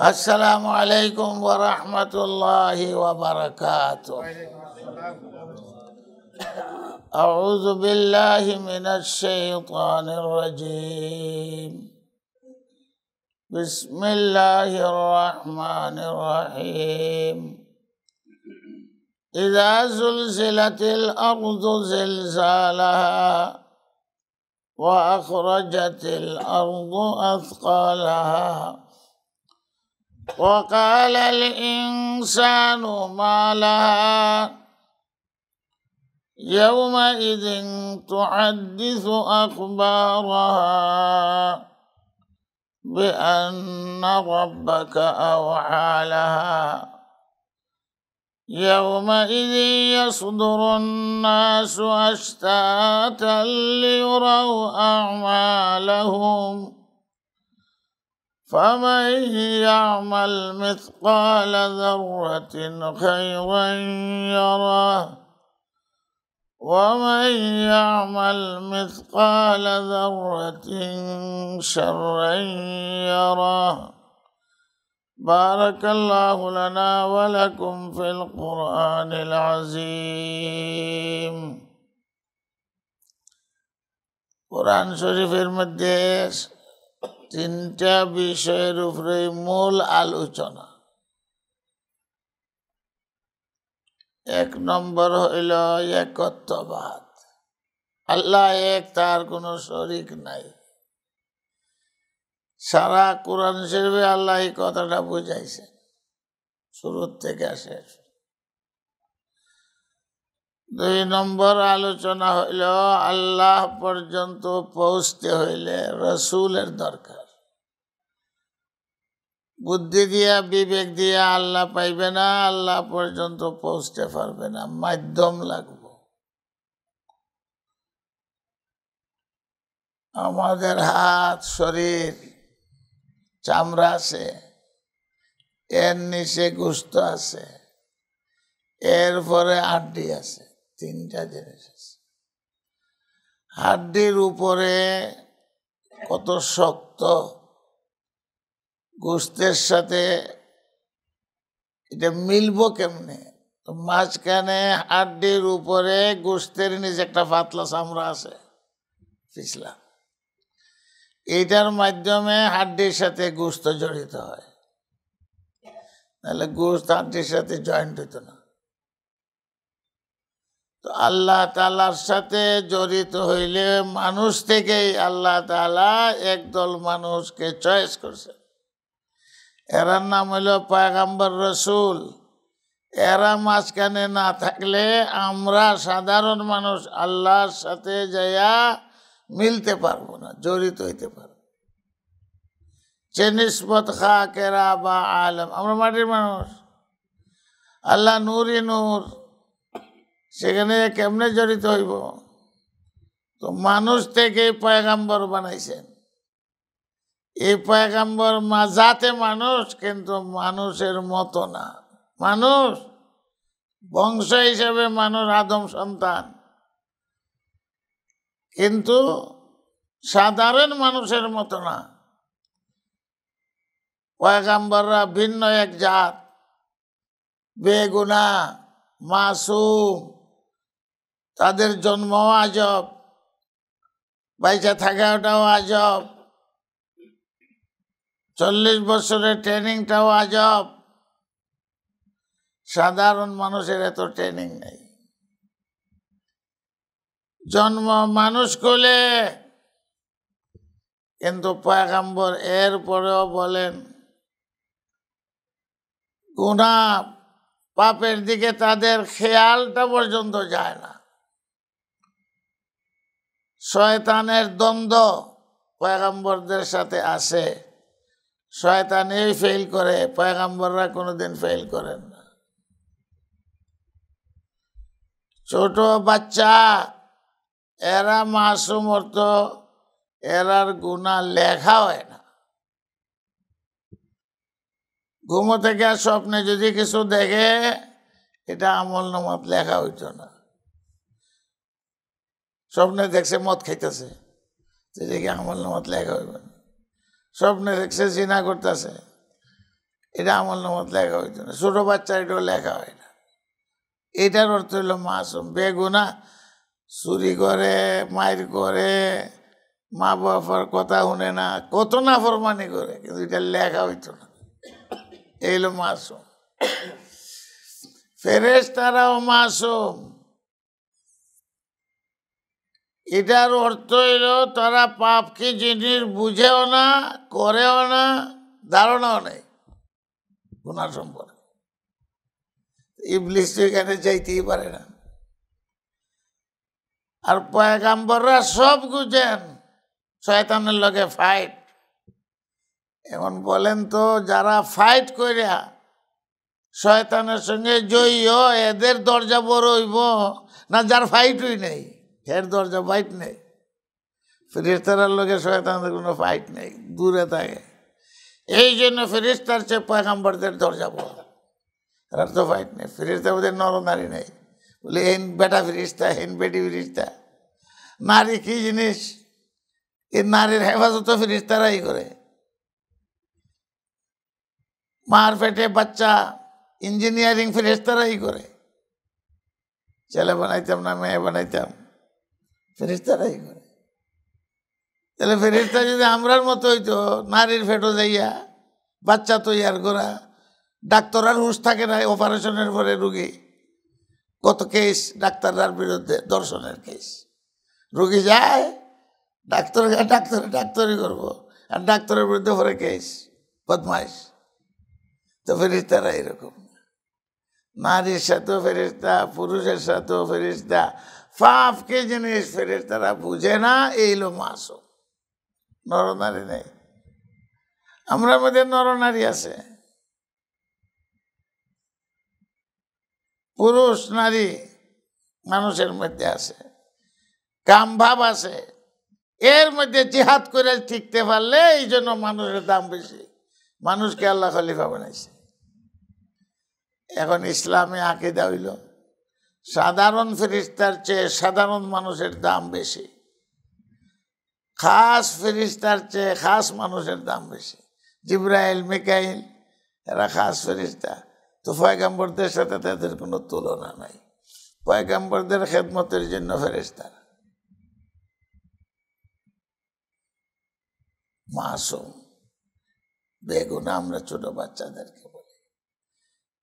अस्सलामु अलैकुम व रहमतुल्लाहि व बरकातुहू। अऊज़ु बिल्लाहि मिनश शैतानिर रजीम। बिस्मिल्लाहिर रहमानिर रहीम। इज़ा ज़ुलज़िलतिल अर्ज़ु ज़िलज़ालहा व अख़रजतिल अर्ज़ु अथक़ालहा وقال الإنسان ما لها يومئذ تحدث أخبارها بأن ربك أوحى لها يومئذ يصدر الناس أشتاتا ليروا أعمالهم فمن يعمل مثقال ذرة خيرا يره ومن يعمل مثقال ذرة شرا يره بارك الله لنا ولكم في القرآن العظيم। قرآن শরীফের মধ্যে তিনটা বিষয়ের উপরে মূল আলোচনা। এক নম্বর হইল একত্ববাদ, আল্লাহ এক, তার কোনো শরীক নাই। সারা কোরআন শরীফে আল্লাহ এই কথাটা বুঝাইছে শুরু থেকে শেষ। দুই নম্বর আলোচনা হইল আল্লাহ পর্যন্ত পৌঁছতে হইলে রসুলের দরকার। বুদ্ধি দিয়া বিবেক দিয়া আল্লাহ পাইবে না, আল্লাহ পর্যন্ত পৌঁছতে পারবে না, মাধ্যম লাগবে। আমাদের হাত, শরীর, চামড়া আছে, এর নিচে গোশত আছে, এরপরে হাড্ডি আছে, তিনটা জিনিস আছে। হাড্ডির উপরে কত শক্ত, গোশতের সাথে এটা মিলব কেমনে? তো মাঝখানে হাড্ডির উপরে গোশতের নিচে একটা পাতলা চামড়া আছে, পিছলা, এইটার মাধ্যমে হাড্ডির সাথে গোশত জড়িত হয়, নাহলে গোশত হাড্ডির সাথে জয়েন্ট হইত না। তো আল্লাহ তাআলার সাথে জড়িত হইলে মানুষ থেকেই আল্লাহ তাআলা একদল মানুষকে চয়েস করছে। এরার নাম হইল পয়গম্বর রসুল। এরা মাঝখানে না থাকলে আমরা সাধারণ মানুষ আল্লাহর সাথে যাইয়া মিলতে পারবো না, জড়িত হইতে পারবো। যে নিসবত খাকেরা বা আলম, আমরা মাটির মানুষ, আল্লাহ নূরই নূর, সেখানে কেমনে জড়িত হইব? তো মানুষ থেকে পয়গম্বর বানাইছেন। এই পয়গম্বর জাতে মানুষ, কিন্তু মানুষের মতো না। মানুষ বংশ হিসেবে মানুষ আদম সন্তান, কিন্তু সাধারণ মানুষের মতো না। পয়গম্বররা ভিন্ন এক জাত, বেগুনাহ, মাসুম, তাদের জন্মও আজব, বাইচা থাকাটাও আজব, 40 বছরের ট্রেনিংটাও আজব। সাধারণ মানুষের এত ট্রেনিং নেই। জন্ম মানুষ কোলে, কিন্তু পয়গম্বর এর পরেও বলেন গুনাহ পাপের দিকে তাদের খেয়ালটা পর্যন্ত যায় না। শয়তানের দ্বন্দ্ব পয়গম্বরদের সাথে আসে, শয়তান এই ফেল করে, পয়গম্বররা কোনোদিন ফেল করেন না। ছোট বাচ্চা, এরা মাসুম অর্থ, এরার গুনাহ লেখা হয় না। ঘুমো থেকে স্বপ্নে যদি কিছু দেখে, এটা আমল নামাত লেখা হইত না। স্বপ্নে দেখছে মদ খাইতেছে, সেটাকে আমল নামাত লেখা হইবে না। স্বপ্নে দেখছে জিনা করতেছে, এটা আমলনামাত লেখা হইতো না, ছোট বাচ্চা এটাও লেখা হয় না। এটার অর্থ হইল মাসুম, বেগুনা, চুরি করে, মায়ের করে, মা বাবার কথা শুনে না, কত না ফরমানি করে, কিন্তু এটা লেখা হইতো না। এই হলো মাসুম। ফেরেশতারাও মাসুম। এটার অর্থ হইল তারা পাপ কি জিনিস বুঝেও না, করেও না, ধারণাও নেই গুনাহ সম্পর্কে। ইবলিস এখানে যাইতেই পারে না। আর পয়গাম্বররা সব বুঝেন, শয়তানের লগে ফাইট। এখন বলেন তো, যারা ফাইট করিয়া শয়তানের সঙ্গে জয়ী এদের দরজা বড় হইব না যার ফাইটই নেই, এর দরজা ফাইট নেই? ফেরেশতার লগে শয়তানের কোনো ফাইট নেই, দূরে থাকে। এই জন্য ফেরেশতার চেয়ে পয়গাম্বরদের দরজা বড়। আর তো ফাইট নেই। ফেরেশতার মধ্যে নরনারী নেই, বলে হেন বেটা ফেরেশতা, হেন বেটি ফেরেশতা। নারী কি জিনিস? এই নারীর হেফাজত ফেরেশতারাই করে। মার পেটে বাচ্চা ইঞ্জিনিয়ারিং ফেরেশতারাই করে। ছেলে বানাইতাম না মেয়ে বানাইতাম, ফেরেশতারাই করে। তাহলে ফেরেশতা যদি আমরার মতো হইতো, নারীর ফেটো যাইয়া বাচ্চা তৈয়ার করা, ডাক্তার আর হুঁশ থাকে না অপারেশনের পরে রুগী। কত কেস ডাক্তাররার বিরুদ্ধে, দর্শনের কেস। রুগী যায় ডাক্তারি করবো, আর ডাক্তারের বিরুদ্ধে পরে কেস, বদমাইশ। তো ফেরেশতারা এরকম, নারীর সাথেও ফেরেশতা, পুরুষের সাথেও ফেরেশতা। পাপ কে জিনিস ফেরেশতারা বুঝে না। এই হলো মাসুম, নরনারী নেই। আমরা মধ্যে নরনারী আছে, পুরুষ নারী মানুষের মধ্যে আছে, কাম ভাব আছে। এর মধ্যে জিহাদ করে টিকতে পারলে এই জন্য মানুষের দাম বেশি। মানুষকে আল্লাহ খলিফা বানাইছে। এখন ইসলামে আকীদা হইল সাধারণ ফেরেশতার চেয়ে সাধারণ মানুষের দাম বেশি, খাস ফেরেশতার চেয়ে খাস মানুষের দাম বেশি। জিবরাইল, মিকাইল এরা খাস ফেরেশতা। তো পয়গাম্বরদের সাথে তাদের কোনো তুলনা নাই। পয়গাম্বরদের খেদমতের জন্য ফেরেশতা। মাসুম, বেগুনা আমরা ছোট বাচ্চাদেরকে বলি।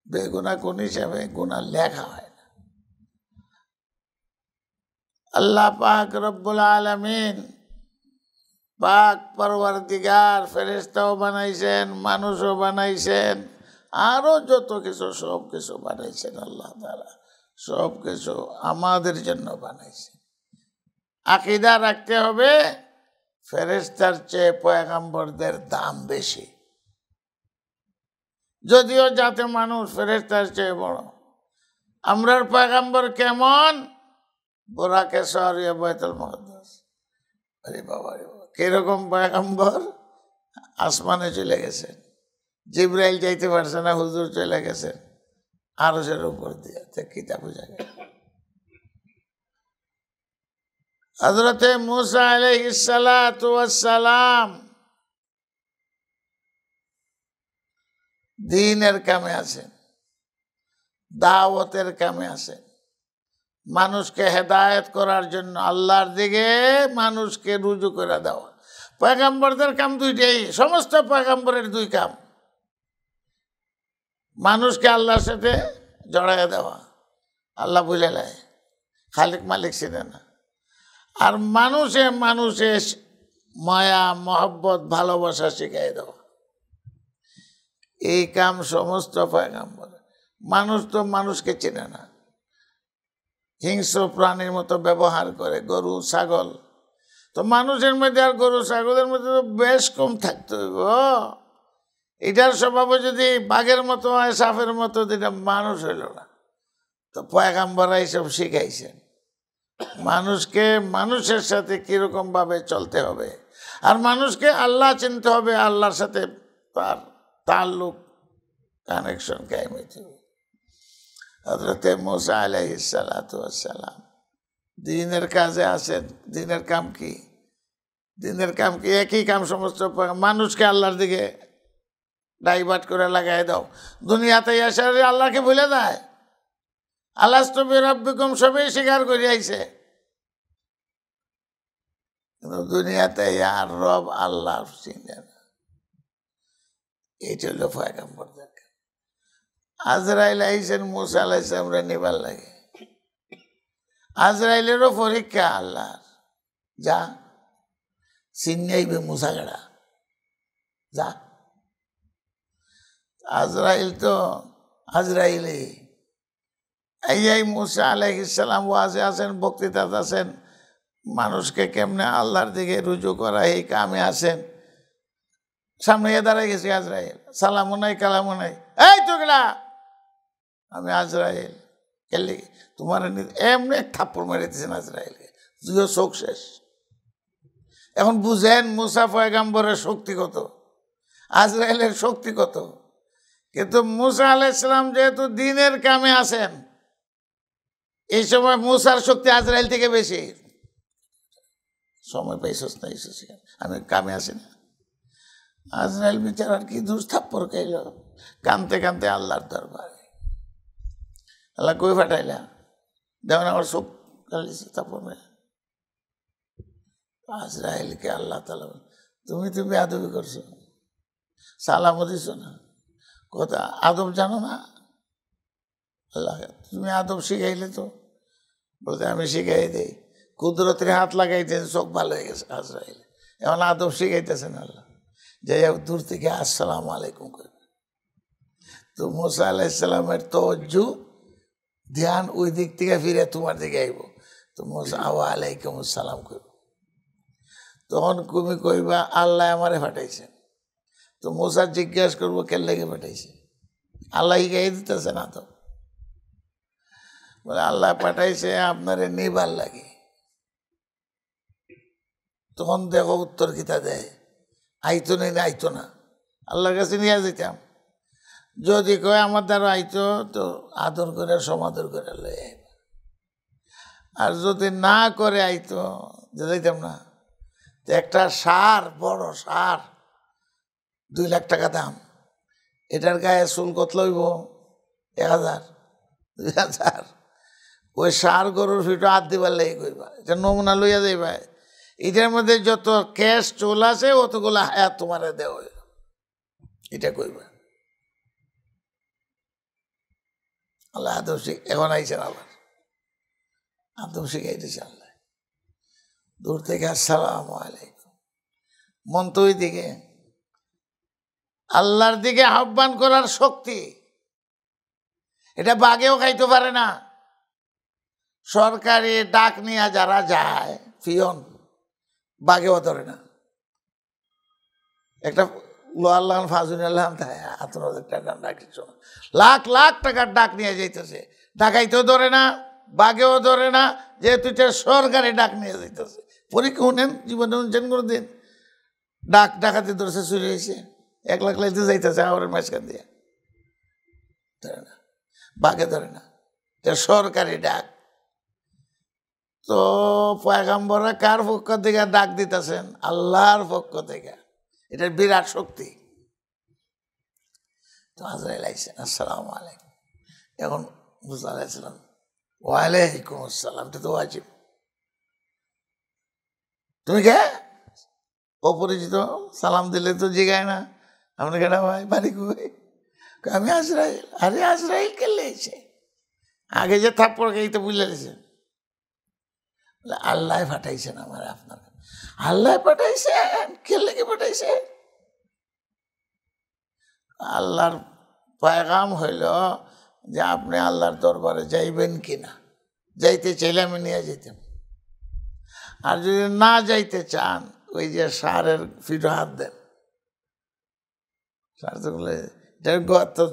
বেগুনা কোন হিসাবে? গুনাহ লেখা হয় না। আল্লাহ পাক রব্বুল আলামিন, পাক পরওয়ারদিগার, ফেরেশতাও বানাইছেন, মানুষও বানাইছেন, আরো যত কিছু সব কিছু বানাইছেন আল্লাহ তাআলা। সব কিছু আমাদের জন্য বানাইছেন। আকীদা রাখতে হবে ফেরেশতার চেয়ে পয়গাম্বরদের দাম বেশি। যদিও যাতে মানুষ ফেরেশতার চেয়ে বড়। আমরার পয়গাম্বর কেমন? বোরাকে সরিয়ে বাইতুল মুকদ্দাস। আরে বাবা রে বাবা, কিরকম পয়গাম্বর! আসমানে চলে গেছেন, জিবরাইল যাইতে পারছে না, হুজুর চলে গেছেন আরশের উপর দিয়ে। কিতাব বুঝা গেল। হযরতে মূসা আলাইহিস সালাতু ওয়াস সালাম দ্বীনের কামে আছেন, দাওয়াতের কামে আছেন, মানুষকে হেদায়েত করার জন্য, আল্লাহর দিকে মানুষকে রুজু করে দেওয়া। পয়গাম্বরদের কাম দুইটাই, সমস্ত পয়গাম্বরের দুই কাম। মানুষকে আল্লাহর সাথে জড়াইয়া দেওয়া, আল্লাহ বুঝে নেয়, খালিক মালিক চিনে না। আর মানুষে মায়া মহব্বত ভালোবাসা শিখাই দেওয়া। এই কাম সমস্ত পয়গাম্বর। মানুষ তো মানুষকে চেনে না, হিংস্র প্রাণীর মতো ব্যবহার করে, গরু ছাগল। তো মানুষের মধ্যে আর গরু ছাগলের মধ্যে তো বেশ কম থাকতে হইব। এটার স্বভাব যদি বাঘের মতো হয়, সাপের মতো, যেটা মানুষ হইল না। তো পয়গাম্বররা এইসব শিখাইছেন মানুষকে, মানুষের সাথে কিরকম ভাবে চলতে হবে, আর মানুষকে আল্লাহ চিনতে হবে, আল্লাহর সাথে তার তাল্লুক, কানেকশন কায়েম হইতে হবে। হযরতে মূসা আলাইহিস সালাতু ওয়াস সালাম দ্বীনের কাজে আছেন। দ্বীনের কাম কি? দ্বীনের কাম কি? একই কাম সমস্ত, মানুষকে আল্লাহর দিকে ডাইভার্ট করে লাগাই দাও। দুনিয়াতে এসে আল্লাহকে ভুলে যায়। আলাস্তু বিরাব্বিকুম সবই স্বীকার করে আইছে, কিন্তু দুনিয়াতে আর রব আল্লাহ চিনে না। এইটা হলো পয়গম্বরদের। আজরাইল আইসেন মুসা আলাইহিস সালামরে নিবার লাগে। আজরাইলেরও পরীক্ষা আল্লাহর, যা চিনে আইবে মুসা গেড়া, যা। আজরাইল তো আজরাইলে এই মুসা আলাইহিস সালাম ওয়াজে আছেন, বক্তৃতাতে আছেন, মানুষকে কেমনে আল্লাহর দিকে রুজু করা এই কামে আছেন। সামনে গিয়ে দাঁড়াই গেছি আজরাইল, সালামও নাই কালামও নাই। এই তো গেলা, আমি আজরাইল। কেলে তোমার এমনি এক থাপ্পড় মেরে দিয়েছেন আজরাইলকে, তুইও চোখ শেষ। এখন বুঝেন মুসা পয়গাম্বরের শক্তি কত, আজরাইলের শক্তি কত। কিন্তু মুসা আলাইহিস সালাম যেহেতু দিনের কামে আছেন, এই সময় মুসার শক্তি আজরাইল থেকে বেশি। সময় পাইছস না, আমি কামে আছি না। আজরাইল বিচারার কি দোষ, থাপ্পড় খাইল কানতে কানতে আল্লাহর দরবারে। আল্লাহ কই ফাটাইলা, দেখুন আমার চোখ কালিছে থাপ্পড় মেরে। আজরাইলকে আল্লাহ তাআলা তুমি বেয়াদবি করছো, সালামও দিছ না, কথা আদব জানো না। আল্লাহ তুমি আদব শিখাইলে তো, বলতে আমি শিখাই দিই। কুদরতের হাত লাগাইতে চোখ ভালো হয়ে গেছে আজরাইল। এখন আদব শিখাইতেছেন আল্লাহ, যাই হোক দূর থেকে আসসালামু আলাইকুম করবে। তো মুসা আলাইহিস সালামের তওয়াজ্জু ধ্যান ওই দিক থেকে ফিরে তোমার দিকে আইব। তো মুসা ওয়ালাইকুম আসসালাম করব। তখন তুমি কইবা আল্লাহ আমারে পাঠাইছেন। তো মুসা জিজ্ঞাসা করবো কে লেগে পাঠাইছে, আল্লাহ গাই দিতেছে না তো, বলে আল্লাহ পাঠাইছে আপনারে নিবার লাগে। তখন দেখো উত্তর কিতা দেয়, আইতো নেই না আইতো না, আল্লাহর কাছে নিয়ে যেতাম। যদি কয় আমার দ্বারা আইতো তো আদর করে সমাদর করে লয়ে আইব, আর যদি না করে আইতো যাইতাম না। তো একটা সার, বড় সার, 2 লাখ টাকা দাম, এটার গায়ে চুল কত লইব 1000 2000। ওই সার গরুর ফিটো হাত দিবার লাগে কইবা, এটা নমুনা লইয়া যাইবা। এটার মধ্যে যত ক্যাশ চুল আছে অতগুলো হায়াত তোমার দেওয়া হইল, এটা কইবা। আল্লাহ আদব এখন আইসেন, আবার আদব শিখাইতেছে আল্লাহ। দূর থেকে আসসালামু আলাইকুম, মন তো ওই দিকে। আল্লাহর দিকে আহ্বান করার শক্তি এটা বাঘেও খাইতে পারে না। সরকারি ডাক নিয়ে যারা যায়, ফিয়ন, বাঘেও ধরে না। একটা আল্লাহ ফাজুল আল্লাহ 18,000 টাকার ডাক, লাখ লাখ টাকার ডাক নিয়ে যাইতেছে, ডাকাইতেও ধরে না, বাঘেও ধরে না, যেহেতু এটা সরকারি ডাক নিয়ে যাইতেছে। পরীক্ষা শুনেন, জীবনে শুনছেন কোনো দিন ডাক ডাকাতি ধরছে, চুরি হয়েছে, 1 লাখ লাইতে যাইতেছে আওয়ারের মাঝখান দিয়ে, ধরে না, বাঘে ধরে না, এটা সরকারি ডাক। তো পয়গম্বররা কার পক্ষ থেকে ডাক দিতেছেন? আল্লাহর পক্ষ থেকে। এটার বিরাট শক্তি। তো আজরাইল আইসেন, আসসালামু আলাইকুম। এখন মুসা আলাইহিস সালাম ওয়ালাইকুম আসসালাম, এটা তো ওয়াজিব। তুমি কে? অপরিচিত সালাম দিলে তো জিগায় না, আপনি কেটা ভাই, বাড়ি কই? আমি আজরাইল। আরে আজরাইল কে লেগেছে? আগে যে থাপ্পড় খেয়ে তো বুঝলে দিয়েছে, আল্লাহ পাঠাইছেন আমার আপনার। আল্লাহ পাঠাইছেন? কে লেগে পাঠাইছে? আল্লাহর পয়গাম হইল যে আপনি আল্লাহর দরবারে যাইবেন কিনা। যাইতে চাইলে আমি নিয়ে যেতাম, আর যদি না যাইতে চান ওই যে সারের ফিটো হাত দেন। সার তো বলে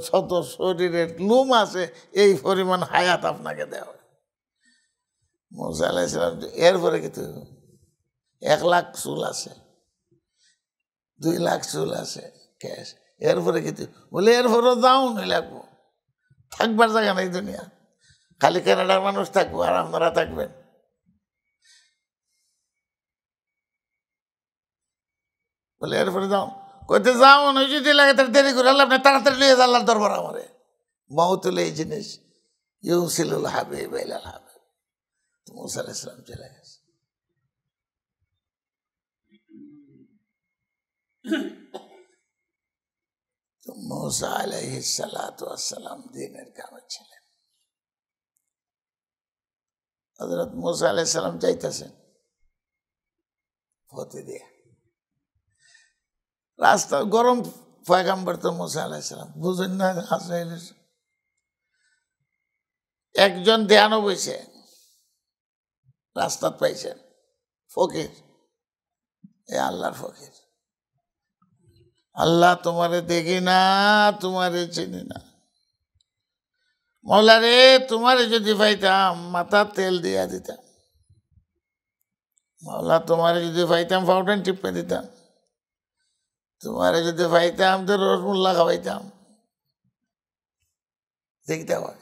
ছোট শরীরের লুম আছে, এই পরিমাণ হায়াত আপনাকে দেওয়া। মুসা আলাইহিস সালাম এরপরে কিন্তু 1 লাখ চুল আছে, 2 লাখ চুল আছে ক্যাশ, এরপরে কিন্তু বলে এরপরও দাউন হয়ে লাগবো, থাকবার জায়গা নেই দুনিয়া, খালি কানাডার মানুষ থাকবো আর আপনারা থাকবেন। বলে এরপরে দাও, কইতে যাও মনে যদি লাগে তার দেরি করে আল্লাহ আপনি তাড়াতাড়ি লিয়ে আল্লাহর দরবার আমারে মউতুল এই জিনিস ইউসিলুল হাবিব ইলাল হাবিব। মুসা আলাইহিস সালাম চলে গেছে। মুসা আলাইহিস সালাতু ওয়াস সালাম দ্বীনের কামে ছিলেন। হযরত মুসা আলাইহিস সালাম যাইতেছেন ফতে দিয়ে রাস্তা গরম, পয়গম্বর তো মুসা আলাইহিস সালাম বুঝেন না আজরাইল একজন ধ্যানও বইছে রাস্তা পাইছেন ফকির, এ আল্লাহর ফকির, আল্লাহ তোমারে দেখি না, তোমারে চিনি না, মৌলা রে তোমারে যদি পাইতাম মাথা তেল দিয়া দিতাম, মৌলা তোমারে যদি পাইতাম ফাউন্টেন টিপে দিতাম, তোমারে যদি পাইতাম তো রসমুল্লা খাওয়াইতাম। দেখতে হয়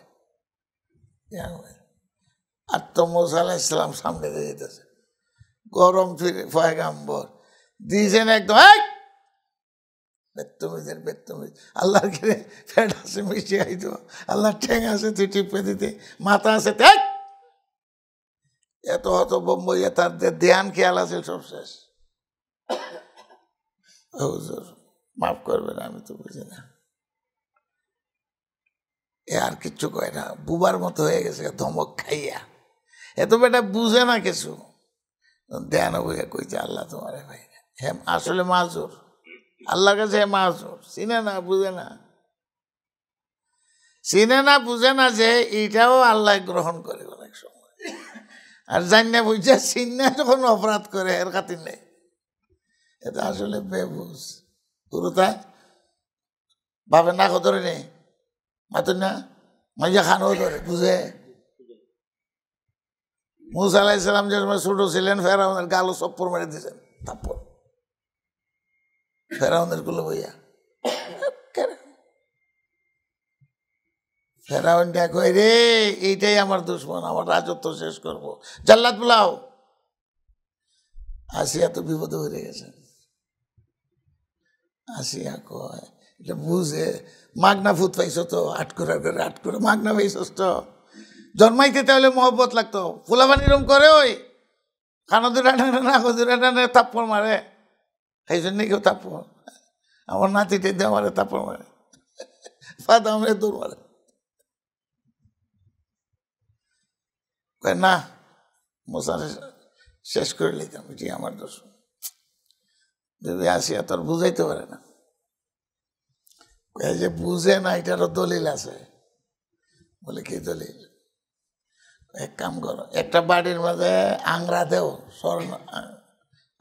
আর তো মুসা আলাইহিস সালাম সামনে দিয়ে যেতেছে গরম ফিরে পয়গম্বর দিয়েছেন একদম বেত্তমিজের বেত্তমিজ। আল্লাহর ঘিরে ফ্যাট আছে মিষ্টি খাইতো, আল্লাহর ঠ্যাং আছে তুই টিপে দিতে, মাথা আছে এত হত বোম্বইয়া তার ধ্যান খেয়াল আছে সব শেষ। হুজুর মাফ করবেন আমি তো বুঝি না, এ আর কিচ্ছু কয় না, বুবার মতো হয়ে গেছে ধমক খাইয়া, এত বেটা বুঝে না কিছু। ধ্যান বইয়া কইছে আল্লাহ তোমারে ভাই হ্যাঁ আসলে মাজুর, আল্লাহর কাছে মাজুর, চিনে না বুঝে না, চিনে না বুঝে না যে এইটাও আল্লাহ গ্রহণ করে অনেক সময়। আর জান্না বুঝা চিন্না যখন অপরাধ করে এর খাতির নেই, এটা আসলে বেবুঝ পুরোটা ভাবে না ধরে নেই মাতুন না মাইজা খানও ধরে বুঝে। মুসা আলাইহিস সালাম যে ছোট ছিলেন ফেরাউনের গালও চপ্পর মেরে দিয়েছেন থাপ্পড়, ফেরাউনের গুলো বইয়া ফেরাউন দেখো রে এইটাই আমার দুশ্মন, আমার রাজত্ব শেষ করবো, জাল্লাত বুলাও। আসিয়া তো বিপদে হয়ে গেছে, আসিয়া কয় এটা বুঝে মাগনা ফুট পাইছ তো আটকুরা করে আটকুরা মাগনা পাইছস তো, জন্মাইতে তাহলে মহব্বত লাগতো, ফুলাবানি রুম করে ওই খানদুরা টানে না খদুরা টানে তাপ্পড় মারে, সেই জন্য কেউ তাপ্পড় আমার নাতিতে দিয়ে মারে তাপ্পড় মারে, ফাদা আমরে দৌড় মারে। না মশা শেষ করে নিতাম, এটি আমার দোষ। যদি আসিয়া তোর বুঝাইতে পারে না, যে বুঝে না এটারও দলিল আছে। বলে কি দলিল? এক কাম করো, একটা বাড়ির মাঝে আংরা দেও স্বর্ণ,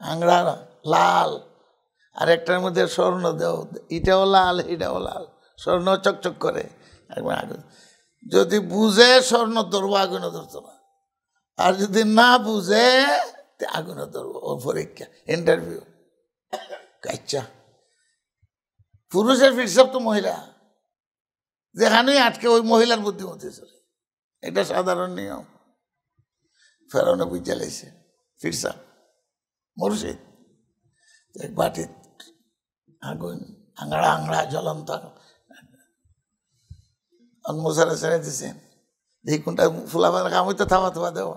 আংরা লাল, আর একটার মধ্যে স্বর্ণ দেও, এটাও লাল এটাও লাল, স্বর্ণ চকচক করে একবার আগুন। যদি বুঝে স্বর্ণ ধরবো, আগুনও ধরতো না, আর যদি না বুঝে আগুনও ধরবো। ও পরীক্ষা ইন্টারভিউ। আচ্ছা পুরুষের ফিরসাব তো মহিলা, যেখানেই আটকে ওই মহিলার বুদ্ধিমতি চলে, এটা সাধারণ নিয়ম। ফেরাউনে বুঝা লাইছে ফিরসাব মুর্শিদ, এক বাটির আগুন আংড়া আংড়া জ্বলন্ত মুসারে ছেড়ে দিছেন, এই কোনটা ফুলাবার কাম হইতে থাবা থাবা দেব।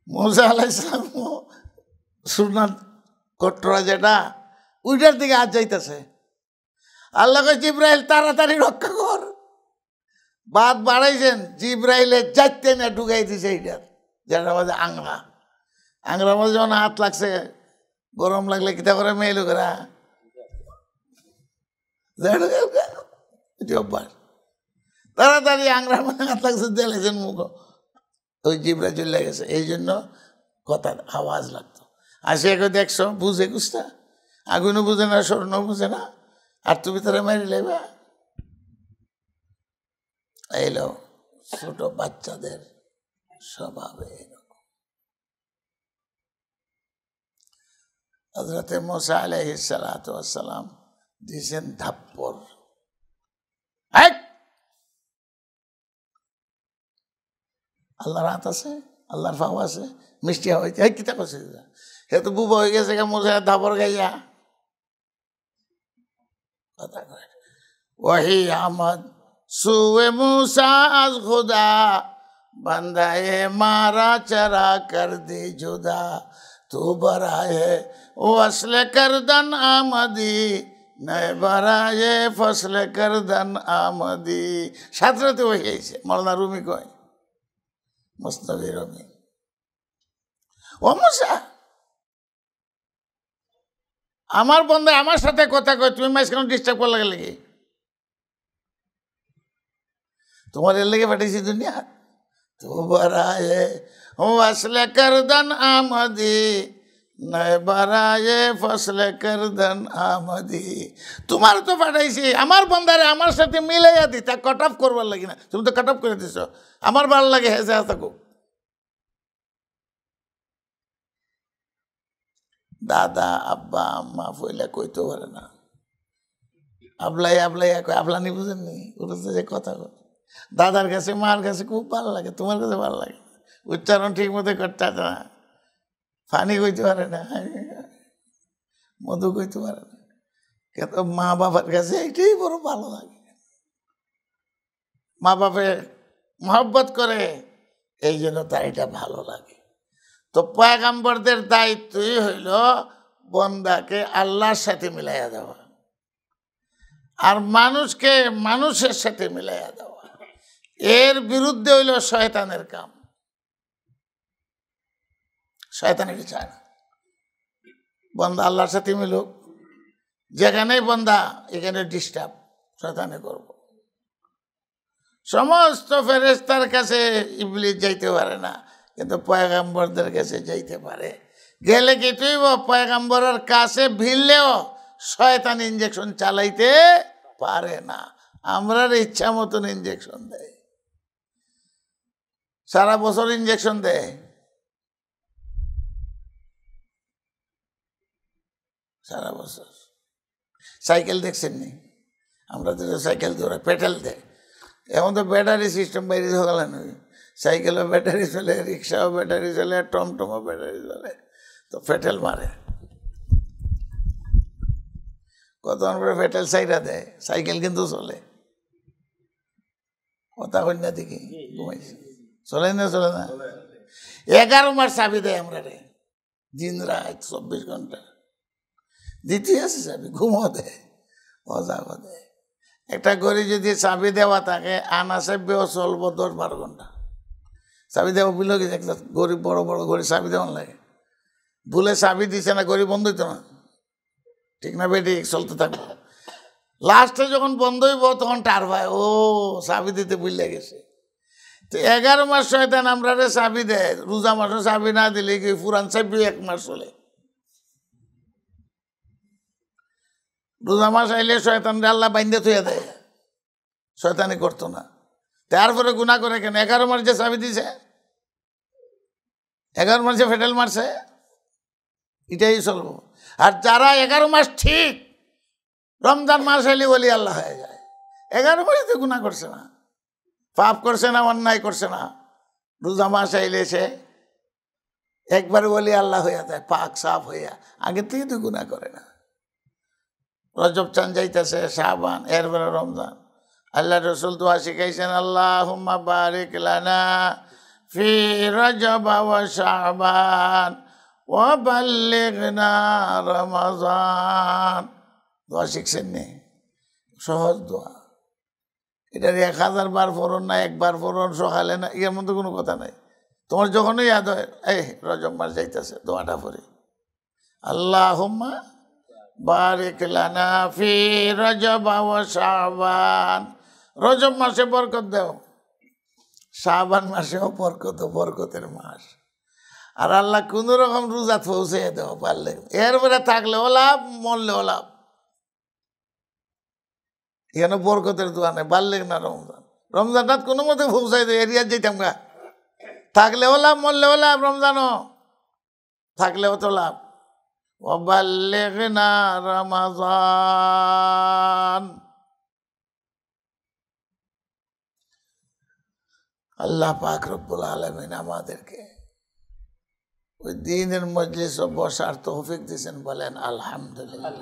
মুসা আলাইহিস সালাম সুরনার কটরা যেটা ওইটার দিকে আজ যাইতেছে, আল্লাহ কয় জিব্রাইল তাড়াতাড়ি রক্ষা কর। বাদ বাড়াইছেন, জিব্রাইলের যাইতে না ঢুকাই দিছে এইটার, যেটার মাঝে আংড়া, আংড়ার মাঝে যখন হাত লাগছে, গরম লাগলে কিতা করে মেয়ে লোকেরা অভ্যাস, তাড়াতাড়ি আংড়ার মাঝে হাত লাগছে দিয়েছেন মুখ, ওই জিব্রাইল চলে গেছে। এই জন্য কথা আওয়াজ লাগতো। আসে একে দেখছো বুঝে গুছটা, আগুনও বুঝে না স্বর্ণ বুঝে না, আর তুমি তারা মারি লেবা। এলো ছোট বাচ্চাদের স্বভাবে এরকম। হযরত মুসা আলাইহিস সালাতু ওয়াস সালাম দিয়েছেন থাপ্পড়, আল্লাহর হাত আছে, আল্লাহর ফাও আছে, মিষ্টি হইতে কিতা করছে, সে তো বুবা হয়ে গেছে মুসা ধাপড় গাইয়া কথা কয় ওয়াহি আহমদ সুয়ে মুসা আজ খুদা बंदाए मारा चरा कर दी जुदा तू बराए वसल करदन आमदी नए बराए फसल करदन आमदी সাথে হয়ে গেছে মওলানা রুমি কয় মুস্তাফি রুমি ও মুসা আমার বন্ধু আমার সাথে কথা কয় তুমি মাঝখানে ডিস্টার্ব করা লাগে তোমার এর লেগে পাঠিয়েছি দুনিয়া तो बराए वसल करदन आमदी नए बराए फसल करदन आमदी তোমার তো পাঠাইছি আমার বন্দারে আমার সাথে মিলাইয়া দি তা কাট অফ করবার লাগি না তুমি তো কাট অফ করে দিছো আমার ভালো লাগে হেসে থাকো দাদা আব্বা আম্মা ফইলা কইতে পারে না আবলাই আবলাই আবলানি বুঝেননি ওর যে কথা দাদার কাছে মার কাছে খুব ভালো লাগে তোমার কাছে ভালো লাগে উচ্চারণ ঠিক মতো করতে না ফানি কইতে পারে না মধু কইতে পারে না কিন্তু মা বাবার কাছে এটাই বড় ভালো লাগে মা বাপে মহব্বত করে এই জন্য তার এটা ভালো লাগে তো পয়গম্বরদের দায়িত্বই হইল বন্দাকে আল্লাহর সাথে মিলাইয়া দেওয়া আর মানুষকে মানুষের সাথে মিলাইয়া দেওয়া এর বিরুদ্ধে হইল শয়তানের কাম শয়তানের চায় না বন্দা আল্লাহর সাথে মিলুক যেখানেই বন্দা এখানে ডিস্টার্ব শয়তানে করব সমস্ত ফেরেশতার কাছে ইবলিস যাইতে পারে না কিন্তু পয়গম্বরদের কাছে যাইতে পারে গেলে কি তুই পয়গম্বরের কাছে ভিড়লেও শয়তান ইনজেকশন চালাইতে পারে না আমরা ইচ্ছা মতন ইনজেকশন দেয় সারা বছর ইনজেকশন দেয় সারা বছর সাইকেল দেখছেন নি আমরা তো সাইকেল ধরে পেট্রোল দেয় এখন তো ব্যাটারি সিস্টেম বাইরে হয়ে নয় সাইকেলও ব্যাটারি চলে রিক্সাও ব্যাটারি চলে টমটমও ব্যাটারি চলে তো পেট্রোল মারে কত করে পেট্রোল সাইডা দেয় সাইকেল কিন্তু চলে কথা কন্যা দেখি ঘুমাইছে চলে না 11 মাস চাবি দেয় আমরা রে দিন রাত 24 ঘন্টা দিতে আছে চাবি ঘুমো দেয় অজাগো দেয় একটা গড়ি যদি চাবি দেওয়া থাকে আনাসেবেও চলবো 10-12 ঘন্টা চাবি দেওয়া বুঝলো কি একটা গরিব বড় বড় গড়ি চাবি দেওয়ান লাগে ভুলে চাবি দিছে না গড়ি বন্ধ হইতো না ঠিক না বেটি চলতে থাকবো লাস্টে যখন বন্ধ হইব তখন টার ভাই ও চাবি দিতে ভুলে গেছে তো 11 মাস শয়তান আমরা রে চাবি দেয় রোজা মাসে চাবি না দিলে কি পুরান চাবি 1 মাস চলে রোজা মাস আইলে শয়তান আল্লাহ বাইন্দে থইয়া দেয় শয়তানি করতো না তারপরে গুনাহ করে কেন 11 মাস যে চাবি দিছে 11 মাস যে ফেটেল মারছে এটাই চলবো আর যারা 11 মাস ঠিক রমজান মাস এলে বলি আল্লাহ হয়ে যায় 11 মাসে তো গুনাহ করছে না পাপ করছে না অন্যায় করছে না রোজা মাস আইলে সে একবার বলি আল্লাহ হইয়া যায় পাক সাফ হইয়া আগে থেকে তো গুনাহ করে না রজব চান যাইতেছে শাবান এরপরে রমজান আল্লাহ রসুল দোয়া শিখাইছেন আল্লাহুম্মা বারিক লানা ফি রজব ওয়া শাবান ওয়া বাল্লিগনা রমাজান দোয়া শিখছেন নি সহজ দোয়া এটার 1000 বার পড়ুন না একবার পড়ুন সকালে না এর মধ্যে কোনো কথা নাই তোমার যখনই ইয়াদ হয় এই রজব মাস যাইতেছে দোয়াটা পড়ি আল্লাহুম্মা বারিক লানা ফি রজব ওয়া শাবান রজব মাসে বরকত দাও শাবান মাসেও বরকতের মাস আর আল্লাহ কোন রকম রোজা পৌঁছে দাও পারলে এরপরে থাকলেও লাভ মরলেও লাভ এখানে বরকতের দোয়া নেই বাড়লে না রমজানটা কোনো মতে পৌঁছাই দেয় এরিয়ার যেতাম গা থাকলেও লাভ মরলেও লাভ রমজানও থাকলেও তো লাভ وبلغنا رمضان আল্লাহ পাক রব্বুল আলামিন আমাদেরকে ওই দ্বীনের মজলিসে বসার তৌফিক দিয়েছেন বলেন আলহামদুলিল্লাহ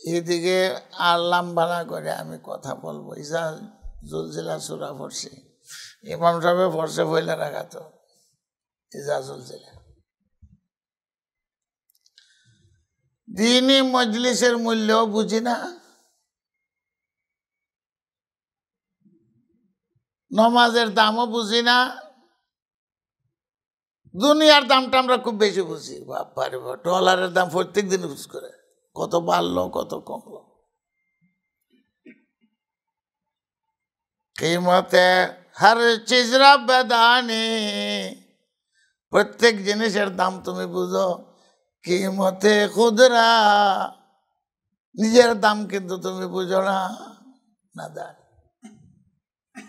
এদিকে আর লাম্বানা করে আমি কথা বলবো। ইজা জুলজিলা সূরা পড়ছি, ইমাম সাহেব পড়ছে বইলা রাখা তো ইজা জুলজিলা। দ্বীনি মজলিসের মূল্য বুঝি না, নমাজের দামও বুঝি না, দুনিয়ার দামটা আমরা খুব বেশি বুঝি। বাবারে বাবা, ডলারের দাম প্রত্যেক দিন বুঝ করে, কত বাড়লো কত কমলো। কিমতে হর চিজ রব্বাদানি, প্রত্যেক জিনিসের দাম তুমি বুঝো। কিমতে খুদরা, নিজের দাম কিন্তু তুমি বুঝো না। নাদান,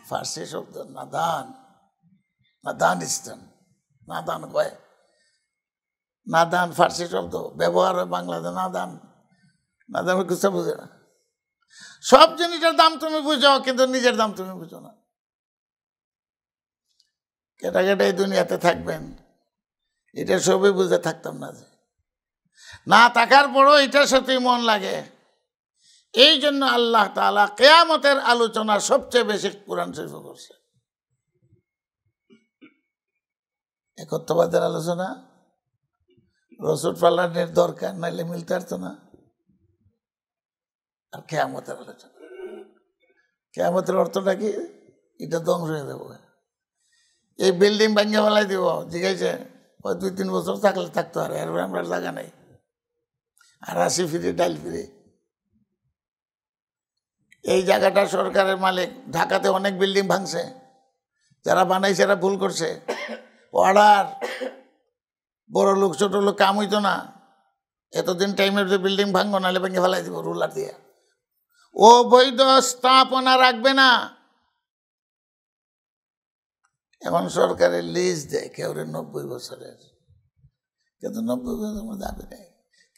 ফার্সি শব্দ নাদান, নাদান ইস্তান, নাদান কয়, নাদান ফার্সি শব্দ ব্যবহার হয় বাংলাতে। নাদান, নাদান কিছু বুঝে না। সব জিনিসের দাম তুমি বুঝো, কিন্তু নিজের দাম তুমি বুঝো না। কেটা কেটে এই দুনিয়াতে থাকবেন, এটা সবই বুঝে থাকতাম না, যে না থাকার পরও এটার সাথে মন লাগে। এই জন্য আল্লাহ তাআলা কিয়ামতের আলোচনা সবচেয়ে বেশি কোরআন শরীফে করছে। একত্ববাদের আলোচনা রসুল পাল্লানের দরকার, নাইলে মিলতে পারতো না। আর কিয়ামতের আলোচনা, কিয়ামতের অর্থটা কি? এটা ধ্বংস হয়ে যাবো, এই বিল্ডিং ভাঙিয়ে ফেলাই দিব। জিজ্ঞাসা 2-3 বছর থাকলে থাকতো, আর এর আমরা জায়গা নেই। আর আসি ফিরে ডাইল ফিরে, এই জায়গাটা সরকারের মালিক। ঢাকাতে অনেক বিল্ডিং ভাঙছে, যারা বানাইছে এরা ভুল করছে। অর্ডার, বড় লোক ছোট লোক কাম হইতো না। এতদিন টাইমের যে বিল্ডিং ভাঙবো, নাহলে ভেঙে ফেলাই দিব রুলার দিয়ে। ও বৈধ স্থাপনা রাখবে না। এখন সরকারের লিজ দেয় কেউ 90 বছরের, কিন্তু 90 বছরের দাবি নেই।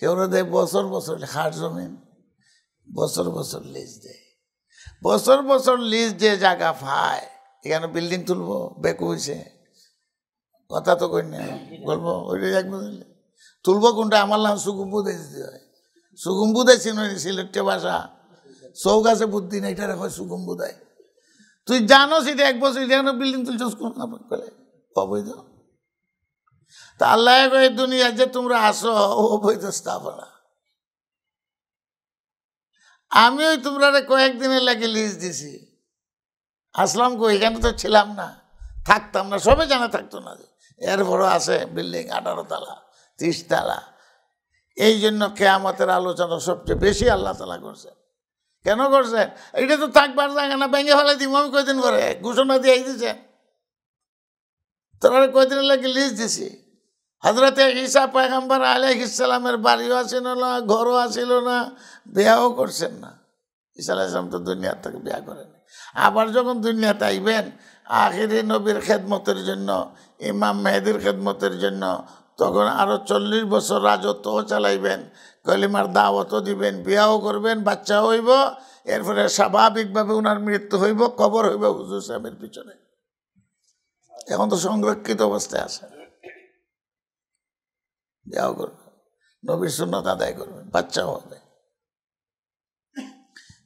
কেউ দেয় বছর বছর হাট জমিন, বছর বছর লিজ দেয়। বছর বছর লিজ যে জায়গা পায়, এখানে বিল্ডিং তুলবো, বেকু হয়েছে কথা তো কই না, বলবো ওইটাই এক বুঝলি তুলবো কোনটা? আমার নাম সুগুম্বু দিতে হয়। সুগুম্বু দেয় সিলেটের ভাষা, চৌগাছে বুদ্ধি নেই, এটা হয় সুগুম্বু দেয়। তুই জানো সেটা 1 বছর এখানে বিল্ডিং তুলছস বলে অবৈধ। তা আল্লাহ এই দুনিয়া যে তোমরা আসো, অবৈধ স্থাপনা। আমি ওই তোমরা কয়েকদিনের লাগে লিজ দিছি, আসলাম কই, এখানে তো ছিলাম না, থাকতাম না, সবে জানা থাকতো না। এরপরও আছে বিল্ডিং 18 তলা 30 তলা। এই জন্য কিয়ামতের আলোচনা সবচেয়ে বেশি আল্লাহ তাআলা করছেন। কেন করছেন? এটা তো থাকবার জায়গা না, ভেঙে ফেলে দিব আমি কয়দিন পরে, ঘোষণা দিয়ে দিয়েছেন। তোরা কয়দিনের লাগে লিজ দিছি। হযরতে ঈসা পয়গম্বর আলাইহিস সালামের বাড়িও আসিল না, ঘরও আসিল না, বিয়াও করছেন না। ঈসা আলাইহিস সালাম তো দুনিয়া থেকে বিয়া করেন। আবার যখন দুনিয়াতে আইবেন, আখিরি নবীর খেদমতের জন্য, ইমাম মেহেদির খেদমতের জন্য, তখন আরো 40 বছর রাজত্বও চালাইবেন, কলিমার দাওয়াতও দিবেন, বিয়াও করবেন, বাচ্চাও হইব। এরপরে স্বাভাবিকভাবে ওনার মৃত্যু হইব, কবর হইব হুজুর সাহেবের পিছনে। এখন তো সংরক্ষিত অবস্থায় আছে। বিয়াও করবেন, নবীর সুন্নাত আদায় করবেন, বাচ্চাও হবে।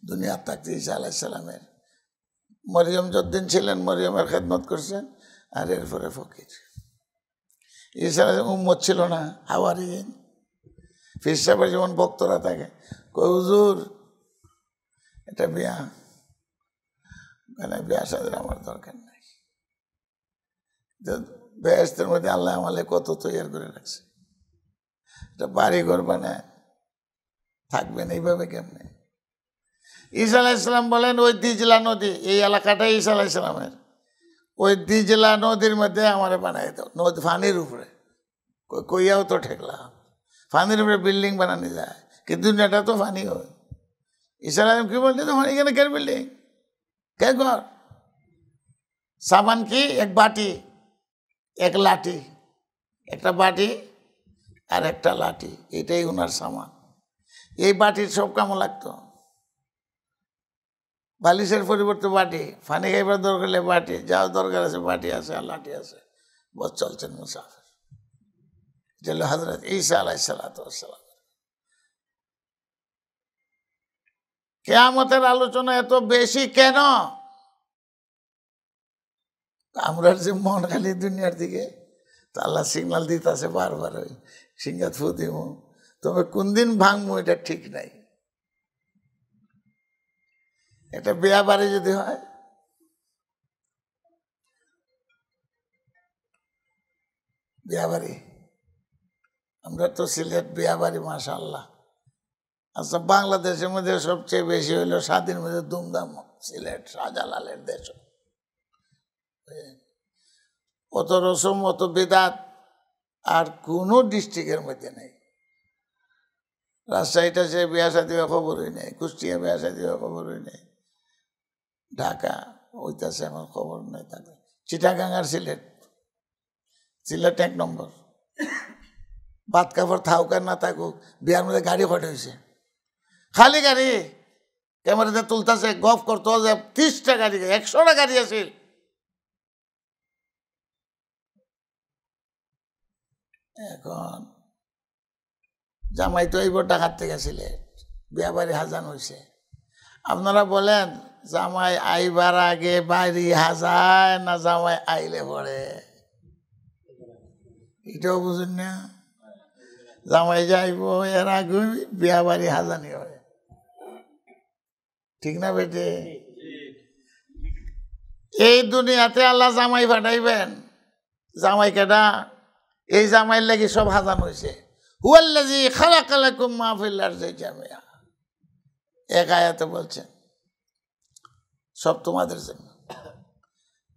দুনিয়ার থাকতে ঈসা আলাইহিস সালামের, মরিয়ম যতদিন ছিলেন মরিয়মের খেদমত করছেন। আর এরপরে ফকির ঈসা আলাইহিস উম্মত ছিল না, হাওয়ারিয়িন। পীর সাহেবের যেমন ভক্তরা থাকে, কই হুজুর এটা বিয়া, মানে বিয়া সাদের আমার দরকার নাই। বেহেশতের মধ্যে আল্লাহ আমালে কত তৈরি করে রাখছে, এটা বাড়ি ঘর বানায় থাকবেন এইভাবে কেমনে? ঈসা আলাইহিস সালাম বলেন ওই দিজলা নদী, এই এলাকাটাই ঈসা আলাইহিস সালামের, ওই দিজলা নদীর মধ্যে আমারে বানাই দাও। নদী ফানির উপরে, কইয়াও তো ঠেকলা, ফানির উপরে বিল্ডিং বানানো যায়, কিন্তু দুনিয়াটা তো ফানি হয়। ঈসা আলাইহিস কি বলছে? তখন এখানে কেন বিল্ডিং, কে ঘর? সামান কি? এক বাটি, এক লাঠি, একটা বাটি আর একটা লাঠি, এটাই ওনার সামান। এই বাটির সব কামও লাগতো। বালিশের পরিবর্তে বাটি, পানি খাইবার দরকার হলে বাটি, যাও দরকার আছে বাটি আছে আর লাঠি আছে, বস চলছেন মুসাফির। এটা হলো হযরত ঈসা আলাইহিস সালাতু ওয়াস সালাম। কিয়ামতের আলোচনা এত বেশি কেন? আমরা যে মন খালি দুনিয়ার দিকে, তো আল্লাহ সিগনাল দিতেছে বারবার, ওই সিঙ্গাত ফু দিব, তবে কোন দিন ভাঙবো এটা ঠিক নাই। এটা বিয়া বাড়ি যদি হয়, বিয়া বাড়ি, আমরা তো সিলেট বিয়া বাড়ি মাশাআল্লাহ। আচ্ছা, বাংলাদেশের মধ্যে সবচেয়ে বেশি হইল স্বাধীন মধ্যে ধুমধাম সিলেট, শাহজালালের দেশ। অত রসম, অত বেদাত আর কোনো ডিস্ট্রিক্টের মধ্যে নেই। রাজশাহীটা সে বিয়া শাদী খবরই নেই, কুষ্টিয়া বিয়া শাদী খবরই নেই, ঢাকা ওইটাছে আমার খবর নেই। থাকে চিটাগাং আর সিলেট, সিলেট 1 নম্বর। ভাত কাপড় থাকুক আর না থাকুক, বিয়ার মধ্যে গাড়ি কটে হয়েছে, খালি গাড়ি, ক্যামেরাতে তুলতেছে, গফ করতো যে 30টা গাড়ি, 100টা গাড়ি আছে। এখন জামাই তো এইবার ঢাকার থেকে সিলেট, বিয়া বাড়ি হাজান হয়েছে। আপনারা বলেন জামাই আইবার আগে বাড়ি হাজায় না জামাই আইলে পড়ে? এটাও বুঝুন না, জামাই যাইব এর আগে বিয়া বাড়ি হাজানি হয়, ঠিক না বেটে? এই দুনিয়াতে আল্লাহ জামাই পাঠাইবেন, জামাই কেডা? এই জামাইয়ের লাগি সব হাজান হয়েছে। হুয়াল্লাযী খালাকা লাকুম মা ফিল আরদি জামিআ, এক আয়াতে বলছেন সব তোমাদের জন্য।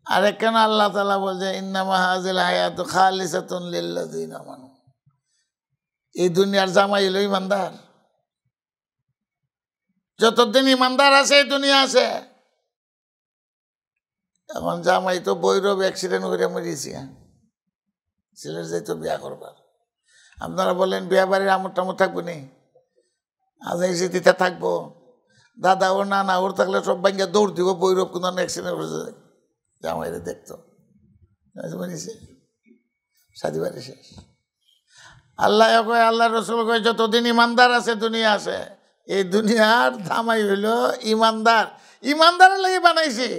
আর কেন আল্লাহ তাআলা বলছে ইন্নামা হাযিল হায়াতু খালিসাতুন লিল্লাযীনা আমানু, এই দুনিয়ার জামাই হলো ইমানদার। যতদিন ইমানদার আছে এই দুনিয়া আছে। এখন জামাই তো বৈরব অ্যাক্সিডেন্ট করে মরিয়েছি, সিলেট যাইতো বিয়া করবার। আপনারা বলেন বিয়া বাড়ির আমর টামর থাকবো নি? আজ এই স্মৃতিতে থাকবো, দাদা ওর না ওর থাকলে সব ভাঙ্গা দৌড় দিব, বৈরব কোনো অ্যাক্সিডেন্ট করেছে জামাইরে দেখতো, মরিয়েছে, সাদি বাড়ি শেষ। আল্লাহ কয়, আল্লাহ রসুল কয় যতদিন ইমানদার আছে দুনিয়া আছে। এই দুনিয়ার ধামাই হইল ইমানদার, ইমানদারের লাগে বানাইছে।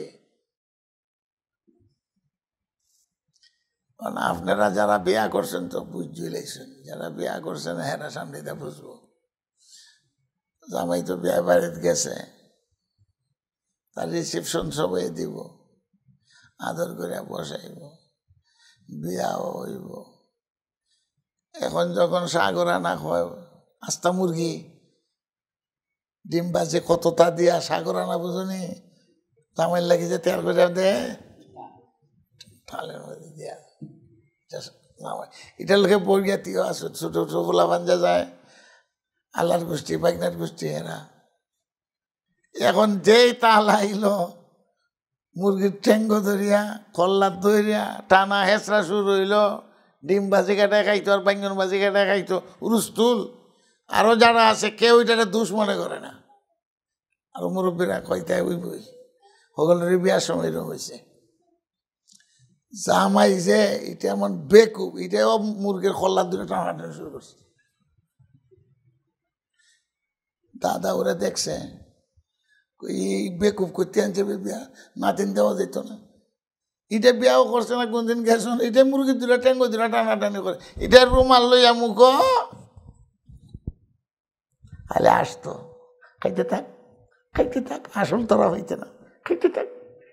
আপনারা যারা বিয়া করছেন তো বুঝতে লাইছেন, যারা বিয়া করছেন হেরা সামনেটা বুঝবো। জামাই তো বিয়া বাড়িতে গেছে, তার রিসেপশন সবাই দিব, আদর করে বসাইব, বিয়াও হইব। এখন যখন সাগর আনা হয়, আস্তা মুরগি ডিম বাজে কতটা দিয়া সাগর আনা, বুঝুনি? জামাইয়ের লাগি যে তেল করে দেয় থালের মধ্যে দিয়া, এটার লোকে বর্গিয়াতিও আছে, ছোট ছোট গোলা বাঞ্জা যায়, আল্লাহর গোষ্ঠী বাইকনার গোষ্ঠী এরা। এখন যেই তাল আইল, মুরগির ঠেঙ্গ ধরিয়া কল্লার ধরিয়া টানা হেঁচড়া শুরু হইল, ডিম বাজি কাটায় খাইতো আর বাইঙ্গন বাজি কাটায় খাইতো, উরুস্তুল। আরও যারা আছে কেউ এটাকে দুষ মনে করে না, আরো মুরব্বীরা কয়তায় ওই বই সকলের বিয়ার সময় হয়েছে। জামাই যে এটা এমন বেকুব, এটাও মুরগির কল্লার দূরে টানাটানি শুরু করছে। দাদা ওরা দেখছে, এই বেকুব করতে আনছে বিয়া, নাতিন দেওয়া যেত না। এটা বিয়াও করছে না, কোনদিন গেছে না, এটা মুরগির দূরে ট্যাঙ্গো দূরে টানাটানি করে, এটা রুমাল লইয়া মুখ আলে আসতো, খাইতে থাক খাইতে থাক, আসল তোরা হইতে না, খাইতে থাক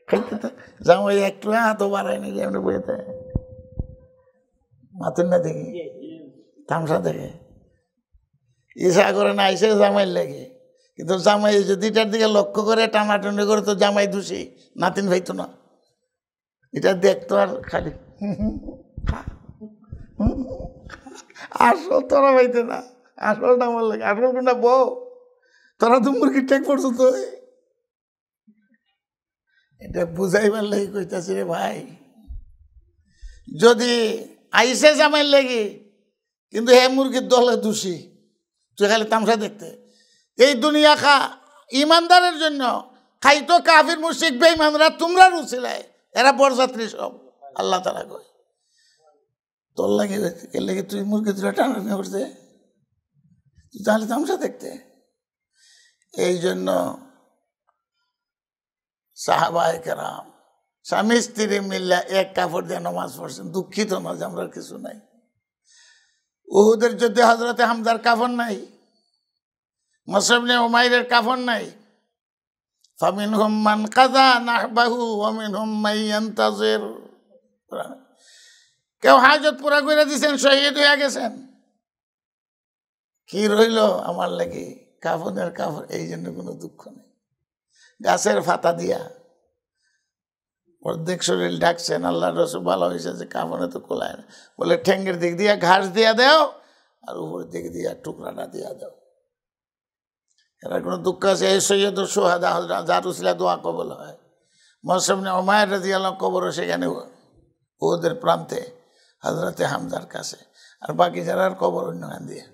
খাইতে থাক। জামাই একটু হাতও বাড়ায় নাকি এমনি বইতে মাতুন না দেখি, তামসা দেখে ইসা করে না আইসে জামাইয়ের লাগে। কিন্তু জামাই যদি এটার দিকে লক্ষ্য করে টানাটানি করে তো জামাই দোষী, নাতিন ভাইতো না। এটা দেখতো আর খালি আসল তোরা ভাইতে না, আসলটা আমার লাগে, আসল কোনটা বউ, তোরা তো মুরগি টেক পড়ছো তো। এটা বুঝাইবার লাগে কইতাছি রে ভাই, যদি আইসে জামাইয়ের লাগে কিন্তু হে মুরগির দলে দোষী, তুই খালি তামসা দেখতে। এই দুনিয়া খা ইমানদারের জন্য, খাইতো কাফির মুশরিক বেঈমানরা, তোমরা রুছিলাই, এরা বরযাত্রী সব। আল্লাহ তাআলা কয় তোর লাগে কে লাগে তুই মুরগি তুলে টানাটানি করতে, তুই তাহলে তামসা দেখতে। এই জন্য সাহাবায়ে কেরাম স্বামী স্ত্রী মিল্লা এক কাপড় দিয়ে নামাজ পড়ছেন। দুঃখিত না যে আমরা কিছু নাই। উহুদের যুদ্ধে হযরতে হামজার কাফন নাই, মুসআব ইবনে উমাইরের কাফন নাই। ফামিনহুম মান কাযা নাহবাহু ওয়া মিনহুম মান ইয়ান্তাজির। কেউ হাজত পুরা করে দিয়েছেন, শহীদ হয়ে গেছেন। কি রইল আমার লাগি? কাফনের কাপড়, এই জন্য কোনো দুঃখ নেই। গাছের ফাতা দিয়া অর্ধেক শরীর ডাকছেন, আল্লাহ রসুল ভালো হয়েছে যে কাফনে তো কোলায় না, বলে ঠ্যাঙ্গের দিক দিয়া ঘাস দিয়া দেও আর উপরের দিক দিয়া টুকরাটা দিয়া দাও। এরা কোনো দুঃখ আছে? এই সৈয়দ সোহাদা যার উসিলা দোয়া কবল হয়। মুসআব ইবনে উমাইর রাদিয়াল্লাহু কবরও সেখানে ওদের প্রান্তে হযরতে হামজার কাছে, আর বাকি যারা কবর অন্য গান দিয়ে।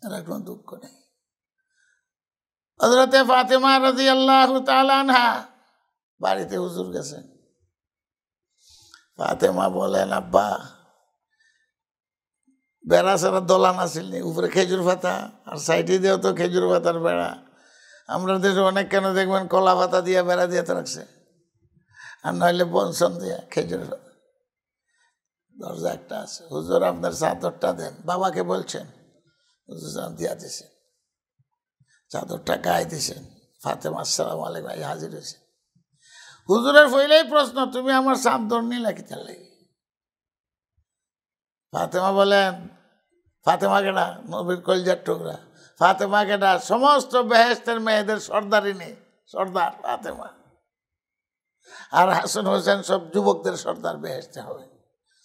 এরা কোনো দুঃখ নেই। হযরতে ফাতেমা রাদিয়াল্লাহু তাআলা আনহা বাড়িতে হুজুর গেছেন। ফাতেমা বলেন, আব্বা বেড়া ছাড়া দোলান আসিল নি, উপরে খেজুর পাতা আর সাইডে দিয়েও তো খেজুর পাতার বেড়া। আমরা দেশে অনেক কেন দেখবেন কলা পাতা দিয়ে বেড়া দিয়ে তো রাখছে, আর নইলে বনসন দিয়ে খেজুর পাতা। দরজা একটা আছে। হুজুর আপনার চাদরটা দেন। বাবাকে বলছেন, হুজুর দিয়া দিছেন, চাদরটা গায়ে দিছেন। ফাতেমা আসসালামু আলাইকুম হাজির হয়েছে। হুজুরের পইলেই প্রশ্ন, তুমি আমার চাদর নিলা কিতা লাগি? ফাতেমা বলেন, ফাতেমা কেডা? নবীর কলিজার টুকরা। ফাতেমা কেডা? সমস্ত বেহেশতের মেয়েদের সর্দারিনী, সর্দার ফাতেমা। আর হাসান হোসেন সব যুবকদের সর্দার বেহেশতে হবে।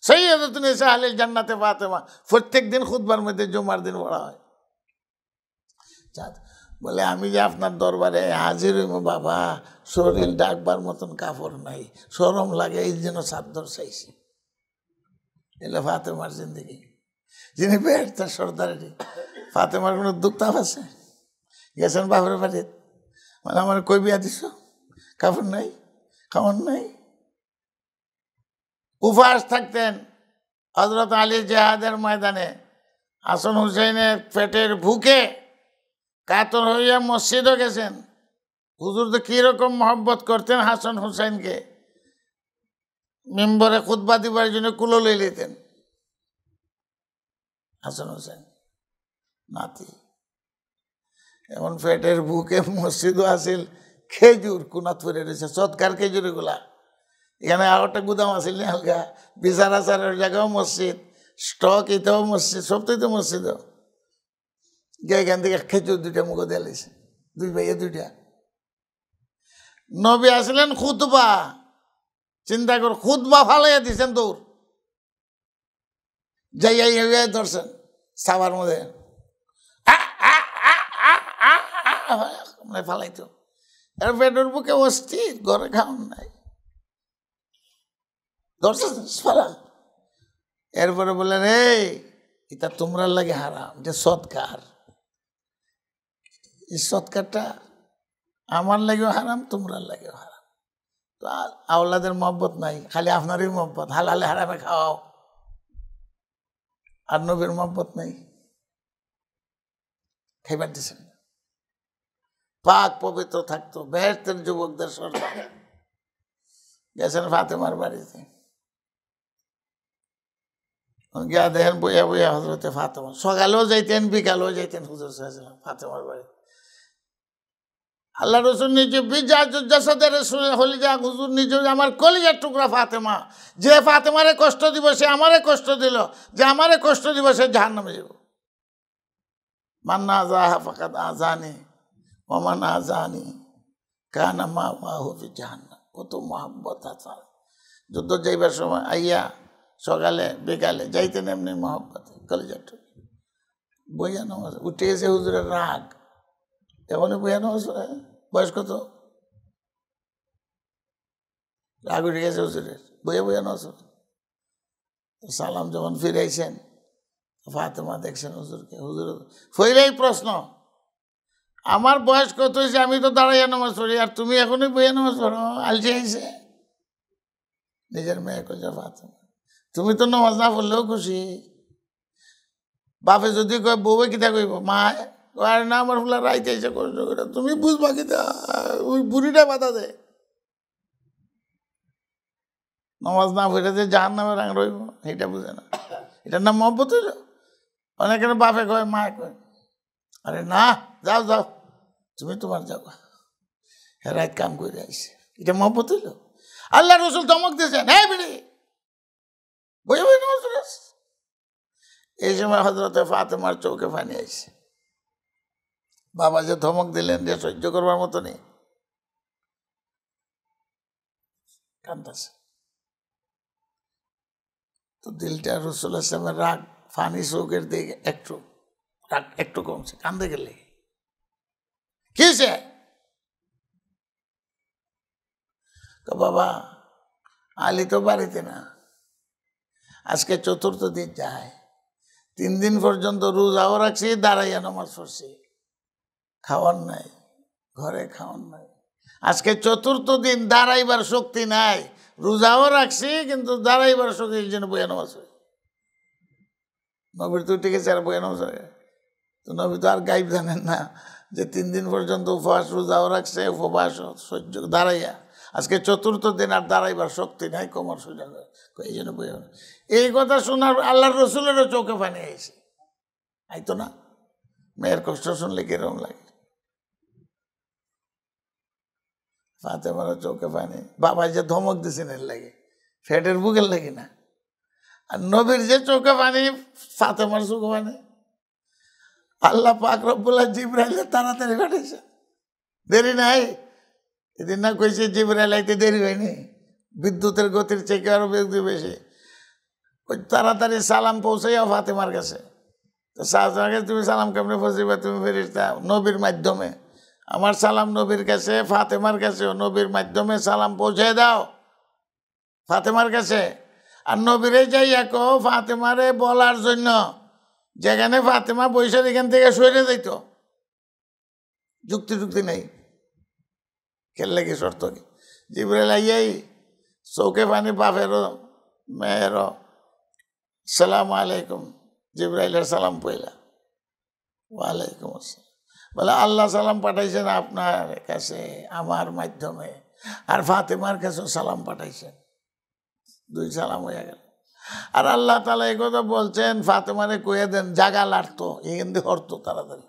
সাইয়্যিদাতুন নিসা আহলিল জান্নাতে ফাতেমা। প্রত্যেক দিন খুতবার মধ্যে জুমার দিন পড়া হয়। বলে, আমি যে আপনার দরবারে হাজির হইব বাবা, শরীর ডাকবার মতন কাপড় নাই, শরম লাগে, এই জন্য চাদর চাইছি। এলে ফাতেমার জিন্দগি। যিনি বেহেশতের সর্দারি, ফাতেমার কোনো দুঃখ আছে? গেছেন বাপের বাড়ি, মানে আমার কই বিয়া দিছ, কাপড় নাই, খাওয়ার নাই। উপবাস থাকতেন হযরত আলী জিহাদের ময়দানে। হাসান হুসাইনের পেটের ভুকে কাতর হইয়া মসজিদও গেছেন। হুজুর তো কিরকম মহব্বত করতেন হাসান হুসাইনকে, মিম্বরে খুতবা দিবার জন্য কুলো লই লইতেন। হাসান হুসাইন নাতি, এমন পেটের বুকে মসজিদও আসিল, খেজুর কুনাত পরে রয়েছে, সৎকার খেজুর এগুলা। এখানে আরেকটা গুদাম আসিল না হালকা, বিচার আচারের জায়গাও মসজিদ, স্টক এটাও মসজিদ, সবটাই তো মসজিদ। এখান থেকে খেজুর দুইটা মুখ দিয়ে লাইছে, দুই ভাইয়ে দুইটা। নবী আসলেন খুতবা, চিন্তা কর, খুতবা ফালাইয়া দিচ্ছেন দৌড়, যাইয়া ধরছেন সাবার মধ্যে ফালাইতো। এর পেটের বুকে অস্থির, ঘরে খাওয়ান নাই, ধরছেন ফালা। এরপরে বললেন, এই এটা তোমরা লাগে হারাম, এটা সৎকার। এই সৎকারটা আমার লাগেও হারাম, তোমরা লাগেও হারাম। তো আওলাদের মহব্বত নাই, খালি আপনারই মহব্বত, হালালে হারামে খাওয়াও, আর নবীর মহব্বত নাই, খাইবার দিচ্ছেন। পাক পবিত্র থাকতো, বেহেশতের যুবকদের সর্দার। গেছেন ফাতেমার বাড়িতে, গিয়া দেখেন বইয়া বইয়া হযরতে ফাতেমা। সকালেও যাইতেন, বিকালেও যাইতেন হুজুর সাল্লাল্লাহু আলাইহি ফাতেমার বাড়ি। আল্লাহ রসুল নিজে জাসাদের হলিজা, হুজুর নিজে আমার কলিজার টুকরা ফাতেমা। যে ফাতেমারে কষ্ট দিব সে আমারে কষ্ট দিল, যে আমারে কষ্ট দিব সে জাহান্নামে যাব। মান্না আযাহা ফাকাদ আযানি ওয়া মান আযানি কানা মাওয়াহু ফি জাহান্নাম। কত মহব্বত আছে। যুদ্ধ যাইবার সময় আইয়া সকালে বিকালে যাইতেন এমনি মহব্বতে, কলিজার টুকরা। বইয়া নামাজ উঠে এসে হুজুরের রাগ, এখনই বইয়া নামাজ, বয়স কত, রাগ উঠে গেছে হুজুরের, বইয়া বইয়া নামাজ। সালাম যখন ফিরাইছেন, ফাতেমা দেখছেন হুজুরকে। হুজুর ফইলেই প্রশ্ন, আমার বয়স কত হয়েছে, আমি তো দাঁড়াইয়া নামাজ পড়ি, আর তুমি এখনই বইয়া নামাজ পড়ো, আলসি আইছে। নিজের মেয়ে কইছে, ফাতেমা তুমি তো নামাজ না পড়লেও খুশি। বাপে যদি কয় বউয়ে কিতা কইব, মা আর না আমার ফুলা রাইতে এসে কষ্ট করে তুমি বুঝবা কি ওই বুড়িটা বাধা দেয় নামাজ না পড়ে যে জাহান নামে রাং রইব এটা বুঝে না এটার নাম মহব্বত হইল অনেকের বাপে কয় মায়ে কয় আরে না যাও যাও তুমি তোমার যাও রাত কাম করে আসছে এটা মহব্বত হইল আল্লাহ রসুল ধমক দিয়েছেন হ্যাঁ বিড়ি বই বই নামাজ পড়ে আসছে এই সময় হজরতে ফাতেমার চৌকে পানি আইছে বাবা যে ধমক দিলেন যে সহ্য করবার মতো নেই কান্দাছে তো দিলটা রসুল আসলামের রাগ ফানি চৌকের দিকে একটু কমছে কান্দে গেলে কি সে বাবা আলী তো বাড়িতে না আজকে চতুর্থ দিন যায় 3 দিন পর্যন্ত রোজাও রাখছি দাঁড়াইয়া নামাজ পড়ছি খাওয়ার নাই ঘরে খাওয়ার নাই আজকে চতুর্থ দিন দাঁড়াইবার শক্তি নাই রোজাও রাখছি কিন্তু দাঁড়াইবার শক্তি জন্য বইয়া নামাজ পড়ি নবীর তো ঠিক আছে আর বইয়া নামাজ পড়ে তো নবী তো আর গাইব জানেন না যে 3 দিন পর্যন্ত উপবাস রোজাও রাখছে উপবাস সহ্য দাঁড়াইয়া আজকে চতুর্থ দিন আর দাঁড়াইবার শক্তি নাই কোমর সোজা এই জন্য বইয়া এই কথা শোনার আল্লাহর রসুলেরও চোখে পানি আইছে আইতো না মেয়ের কষ্ট শুনলে কিরকম লাগে ফাতেমার চোখে পানি বাবাই যে ধমক দিছেন এর লাগে ফেটের বুকের লাগে না আর নবীর যে চোখে পানি ফাতেমার চোখে পানি আল্লাহ পাক রব্বুল জিবরাইল তাড়াতাড়ি পাঠাইছে দেরি নাই এদিন না কইছে জিবরাইল আইতে দেরি হয়নি বিদ্যুতের গতির চেয়ে আরো বেশি ওই তাড়াতাড়ি সালাম পৌঁছাইয়া ফাতেমার কাছে তো শাহজাহানকে তুমি সালাম কেমনে পৌঁছাইবা তুমি ফেরেশতা নবীর মাধ্যমে আমার সালাম নবীর কাছে ফাতেমার কাছে নবীর মাধ্যমে সালাম পৌঁছে দাও ফাতেমার কাছে আর নবীরে যাইয়া কো ফাতেমারে বলার জন্য যেখানে ফাতেমা বৈশাখ এখান থেকে সরে যাইত যুক্তি নেই খেললে কি শর্ত কি জিবরাইল আইয়াই চৌকে পানি বাপেরও মেয়েরও সালাম আলাইকুম জিবরাইলের সালাম পইলা ওয়ালাইকুম আসসালাম বলে আল্লাহ সালাম পাঠাইছেন আপনার কাছে আমার মাধ্যমে আর ফাতেমার কাছেও সালাম পাঠাইছেন 2 সালাম হয়ে গেল আর আল্লাহ তাআলা এই কথা বলছেন ফাতেমারে কইয়া দেন জাগা লাড়তো এখান দিয়ে হরতো তাড়াতাড়ি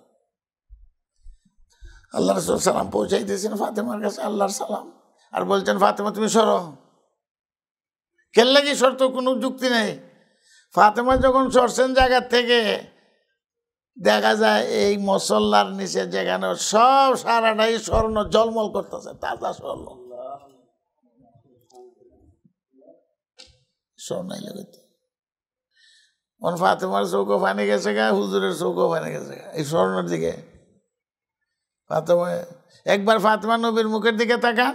আল্লাহ রাসূল সালাম পৌঁছাই দিয়েছেন ফাতেমার কাছে আল্লাহর সালাম আর বলছেন ফাতেমা তুমি সরো কেন লাগি শর্ত কোনো যুক্তি নেই ফাতেমা যখন সরছেন জায়গার থেকে দেখা যায় এই মসল্লার নিচে যেখানে সব সারাটাই স্বর্ণ জলমল করতেছে তাজা স্বর্ণ স্বর্ণাই লাগাইতে ফাতেমার চৌকো পানি গেছে গা হুজুরের চৌকো পানি গেছে গা এই স্বর্ণের দিকে ফাতেমা একবার ফাতেমা নবীর মুখের দিকে তাকান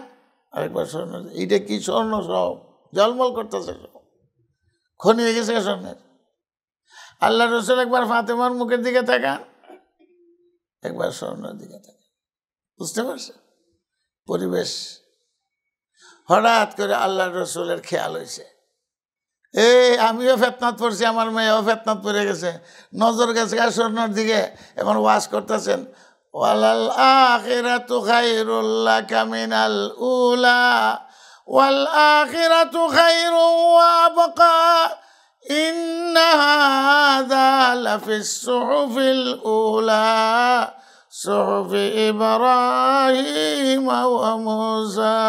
আরেকবার স্বর্ণ এইটা কি স্বর্ণ সব জলমল করতেছে সব খনি হয়ে গেছে স্বর্ণের আল্লাহ রসুল একবার ফাতেমার মুখের দিকে তাকান একবার স্বর্ণের দিকে তাকান বুঝতে পারছেন পরিবেশ হঠাৎ করে আল্লাহ রসুলের খেয়াল হয়েছে আমিও ফেতনাত পড়ছি আমার মেয়েও ফেতনাত পড়ে গেছে নজর গেছে স্বর্ণের দিকে এখন ওয়াজ করতেছেন ওয়ালাল আখিরাতু খায়রুল লাকা মিনাল উলা ওয়াল আখিরাতু খায়রু ওয়া আবকা ইন্না হাযা লাফিস সুহুফিল উলা সুহুফি ইব্রাহিম ওয়া মূসা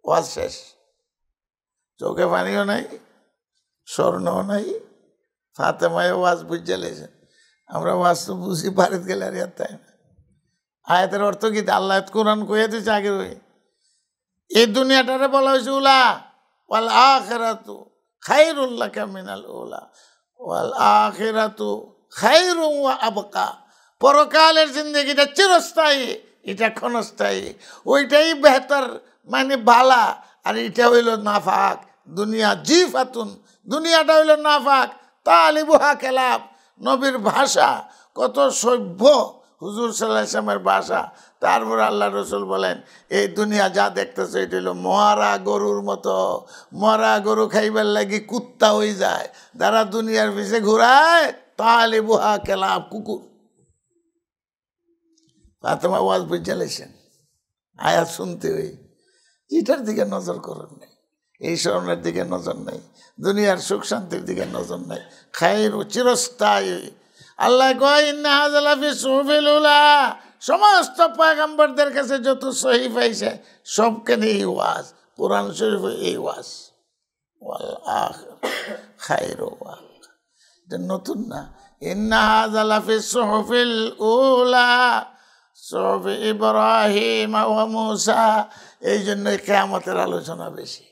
ওয়াজ শেষ চোখে পানিও নাই স্বর্ণও নাই ফাতেমায় ওয়াজ বুঝে লেছেন আমরা ওয়াজ তো বুঝি বাড়িতে গেলে আর তাই না আয়াতের অর্থ কি আল্লাহ কোরআন কইয়া দিয়েছে আগে ওই এই দুনিয়াটারে বলা হয়েছে উলা ওয়াল আখিরাতু খায়রুল লাকা মিনাল উলা ওয়াল আখিরাতু খায়রু ওয়া আবকা পরকালের জিন্দেগিটা চিরস্থায়ী এটা ক্ষণস্থায়ী ওইটাই বেহতর মানে ভালা আর এটা হইল নাফাক দুনিয়া জিফাতুন দুনিয়াটা হইল নাফাক তালিবুহা কেলাব নবীর ভাষা কত সভ্য হুজুর সাল্লাল্লাহু আলাইহি ওয়াসাল্লামের ভাষা তারপর আল্লাহ রসুল বলেন এই দুনিয়া যা দেখতেছে এটা হলো মরা গরুর মতো মরা গরু খাইবার লাগি কুত্তা হয়ে যায় যারা দুনিয়ার পিছে ঘুরায় তালিবুহা কেলাব কুকুর ফাতেমা ওয়াজ বুঝে লেছেন, আয়াত শুনতে হই, এটার দিকে নজর করেন নাই, এই স্মরণের দিকে নজর নেই, দুনিয়ার সুখ শান্তির দিকে নজর নেই। খায়ের চিরস্থায়ী। আল্লাহ কয় ইন্না হাযা লাফি সুহুফিল উলা, সমস্ত পয়গম্বরদের কাছে যত সহিফ আইছে সবখানে এই ওয়াজ, কোরআন শরীফ এই ওয়াজ, ওয়াল আখির খায়রু ওয়া আবকা। এটা নতুন না। ইন্না হাযা লাফি সুহুফিল উলা সুহুফি ইব্রাহিম ওয়া মূসা। এই জন্যই কিয়ামতের আলোচনা বেশি।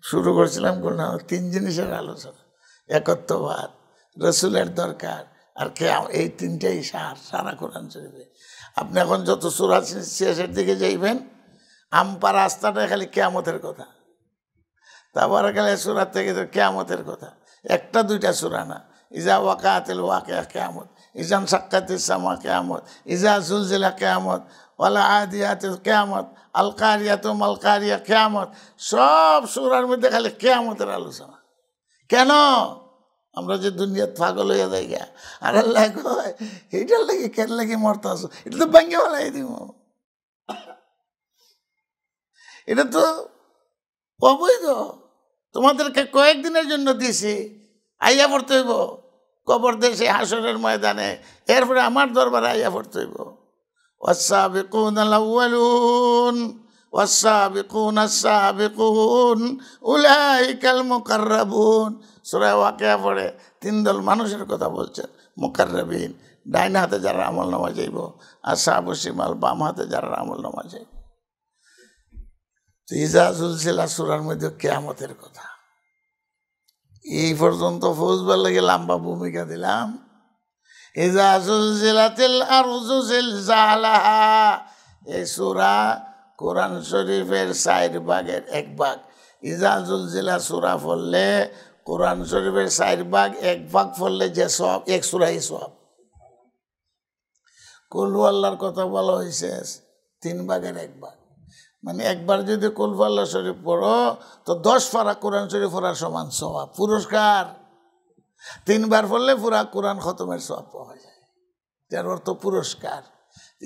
শুরু করেছিলাম কোরআন 3 জিনিসের আলোচনা, একত্ববাদ, রসুলের দরকার আর কিয়ামত, এই 3টাই সারা কোরআন শরীফে। আপনি এখন যত সূরা শেষের দিকে যাইবেন, আমপা রাস্তাটা খালি কিয়ামতের কথা, তারপরে গেলে সূরা থেকে তো কিয়ামতের কথা, 1-2টা সূরা না। ইজা ওয়াকাতিল ওয়াকিয়া কিয়ামত, ইজান সাক্কাতিস সামা কিয়ামত, ইজা জুলজিলা কিয়ামত, ওয়ালা আদিয়াতিল কিয়ামত, আল কারিয়াতু মাল কারিয়া কিয়ামত। সব সূরার মধ্যে খালি কিয়ামতের আলোচনা। কেন? আমরা যে দুনিয়া পাগল হইয়া যাই গা, আর আল্লাহ কয় এইটার লাগে কেন লাগে মরতাছ, এটা তো ভাঙ্গে ফেলাই দিব, এটা তো অবৈধ, তোমাদেরকে কয়েকদিনের জন্য দিছি, আইয়া পড়তে হইব কবর দেশে হাসরের ময়দানে, এরপরে আমার দরবারে আইয়া পড়তে হইব। والسابقون الأولون والسابقون السابقون أولئك المقربون। সূরা ওয়াকিয়া পড়ে 3 দল মানুষের কথা বলছেন, মুকাররাবিন ডাইন হাতে যারা আমল নামা যাইব, আর আসহাবুশ শিমাল বাম হাতে যারা আমল নামা যাইব। ইজা জুলজিলা সূরার মধ্যে কিয়ামতের কথা। এই পর্যন্ত ফৌজবার লাগে লম্বা ভূমিকা দিলাম। ইজা জুলজিলাতিল আরজু জিলজালাহা, এই সূরা কোরআন শরীফের 4 ভাগের 1 ভাগ। ইজা জুলজিলা সূরা পড়লে কোরআন শরীফের 4 ভাগ 1 ভাগ পড়লে যে সওয়াব, 1 সূরাই সওয়াব। কুল হু আল্লাহর কথা বলা হয়েছে 3 ভাগের 1 ভাগ, মানে একবার যদি কুল হু আল্লাহ শরীফ পড়ো তো 10 পারা কোরআন শরীফ পড়ার সমান সওয়াব, পুরস্কার। 3 বার পড়লে পুরা কোরআন খতমের সওয়াব পাওয়া যায়, যার অর্থ পুরস্কার।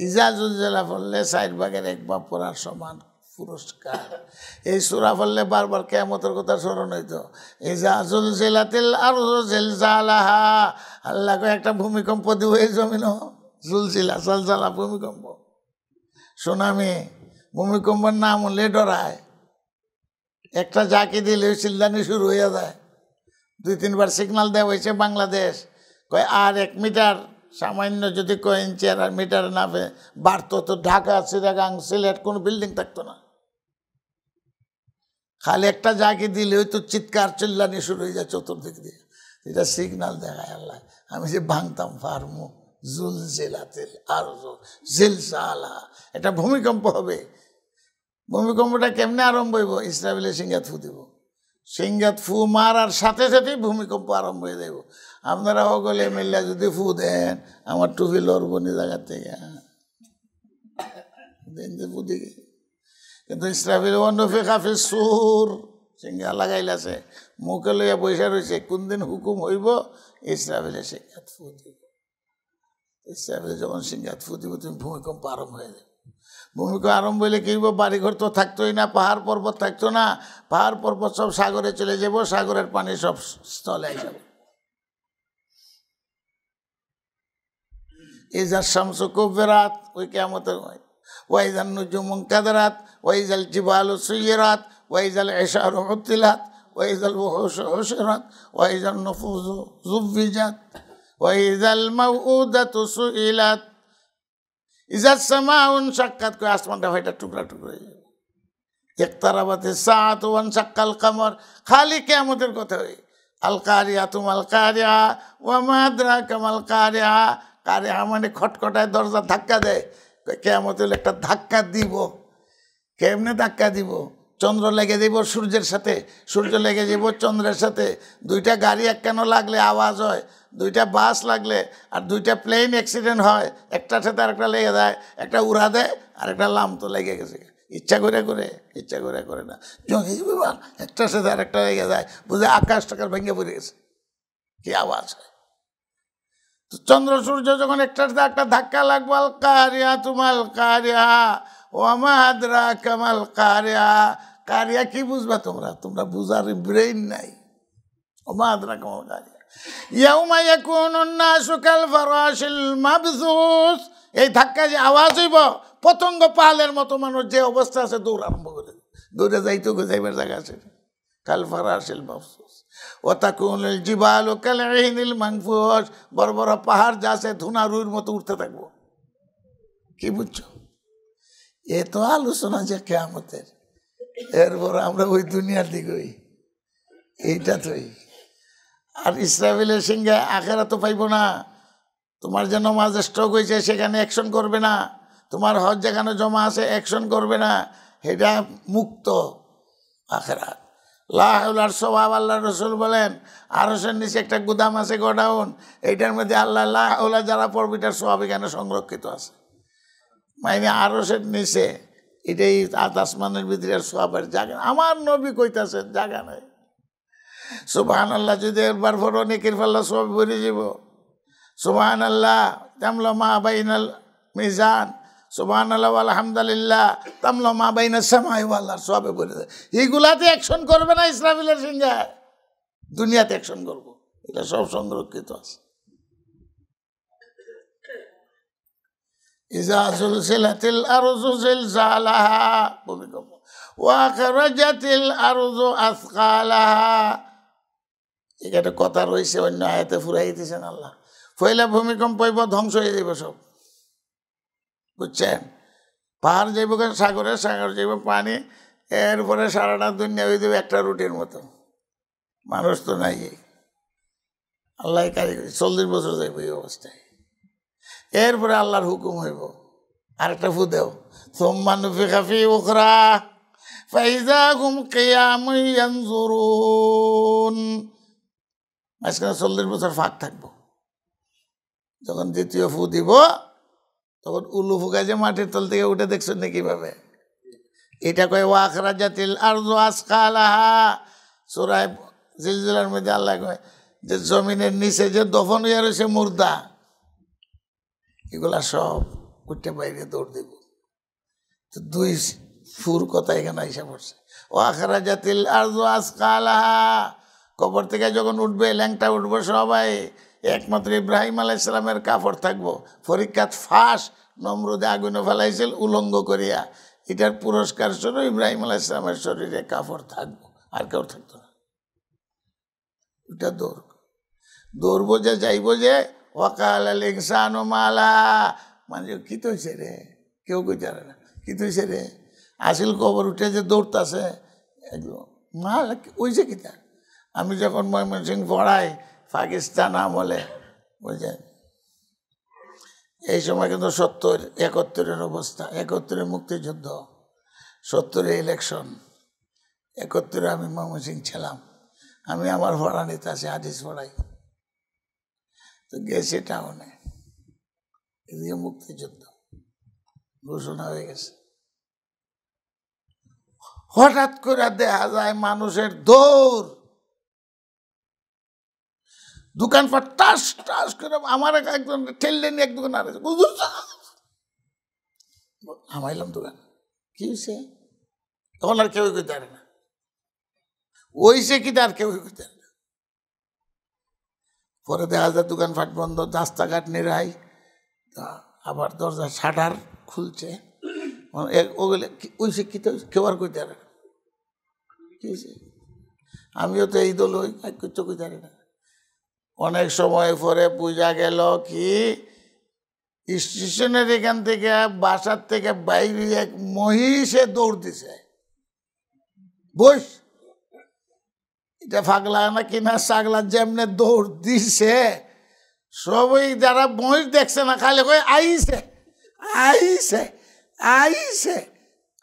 ইজা জুলজিলা পড়লে 4 ভাগের 1 ভাগ পড়ার সমান পুরস্কার। এই সূরা পড়লে বারবার কিয়ামতের কথা স্মরণ হইতো। ইজা জুলজিলাতিল আরজু জিলজালাহা, আল্লাহ কয় একটা ভূমিকম্প দিব এই জমিনও, জুলজিলা জলজালা ভূমিকম্প, সুনামি। ভূমিকম্পের নাম হলে ডরায়, একটা জাকি দিলে চিল্লানি শুরু হইয়া যায়। 2-3 বার সিগন্যাল দেওয়া হয়েছে বাংলাদেশ, কয় আর 1 মিটার সামান্য যদি কয় ইঞ্চি আর মিটার নামে বাড়তো তো ঢাকা, চিটাগাং, সিলেট কোনো বিল্ডিং থাকতো না। খালি একটা জাকি দিলে ওই তো চিৎকার চিল্লানি শুরু হয়ে যায় চতুর্দিক দিয়ে। এটা সিগন্যাল দেখায় আল্লাহ। আমি যে ভাঙতাম পারমু, জুলজিলাতিল আরজু জিলজালাহা, এটা ভূমিকম্প হবে। ভূমিকম্পটা কেমনে আরম্ভ হইব? ইসরাফিলে সিংহাত ফু দিব, সিংহাত ফু মারার সাথে সাথেই ভূমিকম্প আরম্ভ হয়ে যাব। আপনারা সকলে মিল্লা যদি ফু দেন, আমার টুপি লড়বনি জায়গার থেকে দেন যে ফু দিকে। কিন্তু ইসরাফিল ওয়ানফিখা ফিস সূর, সিংহা লাগাইলাছে, মুখে লইয়া বৈশা রয়েছে, কোন দিন হুকুম হইব ইসরাফিলে সিংহাত ফু দিব। ইসরাফিলে যখন সিংহাত ফু দিব, তুমি ভূমিকম্প আরম্ভ হয়ে যাবে। ভূমিকম্প আরম্ভ হইলে কি হইব? বাড়িঘর তো থাকতোই না, পাহাড় পর্বত থাকতো না, পাহাড় পর্বত সব সাগরে চলে যাব, সাগরের পানি সব স্থলে যাবে। ইজা শামসু কুবিরাত, ওই কিয়ামতের হয়। ওয়াইজান নুজুমু কাদারাত, ওয়াইজাল জিবালু সুয়িরাত, ওয়াইজাল ইশারু উতিলাত, ওয়াইজাল ওহুশু হুশিরাত, ওয়াইজান নুফুসু যুফিজাত, ওয়াইজাল মাউউদাতু সুইলাত, ইজাস সামাউন শাক্কাত, কই আসমানটা ফাইটা টুকরা টুকরা হয়ে যাবে। ইকতারাবাতিস সাআতু ওয়ান শাক্কাল কমর, খালি কিয়ামতের কথা হয়। আল কারিয়াতু মাল কারিয়া ওয়া মা আদরাকা মাল কারিয়া, কারিয়া মানে খটখটায় দরজা ধাক্কা দেয়। কিয়ামত হলে একটা ধাক্কা দিব। কেমনে ধাক্কা দিব? চন্দ্র লেগে দিব সূর্যের সাথে, সূর্য লেগে যাব চন্দ্রের সাথে। 2টা গাড়ি একখানো লাগলে আওয়াজ হয়, 2টা বাস লাগলে আর 2টা প্লেন অ্যাক্সিডেন্ট হয়, একটার সাথে আরেকটা লেগে যায়, একটা উড়া দেয় আর একটা লাম তো লেগে গেছে। ইচ্ছা করে করে, ইচ্ছা করে করে না, একটার সাথে আরেকটা লেগে যায়, বুঝে আকাশ টাকার ভেঙে পড়ে গেছে, কি আওয়াজ হয়। চন্দ্র সূর্য যখন একটার একটা ধাক্কা লাগবো, আল কারিয়া তুমাল কারিয়া ওয়ামা আদরাকা কামাল কারিয়া। কারিয়া কি বুঝবা তোমরা? তোমরা বুঝার ব্রেইন নাই। ওমা আদরাকা কামাল কারিয়া ইয়াউমা ইয়াকুনুন নাসু কাল ফারাশিল মাবসুস। এই ধাক্কা যে আওয়াজ হইব, পতঙ্গ পালের মতো মানুষ যে অবস্থা আছে দৌড় আরম্ভ করে, দৌড়ে যাইতো যাইবার জায়গা আছে। কাল ফারাশিল মাবসুস ও তাকুনুল জিবালু কাল ইহনিল মানফুস। বড় বড় পাহাড় যা আছে ধুনা রুইর মতো উঠতে থাকবো। কি বুঝছো? এ তো আলোচনা যে কিয়ামতের। এরপর আমরা ওই দুনিয়ার দিকে ওই এইটা তো। আর ইসরাফিলের সিংহে আখেরা তো পাইব না। তোমার যে নমাজ স্টক হয়েছে সেখানে অ্যাকশন করবে না, তোমার হজ যেখানে জমা আছে অ্যাকশন করবে না, এটা মুক্ত আখেরা। লাহুলার স্বভাব আল্লাহ রসুল বলেন আরশের নিচে একটা গুদাম আছে, গোডাউন। এইটার মধ্যে আল্লাহ লাহুলা যারা পড়বে এটার স্বভাব এখানে সংরক্ষিত আছে। মানে আরশের নিচে এটাই আসমানের ভিতরে স্বভাবের জায়গা। আমার নবী কইতাছেন জায়গা নাই। সুবহানাল্লাহ যদি একবার পড়ো নেকির পাল্লা সব ভরে যাব। সুবহানাল্লাহ তামলা মা বাইনাল মিজান, সুবহানাল্লাহ আলহামদুলিল্লাহ তামলা মা বাইনাস সামাই ওয়াল আরশ, সবে ভরে যায়। এইগুলাতে অ্যাকশন করবে না ইসরাফিলের সিংহে, দুনিয়াতে অ্যাকশন করবো। এটা সব সংরক্ষিত আছে। ইজা জুলজিলাতিল আরজু জিলজালাহা, ভূমিকম্প। ওয়া আখরাজাতিল আরজু আসকালাহা। এখানে কথা রয়েছে, অন্য আয়াতে ফুরাই দিয়েছেন আল্লাহ। পয়লা ভূমিকম্প হইব, ধ্বংস হয়ে যাইব সব, বুঝছেন? পাহাড় যাইব সাগরে, সাগর যাইব পানি, এরপরে সারাটা দুনিয়া হয়ে যাবে একটা রুটির মতো। মানুষ তো নাই, আল্লাহ কারিগরি 40 বছর যাইব এই অবস্থায়। এরপরে আল্লাহর হুকুম হইব, আরেকটা ফু দেও, সুম্মা নুফিখা ফি উখরা ফাইযা হুম কিয়ামুন ইয়ানজুরুন। মাঝখানে 40 বছর ফাঁক থাকবো। যখন দ্বিতীয় ফু দিব তখন উলু ফুকা যে মাটির তল থেকে উঠে দেখছেন না কিভাবে, এটা কয় ওয়া আখরাজাতিল আরজু আসকালাহা। সূরা জিলজিলার মধ্যে আল্লাহ কয় যে জমিনের নিচে যে দফন হইয়া রয়েছে মুর্দা, এগুলা সব উঠে বাইরে দৌড় দিব। তো 2 ফুর কথা এখানে আইসা পড়ছে। ও আখরাজাতিল আরজু আসকালাহা। কবর থেকে যখন উঠবে, ল্যাংটা উঠবো সবাই, একমাত্র ইব্রাহিম আলাইহিস সালামের কাপড় থাকবো। পরীক্ষাত ফাঁস নমরুদে আগুনে ফেলাইছিল উলঙ্গ করিয়া, এটার পুরস্কার স্বরূপ ইব্রাহিম আলাইহিস সালামের শরীরে কাপড় থাকবো, আর কেউ থাকতো না। এটা দৌড়বো যে যাইবো যে ওয়াকাল আল ইনসানু মালা, মানে কি তো হয়েছে রে, কেউ কই জানে না কি তো হয়েছে রে। আসিল কবর উঠে যে দৌড়তাছে, মাল ওইছে কিতা। আমি যখন ময়মনসিংহ পড়াই পাকিস্তান আমলে, বুঝলেন, এই সময় কিন্তু 70-71 অবস্থা। 71 মুক্তিযুদ্ধ, 70 ইলেকশন, 71 আমি ময়মনসিংহ ছিলাম। আমি আমার পড়ানিতে আছি, হাদিস পড়াই। তো গেছি টাউনে, এদিকে মুক্তিযুদ্ধ ঘোষণা হয়ে গেছে। হঠাৎ করে দেখা যায় মানুষের দৌড়, দোকানপাট টাস টাস করে। আমার একজন ঠেললে নিয়ে এক দোকান আর আমাইলাম দোকান, কি হয়েছে? তখন আর কেউ করতে পারে না, ওইসে কি আর কেউ করতে পারে না। পরে দেখা যায় দোকানপাট বন্ধ, রাস্তাঘাট নিরাই, আবার দরজা শাটার খুলছে। ওগুলো ওইসে কি তো কেউ আর করতে পারে না, কি হয়েছে? আমিও তো এই দল ওই করতে করতে পারি না। অনেক সময় পরে বুঝা গেল কি, স্টেশনের এখান থেকে বাসার থেকে বাইরে এক মহিষে দৌড় দিছে। বস, এটা ফাগলা না কিনা ছাগলা, যেমনে দৌড় দিছে সবই যারা মহিষ দেখছে না খালি কই আইছে আইছে আইছে,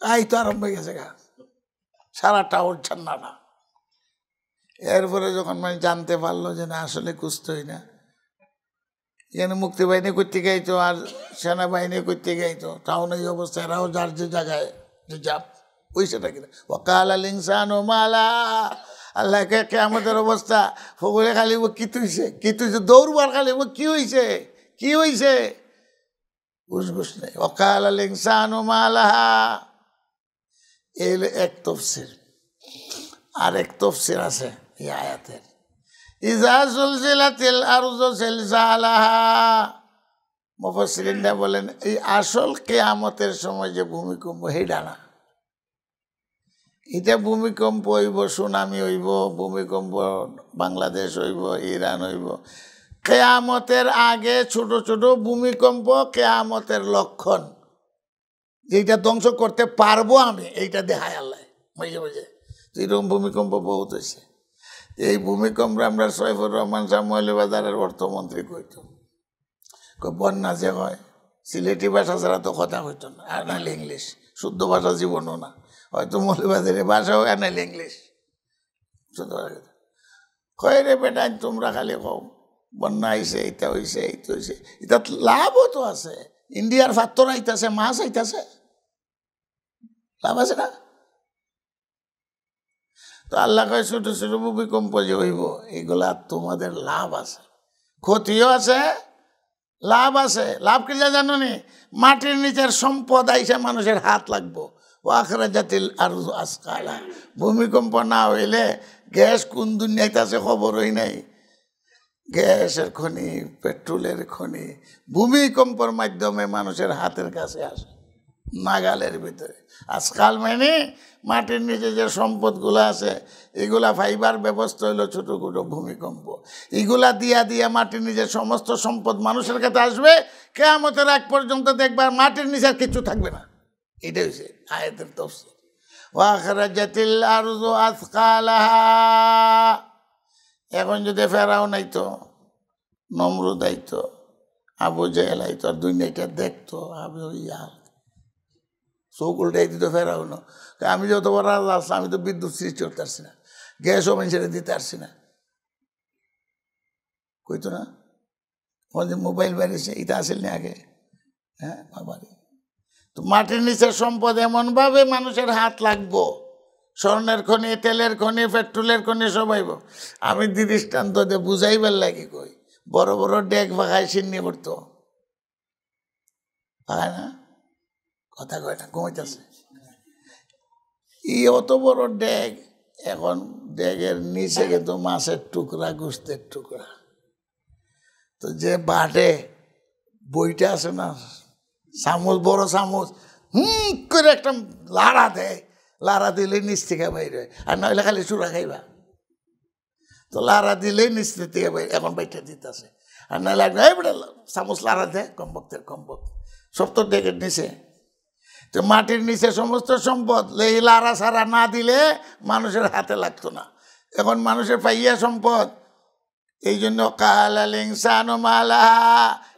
আই তো আরম্ভ হয়ে গেছে গা, সারা টাউন ছান্নাটা। এরপরে যখন মানে জানতে পারলো যে না আসলে কুস্তই না, এখানে মুক্তিবাহিনী করতে গাইতো আর সেনাবাহিনী করতে গাইতো, টাউনে এই অবস্থা, এরাও যার যে জায়গায় যে যাব ওই সেটা কিনা। ওয়াকাল আল ইনসানু মালা, আল্লাহকে কিয়ামতের অবস্থা ফগরে খালি কি তুইছে দৌড়বার খালি কি হইছে বুঝ নাই ওয়াকাল আল ইনসানু মা লাহা এই এক তাফসীর আর এক তাফসীর আছে এই আয়াতের ইজা জুলজিলাতিল আরযু জিলজালাহা মুফাসসিরিনরা বলেন এই আসল কিয়ামতের সময় যে ভূমিকম্প হেডা না এটা ভূমিকম্প হইব সুনামি হইব ভূমিকম্প বাংলাদেশ হইব ইরান হইব কিয়ামতের আগে ছোট ছোট ভূমিকম্প কিয়ামতের লক্ষণ যেটা ধ্বংস করতে পারবো আমি এইটা দেখায় আল্লাহ বুঝে এরকম ভূমিকম্প বহুত হয়েছে এই ভূমিকম্প আমরা সৈফুর রহমান শাহ মৌলভীবাজারের অর্থমন্ত্রী কইত বন্যা যে হয় সিলেটি ভাষা ছাড়া তো কথা হইতো না আর নাহলে ইংলিশ শুদ্ধ ভাষা জীবনও না হয়তো মৌলভীবাজারের ভাষাও আর নাহলে ইংলিশ শুদ্ধ ভাষা কয় রে বেটা তোমরা খালি কও বন্যা আইছে এইটা হইছে এইটা হইছে এটা লাভও তো আছে ইন্ডিয়ার ফাত্তর আইতাছে মাছ আইতাছে লাভ আছে না তো আল্লাহ কয় ছোট ছোট ভূমিকম্প যে হইব এইগুলা তোমাদের লাভ আছে ক্ষতিও আছে লাভ আছে লাভ কি জানো নি মাটির নিচের সম্পদ আইসে মানুষের হাত লাগবো ওয়াখরাজাতিল আরযু আসকালা ভূমিকম্প না হইলে গ্যাস কোন দুনিয়াতে আছে খবরই নাই গ্যাসের খনি পেট্রোলের খনি ভূমিকম্পর মাধ্যমে মানুষের হাতের কাছে আসে নাগালের ভিতরে আজকাল মানে মাটির নিচে যে সম্পদগুলো আছে এগুলা ফাইবার ব্যবস্থা হইলো ছোট ছোট ভূমিকম্প এগুলা দিয়া মাটির নিচে সমস্ত সম্পদ মানুষের কাছে আসবে কিয়ামতের আগ পর্যন্ত দেখবার মাটির নিচে আর কিছু থাকবে না এটা হচ্ছে আয়াতের তাফসীর ওয়াখরাজাতিল আরযু আসকালাহা এখন যদি ফেরাও নাইতো নমরুদ আইতো আবু জেহেল আইতো আর দুনিয়াটা দেখতো আমি ওই চৌক উল্টাই দিত ফেরাও না আমি যত বড় রাজা আসছি আমি তো বিদ্যুৎ সৃষ্টি করতে পারছি না গ্যাসও মানুষের দিতে পারছি না কইতো না ওখানে যে মোবাইল বেরিয়েছে এটা আসেল না আগে হ্যাঁ বাবারে তো মাটির নিচের সম্পদ এমনভাবে মানুষের হাত লাগবো স্বর্ণের খনি তেলের খনি পেট্রোলের খনি সবাই আমি দৃষ্টান্ত দিয়ে বুঝাইবার লাগি কই বড় বড় ডেক ভাগায় ছিন্নি করতো ভাগায় না কথা কয় না ঘুমাইতেছে অত বড় ডেক এখন ডেকের নিচে কিন্তু মাছের টুকরা গোস্তের টুকরা তো যে বাটে বইটা আছে না চামচ বড় চামচ করে একটা লাড়া দিলেই নিচ থেকে বাইরে আর নইলে খালি চূড়া খাইবা তো লাড়া দিলেই নিচ থেকে বাইরে এখন বাইটা দিতেছে আর নইলে চামচ লাড়া দেয় কমপক্ষের কমপক্ষ সব তো ডেকের নিচে তো মাটির নিচে সমস্ত সম্পদ এই লাড়া সারা না দিলে মানুষের হাতে লাগতো না এখন মানুষের পাইয়া সম্পদ এই জন্য কাল আল ইনসানু মা লাহা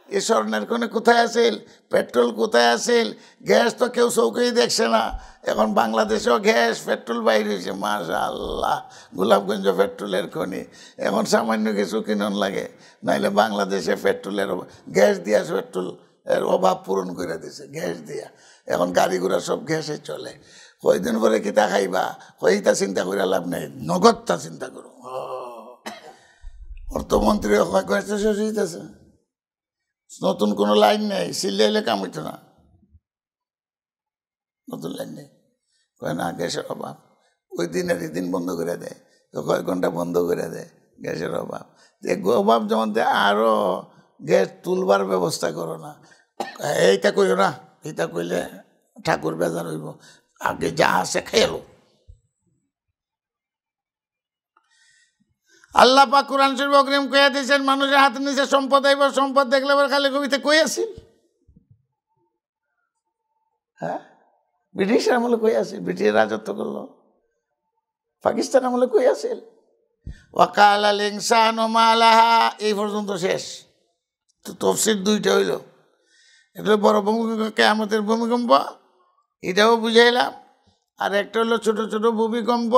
এই স্বর্ণের খনি কোথায় আছিল পেট্রোল কোথায় আছিল গ্যাস তো কেউ চৌকেই দেখছে না এখন বাংলাদেশেও গ্যাস পেট্রোল বাইরে হয়েছে মাশাআল্লাহ গোলাপগঞ্জ পেট্রোলের খনি এখন সামান্য কিছু কিনন লাগে নাইলে বাংলাদেশে পেট্রোলের গ্যাস দিয়া পেট্রোল এর অভাব পূরণ করে দিছে গ্যাস দিয়া এখন গাড়ি ঘোড়া সব গ্যাসে চলে কয়দিন পরে কিতা খাইবা কইতা চিন্তা করে লাভ নেই নগদটা চিন্তা করো অর্থমন্ত্রী কয়েছে নতুন কোনো লাইন নেই সিলাইলে কাম হইতো না নতুন লাইন নেই কয় না গ্যাসের অভাব ওই দিনের দিন বন্ধ করে দেয় তো কয়েক ঘন্টা বন্ধ করে দেয় গ্যাসের অভাব অভাব যেমন আরও গ্যাস তুলবার ব্যবস্থা করো না এইটা কইও না এইটা কইলে ঠাকুর বেজার হইব আগে যা আছে খেলো আল্লাহ পাক কুরআন শরীফ অগ্রিম কইয়া দিয়েছেন মানুষের হাতের নিচে সম্পদ আইব সম্পদ দেখলে আবার খালি কবিতে কই আসিল হ্যাঁ ব্রিটিশ আমলে কই আসিল ব্রিটিশ রাজত্ব করলো পাকিস্তান আমলে কই আসিল ওয়াকাল আল ইনসানু মা লাহা এই পর্যন্ত শেষ তো তাফসীর দুইটা হইল এটা বড় ভূমিকম্প কিয়ামতের ভূমিকম্প এটাও বুঝাইলাম আর একটা হলো ছোট ছোট ভূমিকম্প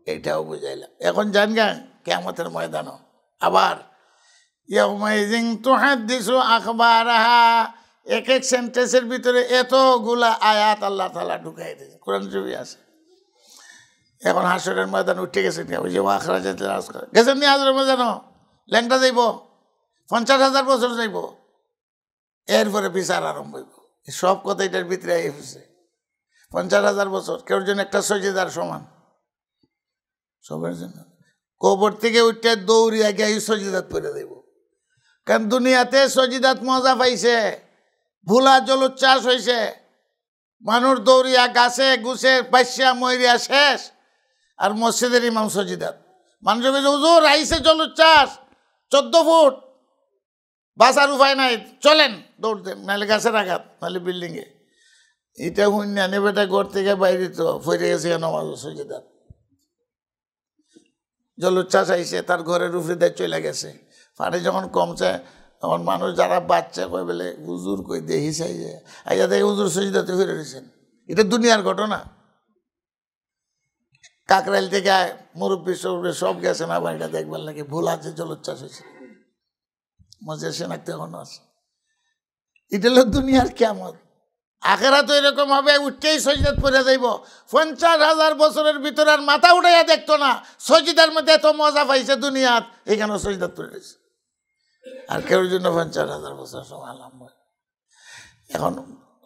এটাও বুঝাইলাম এখন জানগান কিয়ামতের ময়দানও আবার ইয়াউমাইযিন তুহাদ্দিসু আখবারাহা এক এক সেন্টেন্সের ভিতরে এতগুলা আয়াত আল্লাহ তাআলা ঢুকাই দিয়েছে কোরআন শরীফে আছে এখন হাসরের ময়দান উঠে গেছেন, ওই যে আখরা যেতে গেছেন নি হাজরের ময়দানও, ল্যাংটা যাইব 50,000 বছর যাইব, এরপরে বিচার আরম্ভ হইব। সব কথা এটার ভিতরে এসেছে। 50,000 বছর কেউর জন্য একটা সজিদার সমান, সবার জন্য। কবর থেকে উঠে দৌড়িয়া গিয়ে সজিদাত করে দেব। কারণ দুনিয়াতে সজিদাত মজা পাইছে, ভুলা জলোচ্ছ্বাস হয়েছে, মানুষ দৌড়িয়া গাছে গুছে পাইসা মরিয়া শেষ, আর মসজিদের ইমাম সজিদাত। মানুষ হুজুর আইসে জলোচ্ছ্বাস 14 ফুট, বাসার উপায় নাই, চলেন দৌড় দেন, নাহলে গাছের আঘাত, নাহলে বিল্ডিংয়ে। এটা হুন্যা নেবেটা ঘর থেকে বাইরে তো ফিরে গেছে নমাজ সজিদাত। জলোচ্ছ্বাস আইসে, তার ঘরের উপরে দিয়ে চলে গেছে। পানি যখন কমছে তখন মানুষ যারা বাচ্চা কই বলে হুজুর কই দেখি চাই যে আইয়া দেখে হুজুর সজিদাতে ফিরে রয়েছেন। এটা দুনিয়ার ঘটনা। কাকরাইল থেকে মুরব্বী সব গেছে না বাড়িটা দেখবার লাগে, ভুল আছে জলোচ্ছ্বাস হয়েছে, মজা শনাক্ত এখনো আছে। এটা হলো দুনিয়ার কিয়ামত। আখেরা তো এরকম হবে, উঠতেই সজিদাত পড়ে যাইব। 50,000 বছরের ভিতরে আর মাথা উঠাইয়া দেখতো না, সজিদার মধ্যে এত মজা পাইছে দুনিয়াত, এখানে সজিদাত পড়ে রয়েছে। আর কেউর জন্য 50,000 বছর সময় আরম্ভ। এখন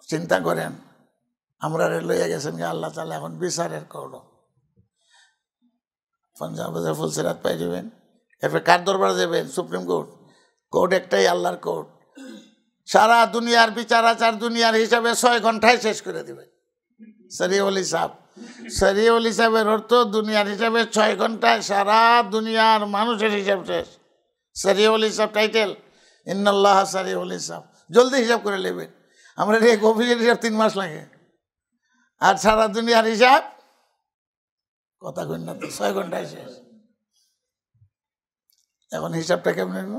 চিন্তা করেন, আমরা লইয়া গেছেন আল্লাহ তাআলা এখন বিচারের কৌল। 50 বছর ফুলসিরাত পাই যাবেন, এরপর কার দরবার যাবেন? Supreme court. কোর্ট একটাই, আল্লাহর কোর্ট। সারা দুনিয়ার বিচার আচার দুনিয়ার হিসাবে 6 ঘন্টায় শেষ করে দেবেন। শরীউল হিসাব, শরীউল হিসাবের অর্থ দুনিয়ার হিসাবে 6 ঘন্টায় সারা দুনিয়ার মানুষের হিসাব শেষ। শরীউল হিসাব টাইটেল, ইন্নাল্লাহ শরীউল হিসাব। জলদি হিসাব করে নেবেন। আমরা এক অফিসের হিসাব 3 মাস লাগে, আর সারা দুনিয়ার হিসাব কথা কই না তো 6 ঘন্টায় শেষ। এখন হিসাবটা কেমন হইব?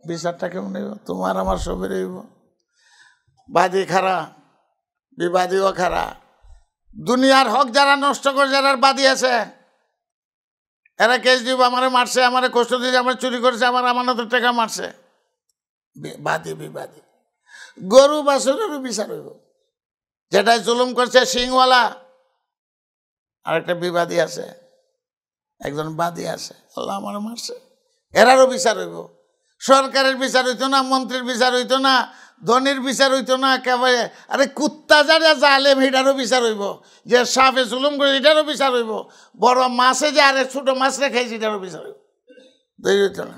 বিচারটা কেমন হইব? তোমার আমার সবের হইব। বাদী খারা, বিবাদীও খারা। দুনিয়ার হক যারা নষ্ট করে, যারা বাদী আছে, এরা কেস দিব, আমারে মারছে, আমারে কষ্ট দিয়েছে, আমার চুরি করেছে, আমার আমানতের টাকা মারছে। বাদী বিবাদী। গরু বাছুরেরও বিচার হইব। যেটাই জুলুম করছে সিংওয়ালা, আরেকটা বিবাদী আছে, একজন বাদী আছে, আল্লাহ আমার মারছে, এরারও বিচার হইব। সরকারের বিচার হইতো না, মন্ত্রীর বিচার হইতো না, ধনির বিচার হইতো না, একেবারে আরে কুত্তা যারা জালেম এটারও বিচার হইব। যে সাপে জুলুম করে এটারও বিচার হইব। বড় মাছে যে আরে ছোট মাছ রেখাইছে এটারও বিচার হইব। হইতো না,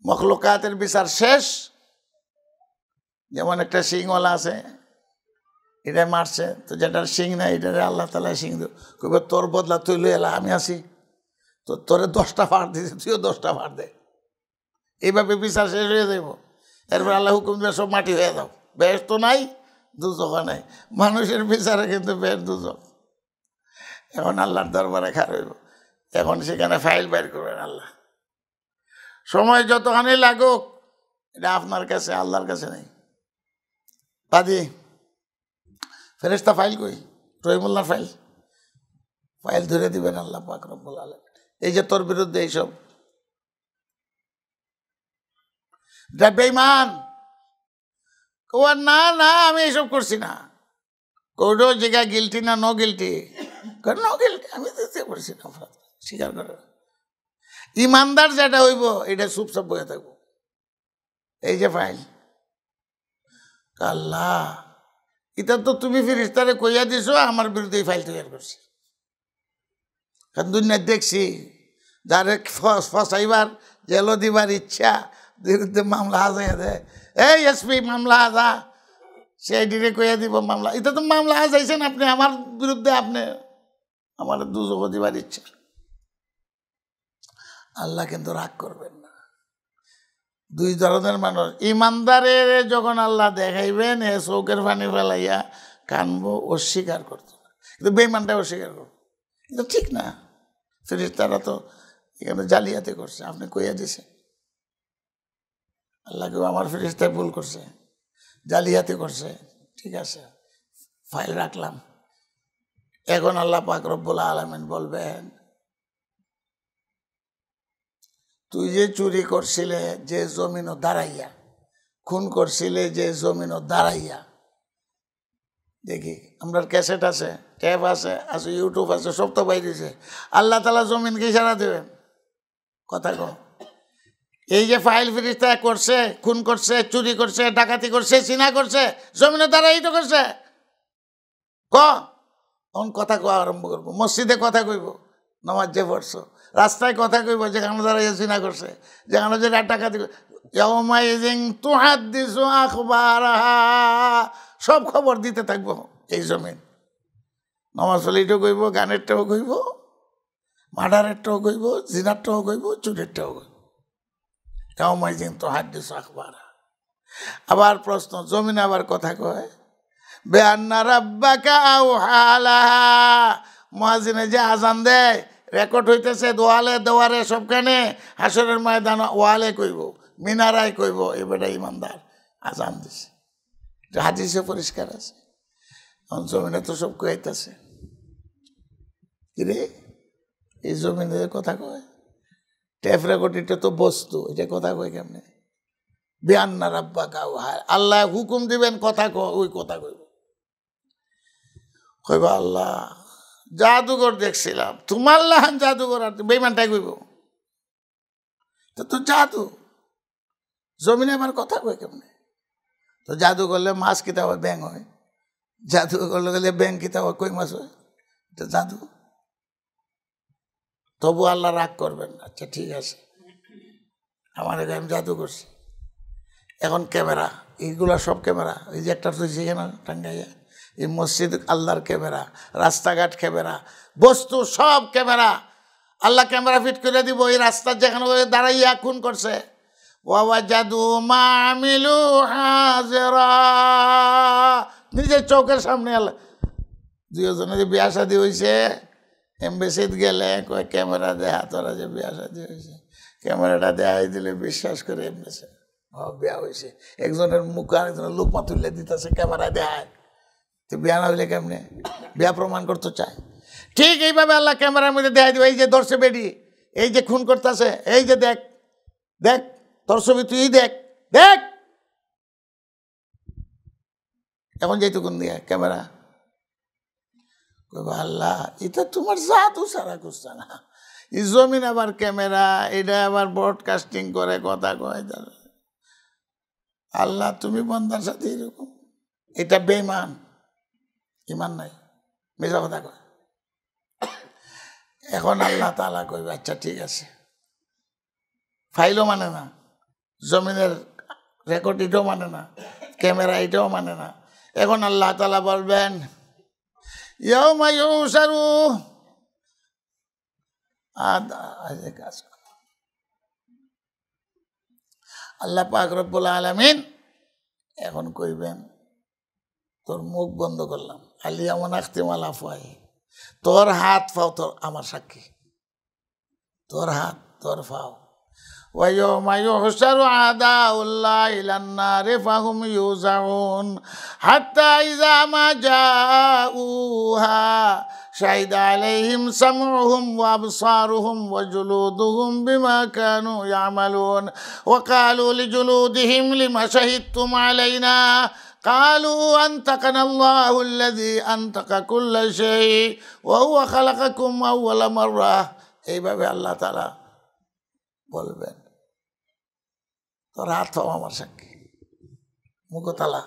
মখলুকাতের বিচার শেষ। যেমন একটা সিংওয়ালা আছে, এটা মারছে, তো যেটার সিং নাই এটারে আল্লাহ তাআলা সিং কইবে তোর বদলা তুই লই এলা, আমি আছি, তো তোরে 10টা ফাড় দিছে, তুইও 10টা ফাড় দে। এইভাবে বিচার শেষ হয়ে যাইব। এরপর আল্লাহ হুকুম দিয়ে সব মাটি হয়ে যাও, বেহেশত নাই, দুজক নাই। মানুষের বিচারে কিন্তু বেশ দুজক। এখন আল্লাহর দরবারে খার হইব, এখন সেখানে ফাইল বাইর করবেন আল্লাহ। সময় যতখানি লাগুক, এটা আপনার কাছে, আল্লাহর কাছে নেই। বাদী ফেরেশতা ফাইল কই? রহিমুল্লাহর ফাইল, ফাইল ধরে দিবেন আল্লাহ পাক রব্বুল আলামিন। এই যে তোর বিরুদ্ধে এইসব বেঈমান, না না আমি এইসব করছি না। কোর্টও জায়গা গিলটি না নো গিলটি, নো গিলটি, আমি তো করছি না, স্বীকার করে। ইমানদার যেটা হইব এটা চুপচাপ বয়ে থাকবো। এই যে ফাইল, আল্লাহ এটা তো তুমি ফেরেশতারে কইয়া দিছো আমার বিরুদ্ধে এই ফাইল তৈরি করছে। কারণ দুনিয়া দেখছি যারে ফসাইবার জেল দিবার ইচ্ছা, বিরুদ্ধে মামলা হাজাইয়া দেয়, এই এসপি মামলা হাজা, সিআইডিরে কইয়া দিব মামলা। এটা তো মামলা হাজাইছেন আপনি আমার বিরুদ্ধে, আপনি আমার দুজক দিবার ইচ্ছা। আল্লাহ কিন্তু রাগ করবেন না। 2 ধরনের মানুষ, ইমানদারের যখন আল্লাহ দেখাইবেন এ চৌকের পানি ফেলাইয়া কানবো, অস্বীকার করতো না, কিন্তু বেঈমানটা অস্বীকার করবো। কিন্তু ঠিক না, ফেরেশতারা তো এখানে জালিয়াতি করছে, আপনি কইয়া দিছে। আল্লাহকেও আমার ফেরেশতায় ভুল করছে, জালিয়াতি করছে, ঠিক আছে, ফাইল রাখলাম। এখন আল্লাহ পাক রব্বুল আলামিন বলবেন, তুই যে চুরি করছিলে যে জমিনও দাঁড়াইয়া, খুন করছিলে যে জমিনও দাঁড়াইয়া, দেখি আমরা ক্যাসেট আছে, ট্যাপ আছে, ইউটিউব আছে, সব তো বাইরেছে। আল্লাহ তাআলা জমিনকে ইশারা দেবেন, কথা কো। এই যে ফাইল ফেরেশতা করছে, খুন করছে, চুরি করছে, ডাকাতি করছে, জিনা করছে, জমিনের দ্বারা এই তো করছে। তখন কথা কওয়া আরম্ভ করবো। মসজিদে কথা কইব, নামাজ যে পড়ছো, রাস্তায় কথা কইব, যেখানে যারা জিনা করছে, যেখানে যে ডাকাতি, সব খবর দিতে থাকবো এই জমিন। নামাজ পড়লেইটাও কইব, গানেরটাও কইব, মার্ডারেরটাও কইব, জিনারটাও কইব, চুরেরটাও কইব। আবার প্রশ্ন, জমিন আবার কথা কয়, বেআন্না রাব্বাকা আওহালাহা, মুয়াজ্জিনে যে আজান দেয়, রেকর্ড হইতেছে দোয়ালে দেওয়ারে, সবখানে, হাসরের ময়দান ওয়ালে কইব, মিনারায় কইব, এবারে ইমানদার আজান দিছে। হাদিসে পরিষ্কার আছে। জমিনে তো সব কইতেছে, কিরে এই জমিনে কথা কয়, টেপ রেকর্ড, এটা তো বস্তু, এটা কথা কয় কেমনে? বেআন্না রাব্বাকা আওহালাহা, আল্লাহ হুকুম দিবেন, কথা কয়, ওই কথা কইব। কইব আল্লাহ জাদুঘর দেখছিলাম, তোমার লাহান জাদুঘর, আর বেইমানটাই কইব তো জাদু। জমিনে আবার কথা কয় কেমনে? তো জাদু করলে মাছ কিতা হয়? ব্যাং হয়। জাদু করলে ব্যাং কিতা হয়? কই মাছ হয়। এটা জাদু। তবু আল্লাহ রাগ করবেন। আচ্ছা ঠিক আছে, আমার এখানে আমি জাদু করছি। এখন ক্যামেরা, এইগুলা সব ক্যামেরা, এই যে একটা তুই যেখানে টাঙ্গাইয়া, এই মসজিদ আল্লাহর ক্যামেরা, রাস্তাঘাট ক্যামেরা, বস্তু সব ক্যামেরা। আল্লাহ ক্যামেরা ফিট করে দিব এই রাস্তার যেখানে দাঁড়াইয়া খুন করছে। ওয়াজাদু মা আমিলু হাজিরা, নিজের চোখের সামনে। আল্লাহ দুজনের যে বিয়া শাদী হয়েছে, এমবেসিত গেলে কয় ক্যামেরা দেয়া, তোরা যে বিয়া শাদী হয়েছে, ক্যামেরাটা দেখাই দিলে বিশ্বাস করে এমবেসি বিয়া হয়েছে। একজনের মুখ আরেকজনের লোকমা তুলে দিতেছে, ক্যামেরা দেখায়। তো বিয়া না হইলে কেমনে? বিয়া প্রমাণ করতে চায়। ঠিক এইভাবে আল্লাহ ক্যামেরার মধ্যে দেখাই দিব, এই যে ধরছে বেডি, এই যে খুন করতেছে, এই যে দেখ দেখ তোর ছবি, তুই দেখ দেখ। এখন যেহেতু কোন দিয়ে ক্যামেরা, আল্লাহ এটা তোমার জাদু ছাড়া করছে না। এই জমিন আবার ক্যামেরা, এটা আবার ব্রডকাস্টিং করে, কথা কয়। আল্লাহ তুমি বন্দার সাথে এরকম, এটা বেঈমান, ইমান নাই, মিছা কথা কয়। এখন আল্লাহ তাআলা কইবে আচ্ছা ঠিক আছে, ফাইলও মানে না, জমিনের রেকর্ড এটাও মানে না, ক্যামেরা এটাও মানে না। এখন আল্লাহ তাআলা বলবেন ইয়াউমা ইউশারু, আল্লাহ পাক রব্বুল আলামিন এখন কইবেন তোর মুখ বন্ধ করলাম, আলিয়া মুনাখতিমু আলা আফওয়াহি, তোর হাত পাও তোর আমার সাক্ষী, তোর হাত তোর পাও। ويوم يحشر أعداء الله إلى النار فهم يوزعون حتى إذا ما جاءوها شهد عليهم سمعهم وأبصارهم وجلودهم بما كانوا يعملون وقالوا لجلودهم لما شهدتم علينا قالوا أنطقنا الله الذي أنطق كل شيء وهو خلقكم أول مرة। এইভাবে আল্লাহ তাআলা বলবেন তোর হাত পাও আমার সাক্ষী, মুখ তালা।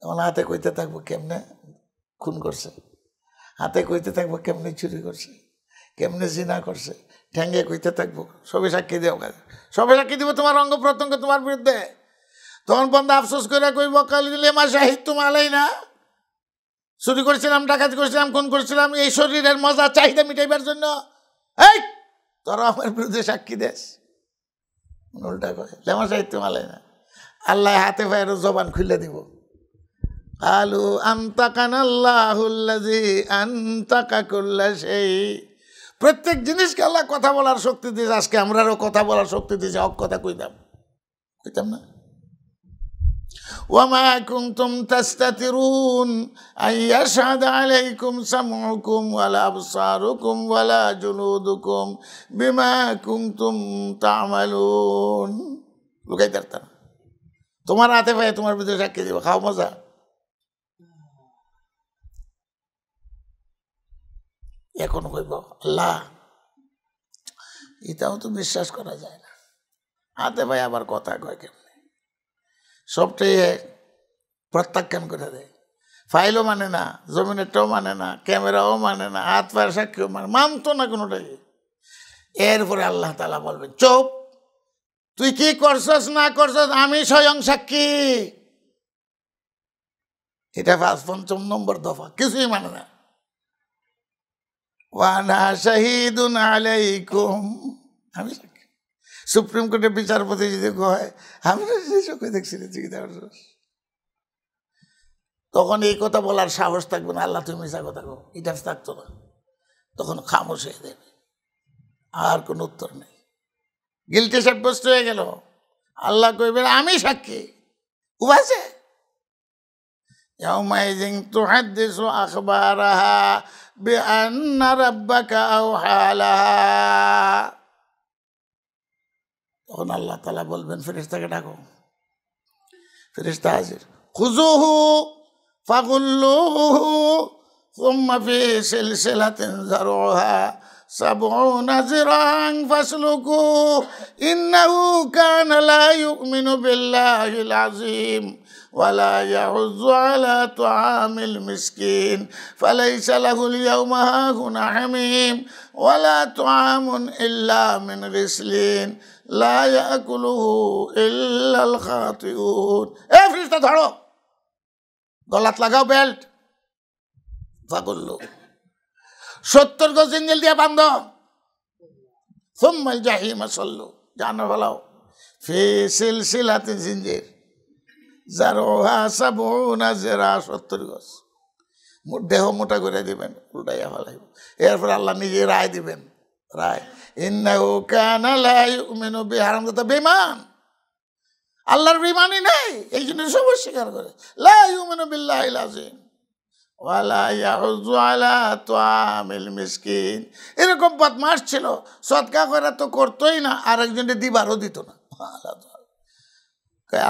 এমন হাতে কইতে থাকবো কেমনে খুন করছে, হাতে কইতে থাকবো কেমনে চুরি করছে, কেমনে জিনা করছে, ঠ্যাঙ্গে কইতে থাকবো, সবে সাক্ষী দেও, সবে সাক্ষী দিব তোমার অঙ্গ প্রত্যঙ্গ তোমার বিরুদ্ধে। তখন বন্ধা আফসোস করে কইব কালিলে মা শাহিদতুম আলাইনা, চুরি করেছিলাম, ডাকাতি করেছিলাম, খুন করেছিলাম এই শরীরের মজা চাহিদা মিটাইবার জন্য, এই তোরা আমার বিরুদ্ধে সাক্ষী দেশ। উল্টা করে লেমা শাহিদতুম আলাইনা, আল্লাহ হাতে পায়ের জবান খুলে দিব। আলু আনতাকানাল্লাহুল্লাযী আনতাকা কুল্লা শাই, প্রত্যেক জিনিসকে আল্লাহ কথা বলার শক্তি দিয়েছে। আজকে আমরাও কথা বলার শক্তি দিয়েছে, হক কথা কইতাম না। ওয়ামা কুনতুম তাস্তাতিরুন আইয়াশহাদা আলাইকুম সামউকুম ওয়ালা আবসারুকুম ওয়ালা জুলুদুকুম বিমা কুনতুম তা'মালুন। লুকাইতে পারতাম, তোমার হাতে পায়ে তোমার ভিতরে সাক্ষী দিব, খাও মজা। এখন কইব আল্লাহ এটাও তো বিশ্বাস করা যায় না, হাতে ভাই আবার কথা কয় কেমনে, সবটাই প্রত্যাখ্যান করে দেয়। ফাইলও মানে না, জমিনেরটাও মানে না, ক্যামেরাও মানে না, হাত পায়ের সাক্ষীও মানতো না কোনোটাই। এরপরে আল্লাহ তাআলা বলবেন চুপ, তুই কি করছস না করছস আমি স্বয়ং সাক্ষী। এটা ৫ নম্বর দফা, কিছুই মানে না। ওয়ানা শাহিদুন আলাইকুম, আমি সাক্ষী। সুপ্রিম কোর্টের বিচারপতি যদি কয় আমি চোখে দেখছি, তখন এই কথা বলার সাহস থাকবে না, আল্লাহ তুমি মিছা কথা কো, এটা থাকতো না। তখন খামোশ হয়ে দেবে, আর কোনো উত্তর নেই, গিলটি সাব্যস্ত হয়ে গেল। আল্লাহ কইবেন আমি সাক্ষী, উবাসে ইয়াউমাইযিন তুহাদ্দিসু আখবারাহা বিআন্না রাব্বাকা আওহা লাহা। তখন আল্লাহ তাআলা বলবেন ফেরেশতাকে ডাকো, ফেরেশতা হাজির। খুযুহু ফাগুল্লুহু সুম্মা ফি সিলসিলাতিন যারউহা ৭০ যিরাআন ফাসলুকু ইন্নাহু কানা লা ইউমিনু বিল্লাহিল আযীম ওয়ালা ইয়াহুয্যু আলা তুআমিল মিসকিন ফালাইসা লাহুল ইয়াওমা হাহুনা হামীম ওয়ালা তুআমুন ইল্লা মিন গিসলিন লা ইয়াকুলুহু ইল্লাল খাতিউন। এ ফেরেশতা ধরো, গলাত লাগাও বেল্ট, ফাগুল্লু ৭০ গজ জিঞ্জির দিয়ে বান্ধ, সুম্মাল জাহিমা সল্লু, জাহান্নামে ফেলাও, ফি সিলসিলাতিন জিঞ্জির যারউহা ৭০ যিরাআ ৭০ গজ, দেহ মোটা করে দিবেন, উল্টাইয়া ফেলাইব। এরপর আল্লাহ নিজে রায় দিবেন, রায় ইন্নাহু কানা লা ইউমিনু বিহি, হারামজাদা বেঈমান, আল্লাহর বেঈমানি নেই, এই জন্য সব অস্বীকার করে। লা ইউমিনু বিল্লাহিল আযীম ওয়ালা ইয়াহুয্যু আলা তুআমিল মিসকিন। এরকম বদমাশ ছিল, সদকা করে তো করতোই না, আর একজনকে দিবারও দিত না।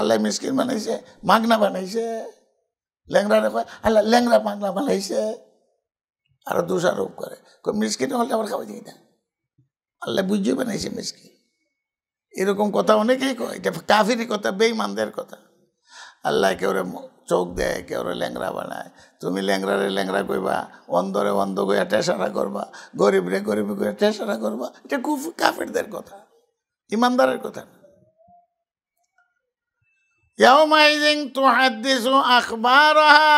আল্লাহ মিসকিন বানাইছে, মাগনা বানাইছে, ল্যাংড়া কয় আল্লাহ ল্যাংড়া মাগনা বানাইছে, আরো দোষারোপ করে, মিসকিন হলে আবার খাওয়া যায় না, আল্লাহ বুঝিয়ে বানাইছে মিসকিন। এরকম কথা অনেকেই কয়, এটা কাফিরি কথা, বেঈমানদের কথা। আল্লাহ কেউ চোখ দেয়, কেউ ল্যাংড়া বানায়, তুমি ল্যাংড়ারে ল্যাংড়া কইবা, অন্ধরে অন্ধ কইয়া টেসারা করবা, গরিবরে গরিব কইয়া টেসারা করবা, এটা খুব কাফিরদের কথা, ইমানদারের কথা না। ইয়াউমাইযিন তুহাদ্দিসু আখবারাহা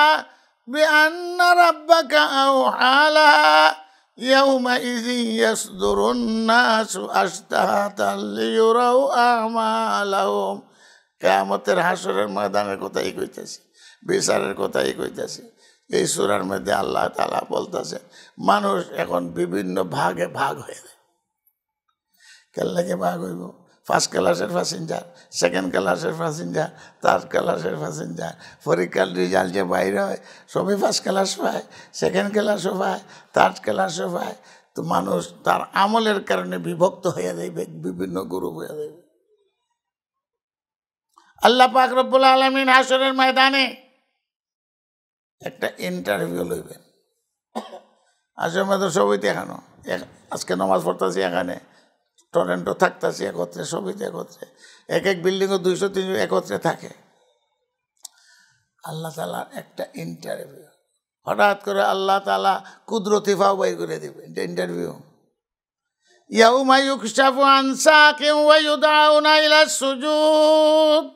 বিআন্না রাব্বাকা আওহা লাহা ইয়াউমাইযিন ইয়াসদুরুন নাসু আশতাহাতান লিয়ুরাউ আমালাহুম। কিয়ামতের হাসরের ময়দানের কথাই কইতেছি, বিচারের কথাই কইতেছি। এই সূরার মধ্যে আল্লাহ তাআলা বলতেছেন মানুষ এখন বিভিন্ন ভাগে ভাগ হয়ে যায়। কেল্লাকে ভাগ হইব, ফার্স্ট ক্লাসের প্যাসেঞ্জার, সেকেন্ড ক্লাসের প্যাসেঞ্জার, থার্ড ক্লাসের প্যাসেঞ্জার। পরীক্ষার রেজাল্ট যে বাইরে হয় সবই ফার্স্ট ক্লাস পায়, সেকেন্ড ক্লাসও পায়, থার্ড ক্লাসও পায়। তো মানুষ তার আমলের কারণে বিভক্ত হয়ে যাইবে, বিভিন্ন গ্রুপ হয়ে যাইবে। আল্লাহ পাক রব্বুল আলামিন হাসরের ময়দানে একটা ইন্টারভিউ লইবেন। হাসরের ময়দানে সবই দেখানো, আজকে নামাজ পড়তেছি এখানে, টরেন্টো থাকতেছি একত্রে, সবইতে একত্রে, এক এক বিল্ডিংও ২০০-৩০০ একত্রে থাকে। আল্লাহ তাআলার একটা ইন্টারভিউ, হঠাৎ করে আল্লাহ তাআলা কুদরতি ফাও বাইর করে দেবে, এটা ইন্টারভিউ। ইয়াউমা ইউকশাফু আন সাকিন ওয়া ইউদআউনা ইলা সুজুদ।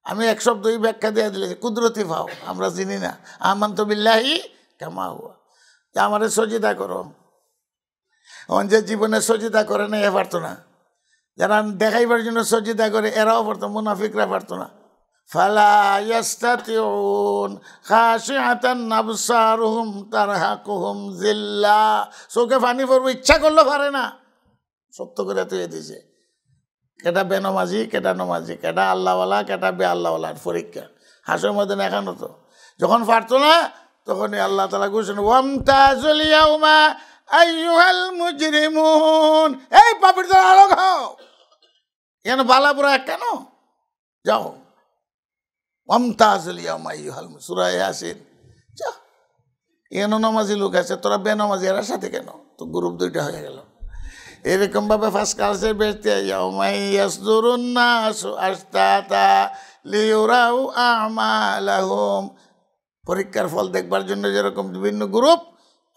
আমি এক শব্দই ব্যাখ্যা দিয়ে দিলেছি, কুদরতি ফাও আমরা চিনি না। আমানতু বিল্লাহি কামা হুয়া, আমারে সজিদা করো। যে জীবনে সজিদা করে না, এ পারতো না। যারা দেখাইবার জন্য সজিদা করে এরাও পারতো, মুনাফিকরা পারতো না। ফালা ইয়াস্তাতিউন খাশিআতান আবসারুহুম তারহাকুহুম যিল্লাহ, চোখে পানি পড়বে, ইচ্ছা করলে পারে না। সত্য করে তুই দিছে, কেটা বেনমাজি, কেটা নমাজি, কেটা আল্লাহওয়ালা, কেটা বে আল্লাহওয়ালার পরীক্ষা। হাসর মধ্যে এখানো তো যখন পারতো না, তখনই আল্লাহ তাআলা ঘোষণা ওয়ামতাজুল ইয়াউমা আইয়ুহাল মুজরিমুন, এই পাপীরা আলো খাও, এখানে বালাপুরা কেন যাও। ওয়ামতাজুল ইয়াউমা আইয়ুহাল, সূরা ইয়াসিন। এনো নামাজি লোক আছে, তোরা বেনামাজি এর সাথে কেন? তো গ্রুপ দুইটা হয়ে গেল। এরকম ভাবে ফার্স্ট ক্লাসের ব্যক্তি পরীক্ষার ফল দেখবার জন্য যেরকম বিভিন্ন গ্রুপ,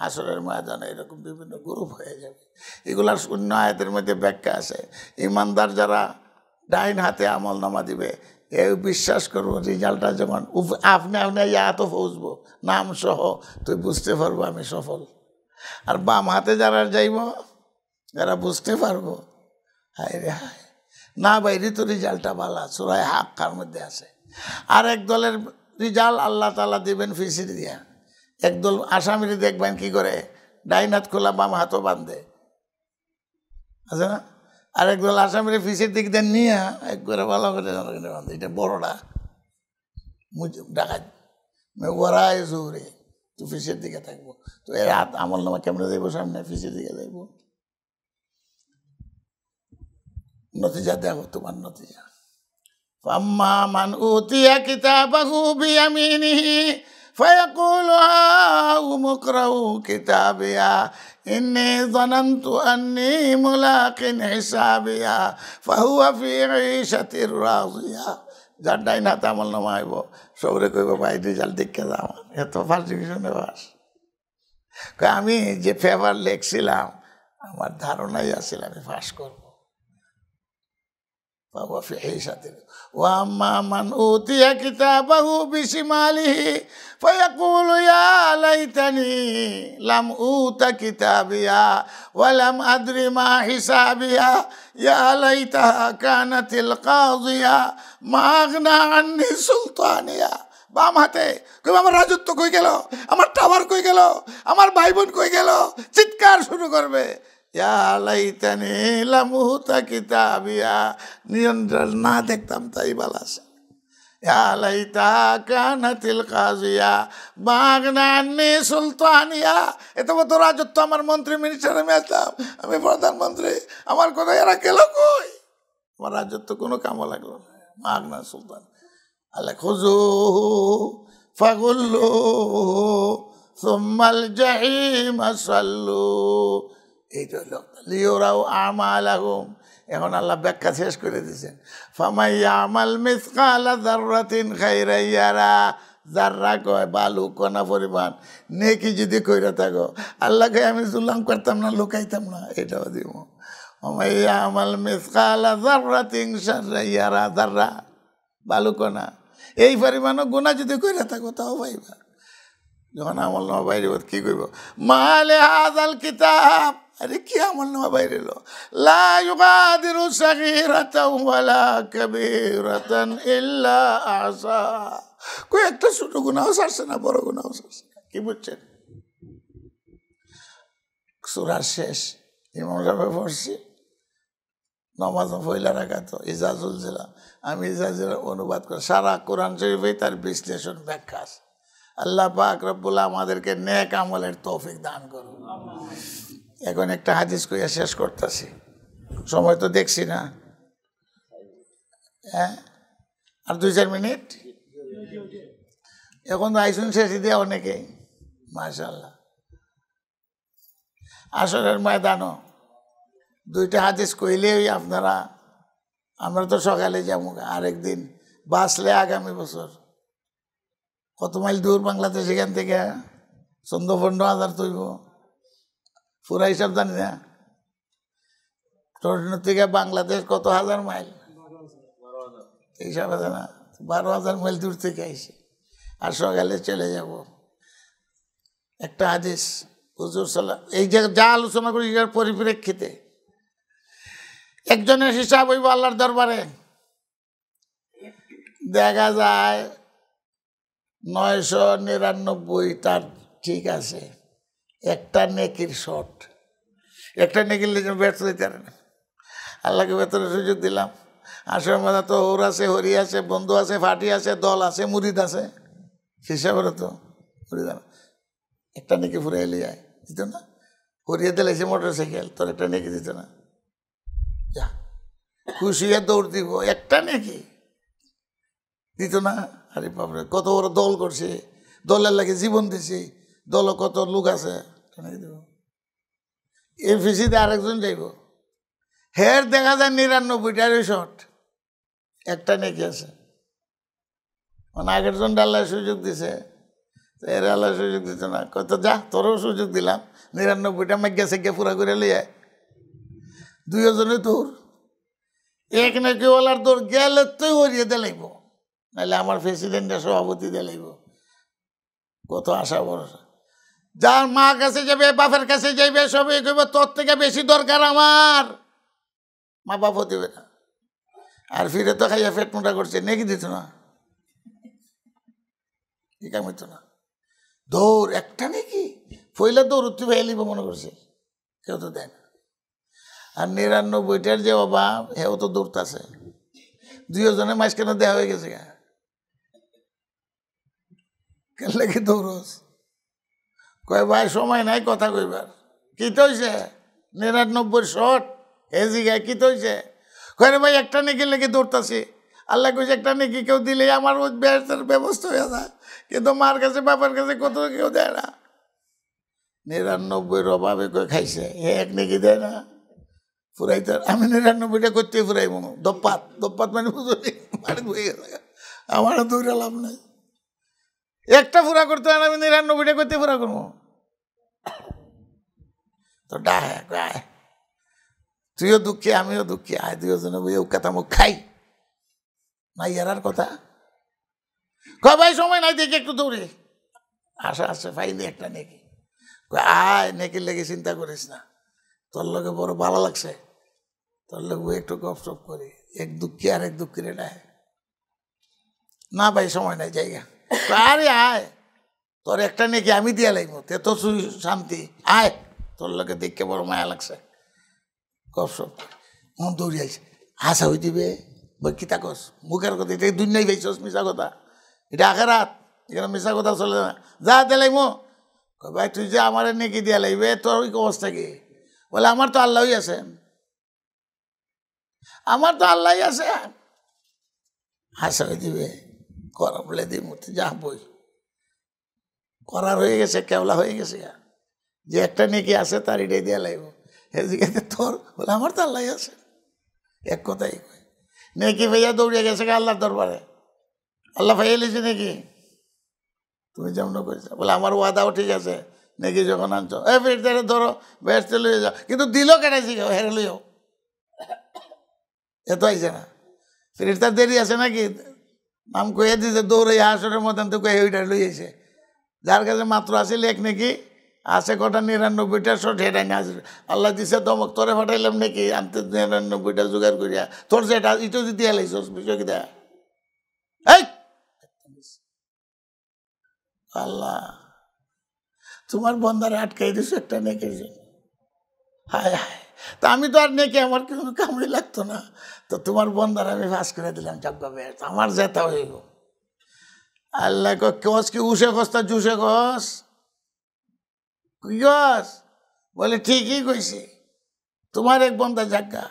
আসরের ময়দানে এরকম বিভিন্ন গ্রুপ হয়ে যাবে। এগুলার শূন্য আয়াতের মধ্যে ব্যাখ্যা আছে। ইমানদার যারা ডাইন হাতে আমল নামা দিবে, এই বিশ্বাস করবো রেজাল্টটা যেমন আপনি এত পৌঁছবো নাম সহ, তুই বুঝতে পারবো আমি সফল। আর বাম হাতে যারা যাইব, যারা বুঝতে পারবো হায় রে হায়, না বাইরে তো রেজাল্টটা ভালো, সূরা হাক্কার মধ্যে আছে। আর এক দলের রেজাল্ট আল্লাহ তাআলা দিবেন ফিসির দিয়া। একদল আসামিরে দেখবেন কি করে, ডাইন হাত খোলা বাম হাতও বাঁধে, আছে না? আর একদল আসামিরে ফিসের দিক দিয়ে নিয়ে একবারে ভালো করে বাঁধে। এটা বড়টা ডাকাত ওরাই জোরে, তো ফিসের দিকে থাকবো। তো এর হাত আমল নামা কেমনে যাইব, সামনে ফিসের দিকে যাইব। নতিজা দেখো, তোমার নতিজা। ফাম্মা মান উতিয়া কিতাবাহু বিয়ামিনিহি ফায়াকুলু হাউম ইকরাউ কিতাবিয়া ইন্নী যানানতু আন্নী মুলাকিন হিসাবিয়া ফাহুয়া ফি ঈশাতির রাদিয়া। যার ডাইন হাতে আমল নামা আইব, সবরে কইব ভাই রেজাল্ট দেখে যাও, এত ফার্স্ট ডিভিশনে পাস। আমি যে পেপার লিখছিলাম, আমার ধারণাই আছিল আমি পাস করব। ফাহুয়া ফি ঈশাতির। ওয়া আম্মা মান উতিয়া কিতাবাহু বিশিমালিহি ফায়াকুলু ইয়া লাইতানি লাম উতা কিতাবিয়া ওয়া লাম আদরি মা হিসাবিয়া ইয়া লাইতাহা কানাতিল কাযিয়া মা আগনা আন্নি সুলতানিয়া। বাম হাতে কই আমার রাজত্ব কই গেল, আমার টাওয়ার কই গেল, আমার ভাই বোন কই গেল, চিৎকার শুরু করবে। ইয়া লাইতানি লাম উতা কিতাবিয়া, নিয়ন্ত্রণ না দেখতাম তাই ভালো আছে। ইয়া লাইতাহা কানাতিল কাযিয়া মা আগনা আন্নি সুলতানিয়া। এত বড় রাজত্ব, আমার মন্ত্রী মিনিস্টার আমি আসলাম, আমি প্রধানমন্ত্রী, আমার কথা এরা গেল কই? আমার রাজত্ব কোনো কামও লাগলো না। মা আগনা সুলতান আল্লাহ খুযুহু ফাগুল্লুহু সুম্মাল জাহিমা সাল্লু। এইটা হলো লিউরাউ আমালাহুম। এখন আল্লাহ ব্যাখ্যা শেষ করে দিয়েছেন। ফামান ইয়ামাল মিসকালা যাররাতিন খাইরান ইয়ারা। যাররা কয় বালু কণা পরিমাণ নেকি যদি কইরা থাকো, আল্লাহকে আমি জুলুম করতাম না, লুকাইতাম না, এটাও দিব। ফামান ইয়ামাল মিসকালা যাররাতিন শাররান ইয়ারা। যাররা বালু কণা এই পরিমাণও গুনাহ যদি কইরা থাকো, তাও পাইবা। যখন আমল নামা বাইরে কি করব, মালে হাযাল কিতাব, আরে কি আমল নামা বাইরে এলো, লা ইউগাদিরু সাগীরাতান ওয়ালা কাবীরাতান ইল্লা আহসা। কই একটা ছোট গুনাহ ছাড়ছে না, বড় গুনাহ ছাড়ছে না। কি বুঝছেন? সূরা শেষ ইমাম সাহেব পড়ছি, নামাজ পয়লা রাকাত ইজাজুল জিলা। আমি ইজাজুল অনুবাদ করে সারা কোরআন শরীফে তার বিশ্লেষণ ব্যাখ্যা আছে। আল্লাহ পাক রব্বুল আমাদেরকে নেক আমলের তৌফিক দান করুন। এখন একটা হাদিস কইয়া শেষ করতেছি, সময় তো দেখছি না। হ্যাঁ, আর 2-4 মিনিট। এখন তো আইসুন শেষে দিয়ে অনেকেই, মাশাআল্লাহ। আসরের ময়দানও 2টা হাদিস কইলেই আপনারা, আমরা তো সকালে যাবো, আরেকদিন বাঁচলে আগামী বছর কত মাইল দূর বাংলাদেশ, এখান থেকে 14-15 তৈব, পুরা হিসাব জানি না। টরেন্টো থেকে বাংলাদেশ কত হাজার মাইল হিসাব আছে না, 12,000 মাইল দূর থেকে আইসি। আর সকালে চলে যাব। একটা হাদিস হুজুর সাল্লাল্লাহু আলাইহি, এই যা আলোচনা করি এর পরিপ্রেক্ষিতে একজনের হিসাব হইব আল্লাহর দরবারে, দেখা যায় 999 তার ঠিক আছে, একটা নেকির শর্ট, একটা নেকির লেগে ব্যর্থ হইতে পারে না। আল্লাহকে ভেতরে সুযোগ দিলাম। আসলে মধ্যে তো ওর আছে, হরি আছে, বন্ধু আছে, ফাটি আছে, দল আছে, মুরিদ আছে, হিসাবের তো মুরিদ একটা নেকি ফুরাই লিয়ে দিত না। হরিয়ে দিলাইছে মোটরসাইকেল, তোর একটা নেকি দিত না, যা খুশি হয়ে দৌড় দিব, একটা নেকি দিত না। আরে বাপরে, কত বড় দল করছে, দলের লাগে জীবন দিছে, দল কত লোক আছে এই ফিসিতে আরেকজন যাইব, হের দেখা যায় 99টার শর্ট, একটা নেকি আছে। মানে আগের জন আল্লাহ সুযোগ দিছে, এর আল্লাহ সুযোগ দিতে না, কত যা তোরও সুযোগ দিলাম, 99টা মাইগা সেগা পুরা করে লইয়া দুইজনে তোর এক নাকি ওলার তোর গেলে তুই হরিয়ে দে লাগব, নাহলে আমার প্রেসিডেন্টের সভাপতি দে লাগব। কত আশা ভরসা, যার মা কাছে যাবে বাপের কাছে যাইবে সবাই কইব তোর থেকে বেশি দরকার আমার, মা বাপও দিবে না। আর ফিরে তো খাইয়া পেট মোটা করছে, নেকি দিত না, কি কাম হইতো না। দৌড় একটা নাকি পয়লা দৌড় উঠতে ভাইলিব মনে করছে, কেউ তো দেয় না। আর 99টার যে অভাব, হেও তো দৌড়তাছে, দুইজনে মাঝখানে দেওয়া হয়ে গেছে, কেলে কি দৌড়স? কয় ভাই সময় নাই কথা কইবার। কি তো হয়েছে 99 শট এ জিগায় কি তো হয়েছে? কয় ভাই একটা নাকি লেগে দৌড়তাছি, আল্লাহ কইছে একটা নাকি কেউ দিলে আমার ওই ব্যবসার ব্যবস্থা হয়ে যায়, কিন্তু মার কাছে বাবার কাছে কত কেউ দেয় না। 99 অভাবে কই খাইছে, এক নাকি দেয় না ফুরাইতে। আমি 99টা করতে ফুরাইব দপ্পাত, দপ্পাত মানে বুঝলি বাড়ি বয়ে গেছে, আমার দৌড়ে লাভ নাই। একটা ফুরা করতে হয়, আমি 99টা করতে ফুরা করবো তো ডাহে গায়ে, তুইও দুঃখী আমিও দুঃখী, আয় দুজনে বই কথা মুখ খাই না, ইয়ার কথা কয় ভাই সময় নাই দেখি একটু দৌড়ে আশা আছে ফাইলি একটা নেকি। আয় নেকির লেগে চিন্তা করিস না, তোর লোকে বড় ভালো লাগছে, তোর লোক একটু গপ সপ করি, এক দুঃখী আর এক দুঃখী রে ডায় না ভাই সময় নাই জায়গা। আরে আয় তোর একটা নাকি আমি দিয়া লাগবো, তে তো শান্তি, আয় তোর লোকে দেখতে বড় মায়া লাগছে, গপ সপ মন দৌড়ি আইছে। আশা হই দিবে বই কিতা কস মুখের কথা, এটা দুনিয়ায় পাইছস মিশা কথা, এটা আখেরাত, এখানে মিশা কথা চলে না, যা দে লাগবো। ভাই তুই যে আমার নাকি দিয়া লাগবে, তোর ওই অবস্থা কি? বলে আমার তো আল্লাহই আছেন, আমার তো আল্লাহই আছে। আশা হয়ে দিবে করা বলে দিই মূর্তি যা বই করার হয়ে গেছে, কেওলা হয়ে গেছে, যে একটা নাকি আছে তার এটাই দেওয়া লাগবে। এদিকে তোর বলে আমার তো আল্লাহই আছে, এক কথাই নাকি ভাইয়া দৌড়িয়ে গেছে আল্লাহর দরবারে, আল্লাহ ভাইয়া লিছে নাকি তুমি যেমন করেছো, বলে আমার ওয়াদাও ঠিক আছে, নাকি যখন আনছো এ ফের ধরো বেসতে লইয়ে যাও, কিন্তু দিল কেটাইছি হেরে লইও, এত আইছে না ফের তার দেরি আছে নাকি, নাম কয়ে দিয়েছে দৌড়ে আসরের মতন তো কয়ে ওইটা লইয়েছে, যার কাছে মাত্র আসিল এক নাকি আছে কটা 99টা শট হেঁটাই না আসবে, আল্লাহ দিছে দমক তোরে ফাটাইলাম নাকি আনতে 99টা জোগাড় করিয়া, তোর যেটা ইটো যদি এলাইছ বিষয় কি দেয় এই আল্লাহ তোমার বন্ধারে আটকাই দিছ একটা নেকের জন্য, হায় হায়, তা আমি তো আর নেকে আমার কোনো কামড়ি লাগতো না, তো তোমার বন্ধার আমি ফাঁস করে দিলাম যজ্ঞ বেশ আমার যেতে হইব। আল্লাহ কস কি উষে কস তা জুসে কস কি কস, বলে ঠিকই কইছি তোমার এক বন্ধা জাগা,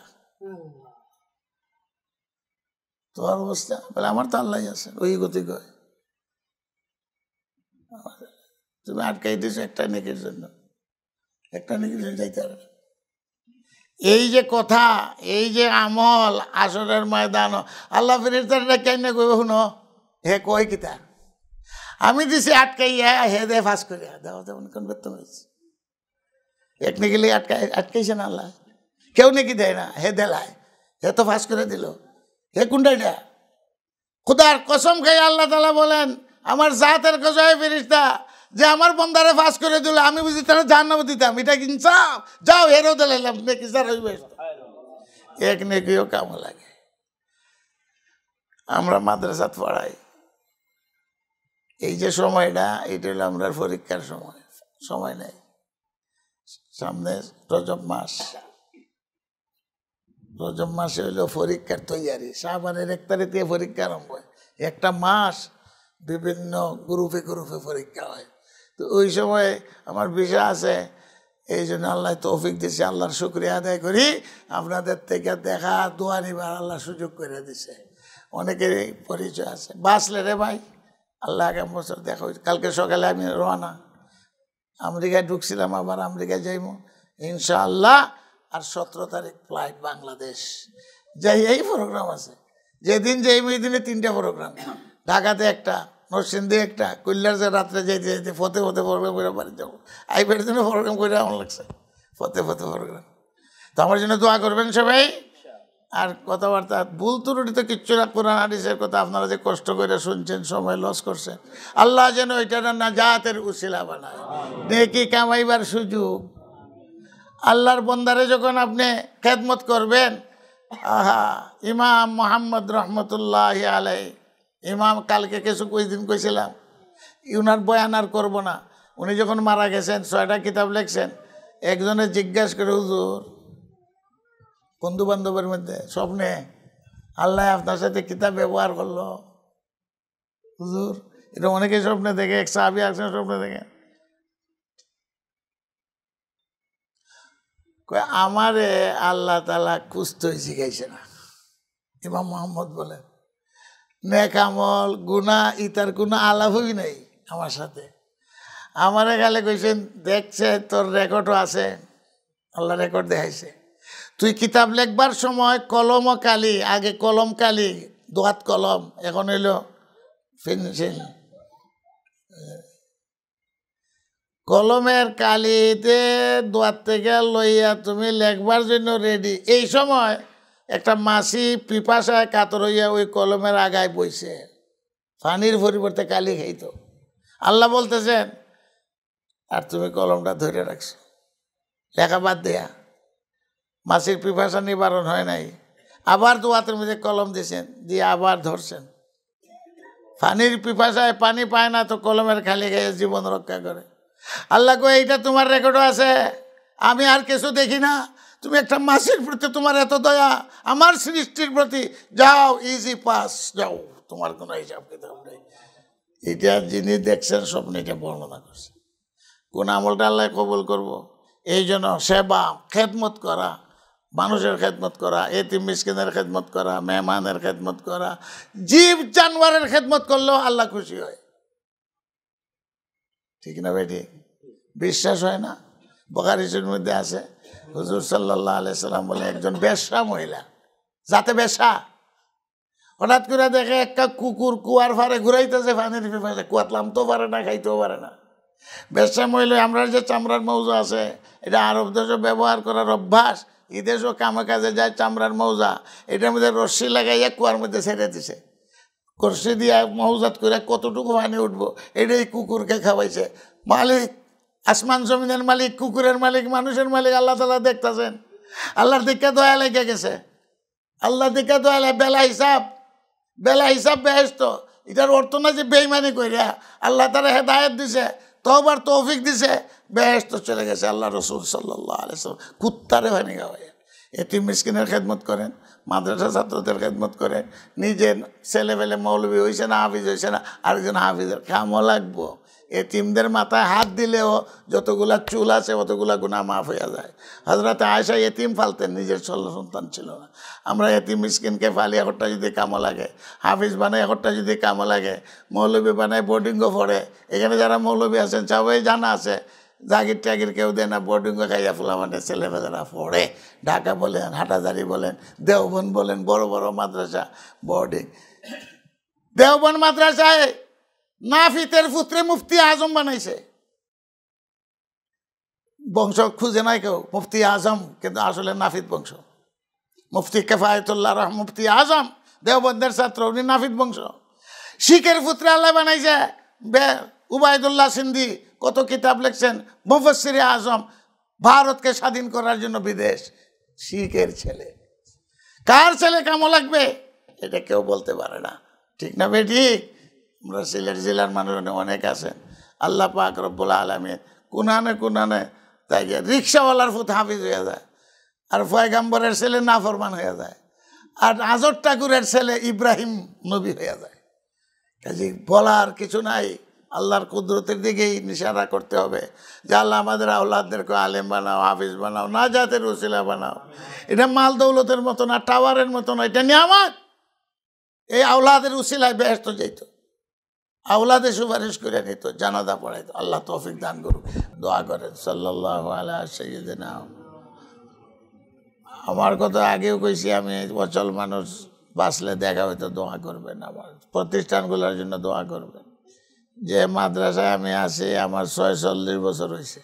তোমার অবস্থা বলে আমার তো আল্লাহ আছে, ওই গতি কয় তুমি আটকাই দিছো একটা নেকের জন্য, একটা নেকের জন্য যাইতে পারবে। এই যে কথা, এই যে আমল আসরের ময়দান, আল্লাহ ফেরেশতারা কেন কইব শুনো, হে কয় কিতা আমি দিছি আটকাইয়া হে দে ফাঁস করিয়া দেওয়া যেমন কোন বেতন হয়েছে, এক নাকি আটকাইছে না আল্লাহ, কেউ নাকি দেয় না, হে দেলায়, হে তো ফাঁস করে দিল, হে কোনটা খুদার কসম খাই আল্লাহ তাআলা বলেন আমার জাতের কসম ফেরেশতা যে আমার বন্দারে ফাঁস করে দিল, আমি বুঝি তারা জাহান্নামে দিতাম, এটা ইনসাফ, যাও হেরও দিলাম নেকি স্যার হইবে, এক নেকিও কাম লাগে। আমরা মাদ্রাসাত পড়াই, এই যে সময়টা এটা হলো আমরা পরীক্ষার সময়, সময় নেই, সামনে রজব মাস, রজব মাসে হইলো পরীক্ষার তৈয়ারি, শাবানের 1 তারিখ থেকে পরীক্ষা আরম্ভ হয়, একটা মাস বিভিন্ন গ্রুপে গ্রুপে পরীক্ষা হয়। তো ওই সময় আমার বিষয় আছে, এই জন্য আল্লাহ তৌফিক দিছে, আল্লাহর শুকরিয়া আদায় করি, আপনাদের থেকে দেখা দোয়া নিবার আল্লাহ সুযোগ করে দিছে, অনেকেরই পরিচয় আছে। বাঁচলে রে ভাই আল্লাহ আগামী বছর দেখা হয়েছে, কালকে সকালে আমি রওনা, আমেরিকায় ঢুকছিলাম, আবার আমেরিকায় যাইব ইনশাআল্লাহ। আর 17 তারিখ ফ্লাইট বাংলাদেশ যাই, এই প্রোগ্রাম আছে। যেদিন যাই ওই দিনে 3টা প্রোগ্রাম, ঢাকাতে একটা, নরসিংদী একটা, কল্যাণ যে রাত্রে যাইতে যাইতে ফতে প্রোগ্রাম করে বাড়ি যাবো। আইবার জন্য প্রোগ্রাম করে আমার লাগছে, ফতে প্রোগ্রাম। তো আমার জন্য দোয়া করবেন সবাই। আর কথাবার্তা ভুল ত্রুটি তো কিচ্ছু না, কোরআন হাদিসের কথা আপনারা যে কষ্ট করে শুনছেন, সময় লস করছেন, আল্লাহ যেন এটা নাজাতের উসিলা বানায়, নেকি কামাইবার সুযোগ। আল্লাহর বন্দারে যখন আপনি খেদমত করবেন, আহা, ইমাম মোহাম্মদ রহমতুল্লাহ আলাই, ইমাম কালকে কিছু দিন কইছিলাম, উনার বয়ান আর করবো না। উনি যখন মারা গেছেন 6টা কিতাব লিখছেন। একজনে জিজ্ঞাসা করে, হুজুর বন্ধু বান্ধবের মধ্যে স্বপ্নে আল্লাহ আপনার সাথে কিতাব ব্যবহার করলো হুজুর, এটা অনেকে স্বপ্নে দেখে, এক সাহাবী একজন স্বপ্নে দেখে। আমারে আল্লাহ তাআলা কুস্তই শিখাইছে না। ইমাম মোহাম্মদ বলেন, নেক আমল গুনাহ ইতার কোনো আলাপই নাই আমার সাথে। আমারে গালে কইছেন, দেখছে তোর রেকর্ডও আছে, আল্লাহ রেকর্ড দেখাইছে। তুই কিতাব লেখবার সময় কলম ও কালি, আগে কলম কালি, দোয়াত কলম, এখন হইল ফিনিশিং, কলমের কালিতে দোয়াত থেকে লইয়া তুমি লেখবার জন্য রেডি। এই সময় একটা মাছি পিপাসায় কাতর হইয়া ওই কলমের আগায় বইছে, পানির পরিবর্তে কালি খাইতো। আল্লাহ বলতেছেন, আর তুমি কলমটা ধরে রাখছো, লেখা বাদ দেয়া। মাছির পিপাসা নিবারণ হয় নাই, আবার দোয়াতের মধ্যে কলম দিয়েছেন, দিয়ে আবার ধরছেন। পানির পিপাসায় পানি পায় না, তো কলমের খালি গায়ে জীবন রক্ষা করে। আল্লাহ কই, এইটা তোমার রেকর্ডও আছে, আমি আর কিছু দেখি না। তুমি একটা মাছির প্রতি তোমার এত দয়া, আমার সৃষ্টির প্রতি, যাও ইজি পাস, যাও, তোমার কোনো হিসাব কিতাব নেই। এটা যিনি দেখছেন স্বপ্নে এটা বর্ণনা করছে। কোন আমলটা আল্লাহ কবুল করব? এই জন্য সেবা, খেদমত করা, মানুষের খেদমত করা, এতিম মিসকিনের খেদমত করা, মেহমানের খেদমত করা, জীব জানোয়ারের খেদমত করলেও আল্লাহ খুশি হয়। ঠিক না বেটি? বিশ্বাস হয় না? বুখারী শরীফের মধ্যে আছে, হুজুর সাল্লাল্লাহু আলাইহি সাল্লাম বলে, একজন বেশ্যা মহিলা, যাতে বেশ্যা, হঠাৎ করে দেখে একটা কুকুর কুয়ার ফারে ঘুরাইতেছে, পানির পিপাসে, কুয়াতলাম তো পারে না, খাইতেও পারে না। বেশ্যা মহিলা, আমরা যে চামড়ার মৌজা আছে, এটা আরব দেশে ব্যবহার করার অভ্যাস, এই দেশও কামে কাজে যায় চামড়ার মৌজা, এটার মধ্যে রশ্মি লাগাইয়া কুয়ার মধ্যে ছেড়ে দিছে। রশ্মি দিয়া মৌজাত করে কতটুকু পানি উঠবো, এটাই কুকুরকে খাওয়াইছে। মালিক, আসমান জমিনের মালিক, কুকুরের মালিক, মানুষের মালিক আল্লাহ তাআলা দেখতেছেন। আল্লাহর দিকে দয়া লেগে গেছে, আল্লাহ দিকে দয়া লাগে। বেলা হিসাব বেহেশত, এটার অর্থ না যে বেইমানি কইরা, আল্লাহ তাআলা হেদায়েত দিছে, তওবার তৌফিক দিছে, বেহেশত চলে গেছে। আল্লাহ রাসূল সাল্লাল্লাহু আলাইহি ওয়াসাল্লাম কুত্তারে পানি খাওয়ায়। এতিম মিসকিনের খেদমত করেন, মাদ্রাসা ছাত্রদের খেদমত করেন, নিজের ছেলেবেলে মৌলবী হয়েছে না, হাফিজ হয়েছে না, আরেকজন হাফিজের কামও লাগবো। এতিমদের মাথায় হাত দিলেও যতগুলা চুল আছে অতগুলা গুনাহ মাফ হয়ে যায়। হযরত আয়েশা এতিম ফালতেন, নিজের ছেলে সন্তান ছিল না। আমরা এতিম মিসকিনকে ফালি, এখনটা যদি কামো লাগে, হাফিজ বানাই, এখনটা যদি কামো লাগে, মৌলবী বানাই, বোর্ডিংও পড়ে। এখানে যারা মৌলবী আছেন সবাই জানা আছে, জাগির টাগির কেউ দেয় না, বোর্ডিংও খাইয়া ফোলা মানে ছেলেমেয়েরা পড়ে। ঢাকা বলেন, হাটাজারি বলেন, দেওবন্দ বলেন, বড় বড় মাদ্রাসা বোর্ডিং। দেওবন্দ মাদ্রাসায় নাফিতের পুত্রে মুফতি আজম বানাইছে। বংশ খুঁজে নাই কেউ, মুফতি আজম, কিন্তু আসলে নাফিত বংশ। মুফতি কেফায়েতুল্লাহ মুফতি আজম দেওবন্দের ছাত্র, উনি নাফিত বংশ। শিখের পুত্রে আল্লাহ বানাইছে উবায়দুল্লাহ সিন্ধি, কত কিতাব লিখছেন, মুফাসসিরে আজম, ভারতকে স্বাধীন করার জন্য বিদেশ। শিখের ছেলে, কার ছেলে কামো লাগবে এটা কেউ বলতে পারে না। ঠিক না বেঠিক? আমরা সিলেট জেলার মানুষ অনেক আছেন, আল্লাহ পাক রব্বুল আলামিন কুনানে তাই রিক্সাওয়ালার ফুত হাফিজ হয়ে যায়, আর পয়গম্বরের ছেলে নাফরমান হয়ে যায়, আর আজর ঠাকুরের ছেলে ইব্রাহিম নবী হয়ে যায়। কাজে বলার কিছু নাই, আল্লাহর কুদরতের দিকেই ইশারা করতে হবে যে আল্লাহ আমাদের আওলাদদেরকে আলেম বানাও, হাফিজ বানাও, নাজাতের উসিলা বানাও। এটা মাল দৌলতের মতো না, টাওয়ারের মতো না, এটা নিয়ামত। এই আওলাদের উসিলায় বেহেশত যাইত। আওলাদে সুপারিশ করে নিত, জানাজা পড়াইতো। আল্লাহ তৌফিক দান করুক। দোয়া করেন সাল্লাল্লাহু আলা সাইয়্যিদিনা। আমার কথা আগেও কইছি, আমি অচল মানুষ, বাঁচলে দেখা হয়তো দোয়া করবেন, আমার প্রতিষ্ঠানগুলোর জন্য দোয়া করবেন। যে মাদ্রাসায় আমি আছি আমার 46 বছর হয়েছে।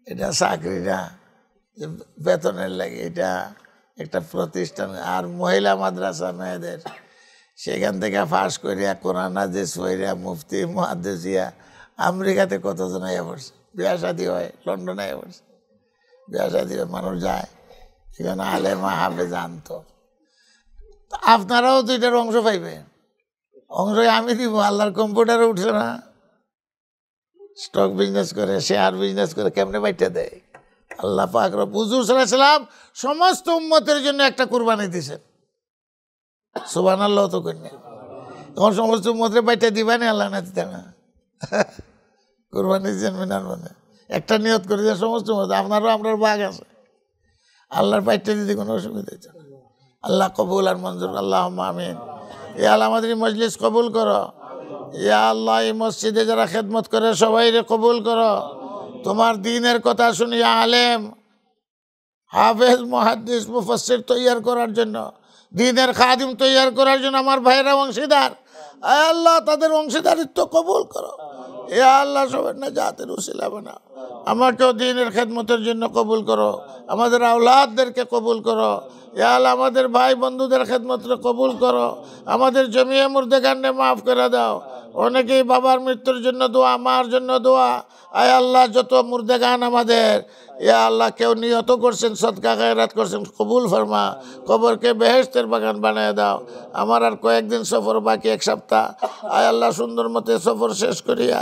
এটা চাকরি না, বেতনের লাগে, এটা একটা প্রতিষ্ঠান। আর মহিলা মাদ্রাসা মেয়েদের, সেখান থেকে পাস করিয়া কোরআন হাদিস পড়িয়া মুফতি মুহাদ্দিসিয়া আমেরিকাতে কতজন আইয়া পড়ছে, বিয়া শাদী হয়, লন্ডনে আইয়া পড়ছে, বিয়া শাদী হয়, মানুষ যায় সেখানে আলেমা হাফেজ আনতো। আপনারাও তো এটার অংশ পাইবেন। অংশ আমি দিব। আল্লাহর কম্পিউটারে উঠছে না, স্টক বিজনেস করে, শেয়ার বিজনেস করে, কেমনে বাইটা দেয় আল্লাহ পাক। হুজুর সাল্লাল্লাহু আলাইহি ওয়াসাল্লাম সমস্ত উম্মতের জন্য একটা কুরবানি দিয়েছেন। সুবহানাল্লাহ তো কন্যা। এখন সমস্ত উম্মতের বাইটা দিবানি, আল্লাহ না দিতে না। কুরবানি দিয়েছেন মিনার মানে একটা নিয়ত করে যে সমস্ত উম্মত, আপনারও আপনার ভাগ আছে, আল্লাহর বাইটা দিতে কোনো অসুবিধা হচ্ছে না। আল্লাহ কবুল আর মঞ্জুর, আল্লাহুম্মা আমিন। ইয়া আল্লাহ আমাদের এই মজলিস কবুল করো। ইয়া আল্লাহ এই মসজিদে যারা খেদমত করে সবাইরে কবুল করো। তোমার দ্বীনের কথা শুনিয়া আলেম হাফেজ মুহাদ্দিস মুফাসসির তৈয়ার করার জন্য, দ্বীনের খাদিম তৈয়ার করার জন্য আমার ভাইরা অংশীদার, আয় আল্লাহ তাদের অংশীদারিত্ব কবুল করো। ইয়া আল্লাহ সবার নাজাতের উসিলা বানাও। আমাকেও দ্বীনের খেদমতের জন্য কবুল করো, আমাদের আওলাদদেরকে কবুল করো। ইয়া আল্লাহ আমাদের ভাই বন্ধুদের খেদমতকে কবুল করো। আমাদের জমিয়ে মুর্দেগানকে মাফ করে দাও। অনেকেই বাবার মৃত্যুর জন্য দোয়া, মার জন্য দোয়া। আয় আল্লাহ যত মুর্দেগান আমাদের, ইয়া আল্লাহ কেউ নিয়ত করছেন, সদকা খায়রাত করছেন, কবুল ফরমা। কবরকে বেহেশতের বাগান বানিয়ে দাও। আমার আর কয়েকদিন সফর বাকি, 1 সপ্তাহ। আয় আল্লাহ সুন্দর মতে সফর শেষ করিয়া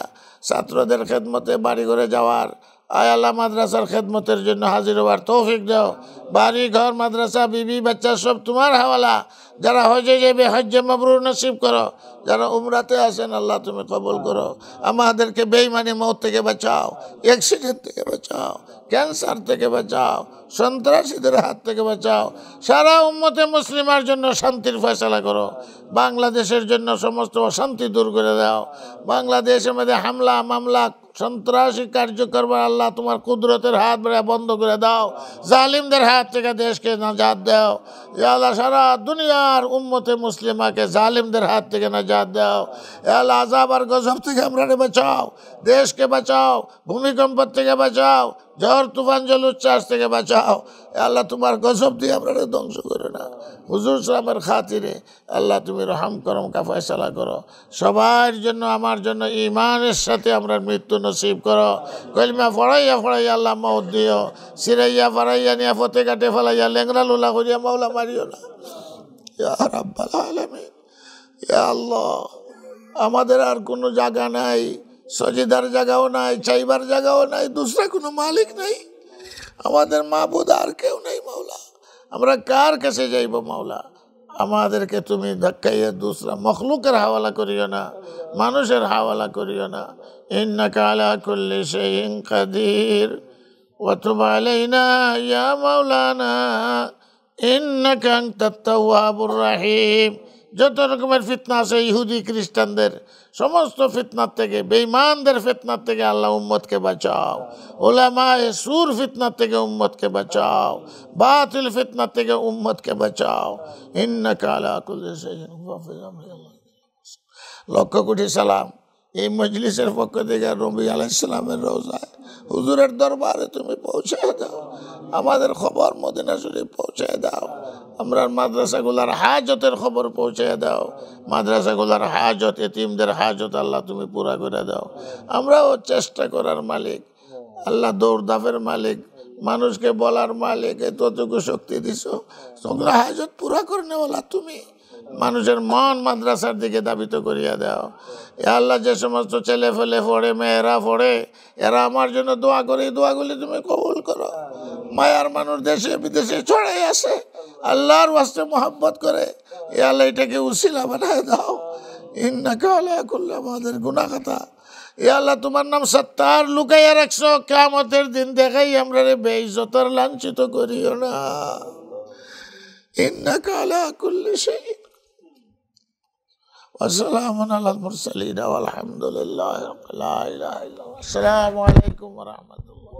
ছাত্রদের খেদমতে বাড়ি ঘরে যাওয়ার, আয় আল্লাহ মাদ্রাসার খেদমতের জন্য হাজির হওয়ার তৌফিক দাও। বাড়ি ঘর মাদ্রাসা বিবি বাচ্চা সব তোমার হাওয়ালা। যারা হজে যাবে হজ্জে মাবরুর নসিব করো। যারা উমরাতে আসেন আল্লাহ তুমি কবুল করো। আমাদেরকে বেঈমানি মওত থেকে বাঁচাও, অ্যাক্সিডেন্ট থেকে বাঁচাও, ক্যান্সার থেকে বাঁচাও, সন্ত্রাসীদের হাত থেকে বাঁচাও। সারা উম্মতে মুসলিমার জন্য শান্তির ফয়সালা করো। বাংলাদেশের জন্য সমস্ত অশান্তি দূর করে দাও। বাংলাদেশের মধ্যে হামলা মামলা সন্ত্রাসী কার্যকর আল্লাহ তোমার কুদরতের হাত বেড়ে বন্ধ করে দাও। জালিমদের হাত থেকে দেশকে নাজাত দাও। ইয়া আল্লাহ সারা দুনিয়ার উম্মতে মুসলিমাকে জালিমদের হাত থেকে নাজাত দাও। ইয়া আল্লাহ আযাব আর গজব থেকে আমরাকে বাঁচাও, দেশকে বাঁচাও, ভূমিকম্প থেকে বাঁচাও, ঝড় তুফান জলোচ্ছ্বাস থেকে বাঁচাও। আল্লাহ তোমার গজব দিয়ে আমরা ধ্বংস করে না। হুজুর সাহেবের খাতিরে আল্লাহ তুমি রহম করম কা ফয়সালা করো। সবার জন্য আমার জন্য ঈমানের সাথে আমরা মৃত্যু নসিব করো। কলমা ফড়াইয়া ফড়াইয়া আল্লাহ মওত দিও। সিরাইয়া ফড়াইয়া নিয়া ফতে কাটে ফেলাইয়া লেংরা লুলা করিয়া মাওলা মারিও না। ইয়া রাব্বাল আলামিন। ইয়া আল্লাহ আমাদের আর কোনো জায়গা নাই, সজিদার জায়গাও নাই, চাইবার জায়গাও নাই, দুসরা কোনো মালিক নাই, আমাদের মাবুদ আর কেউ নেই মাওলা। আমরা কার কাছে যাইব মাওলা? আমাদেরকে তুমি ধাক্কাইয়া দুসরা মখলুকের হাওয়ালা করিও না, মানুষের হাওয়ালা করিও না। ইন্নাকা আলা কুল্লি শাইইন কাদির ওয়া তুব আলাইনা ইয়া মাওলানা ইন্নাকা আনতাত তাওয়াবুর রাহিম। যত রকমের ফিতনা আছে ইহুদি খ্রিস্টানদের সমস্ত ফিতনার থেকে, বেঈমানদের ফিতনার থেকে আল্লাহ উম্মতকে বাঁচাও। উলামায়ে সুর ফিতনার থেকে উম্মতকে বাঁচাও। বাতিল ফিতনার থেকে উম্মতকে বাঁচাও। ইন্নাকা আলা কুল্লি শাইইন কাদির। লক্ষ কোটি সালাম এই মজলিসের পক্ষ থেকে নবী আলাইহিস সালামের রওজায় হুজুরের দরবারে তুমি পৌঁছায় দাও। আমাদের খবর মদিনা শরীফ পৌঁছায় দাও। আমরা মাদ্রাসাগুলার হাজতের খবর পৌঁছায় দাও। মাদ্রাসাগুলার হাজত, এতিমদের হাজত আল্লাহ তুমি পুরা করে দাও। আমরাও চেষ্টা করার মালিক আল্লাহ, দৌড়দাপের মালিক, মানুষকে বলার মালিক, এতটুকু শক্তি দিছো, তোমরা হাজত পুরা করে নেওয়ালা তুমি। মানুষের মন মাদ্রাসার দিকে দাবিত করিয়া দাও। এ আল্লাহ যে সমস্ত ছেলে ফেলে পড়ে, মেয়েরা পড়ে, এরা আমার জন্য দোয়া করে, এই দোয়াগুলি তুমি কবুল করো। মায়ার মানুষ দেশে বিদেশে ছড়াই আসে, আল্লাহর ওয়াস্তে মোহাব্বত করে, এ আল্লাহ এটাকে উসিলা বানায় দাও। ইন্নাকা আলা কুল্লি আমাদের গুনাহ খাতা। এ আল্লাহ তোমার নাম সত্তার লুকাইয়া রাখছো, কিয়ামতের দিন দেখাই আমরা রে বেইজ্জত আর লাঞ্ছিত করিও না। ইন্নাকা আলা কুল্লি শাইইন। وسلام على المرسلين والحمد لله رب العالمين. السلام عليكم ورحمة الله.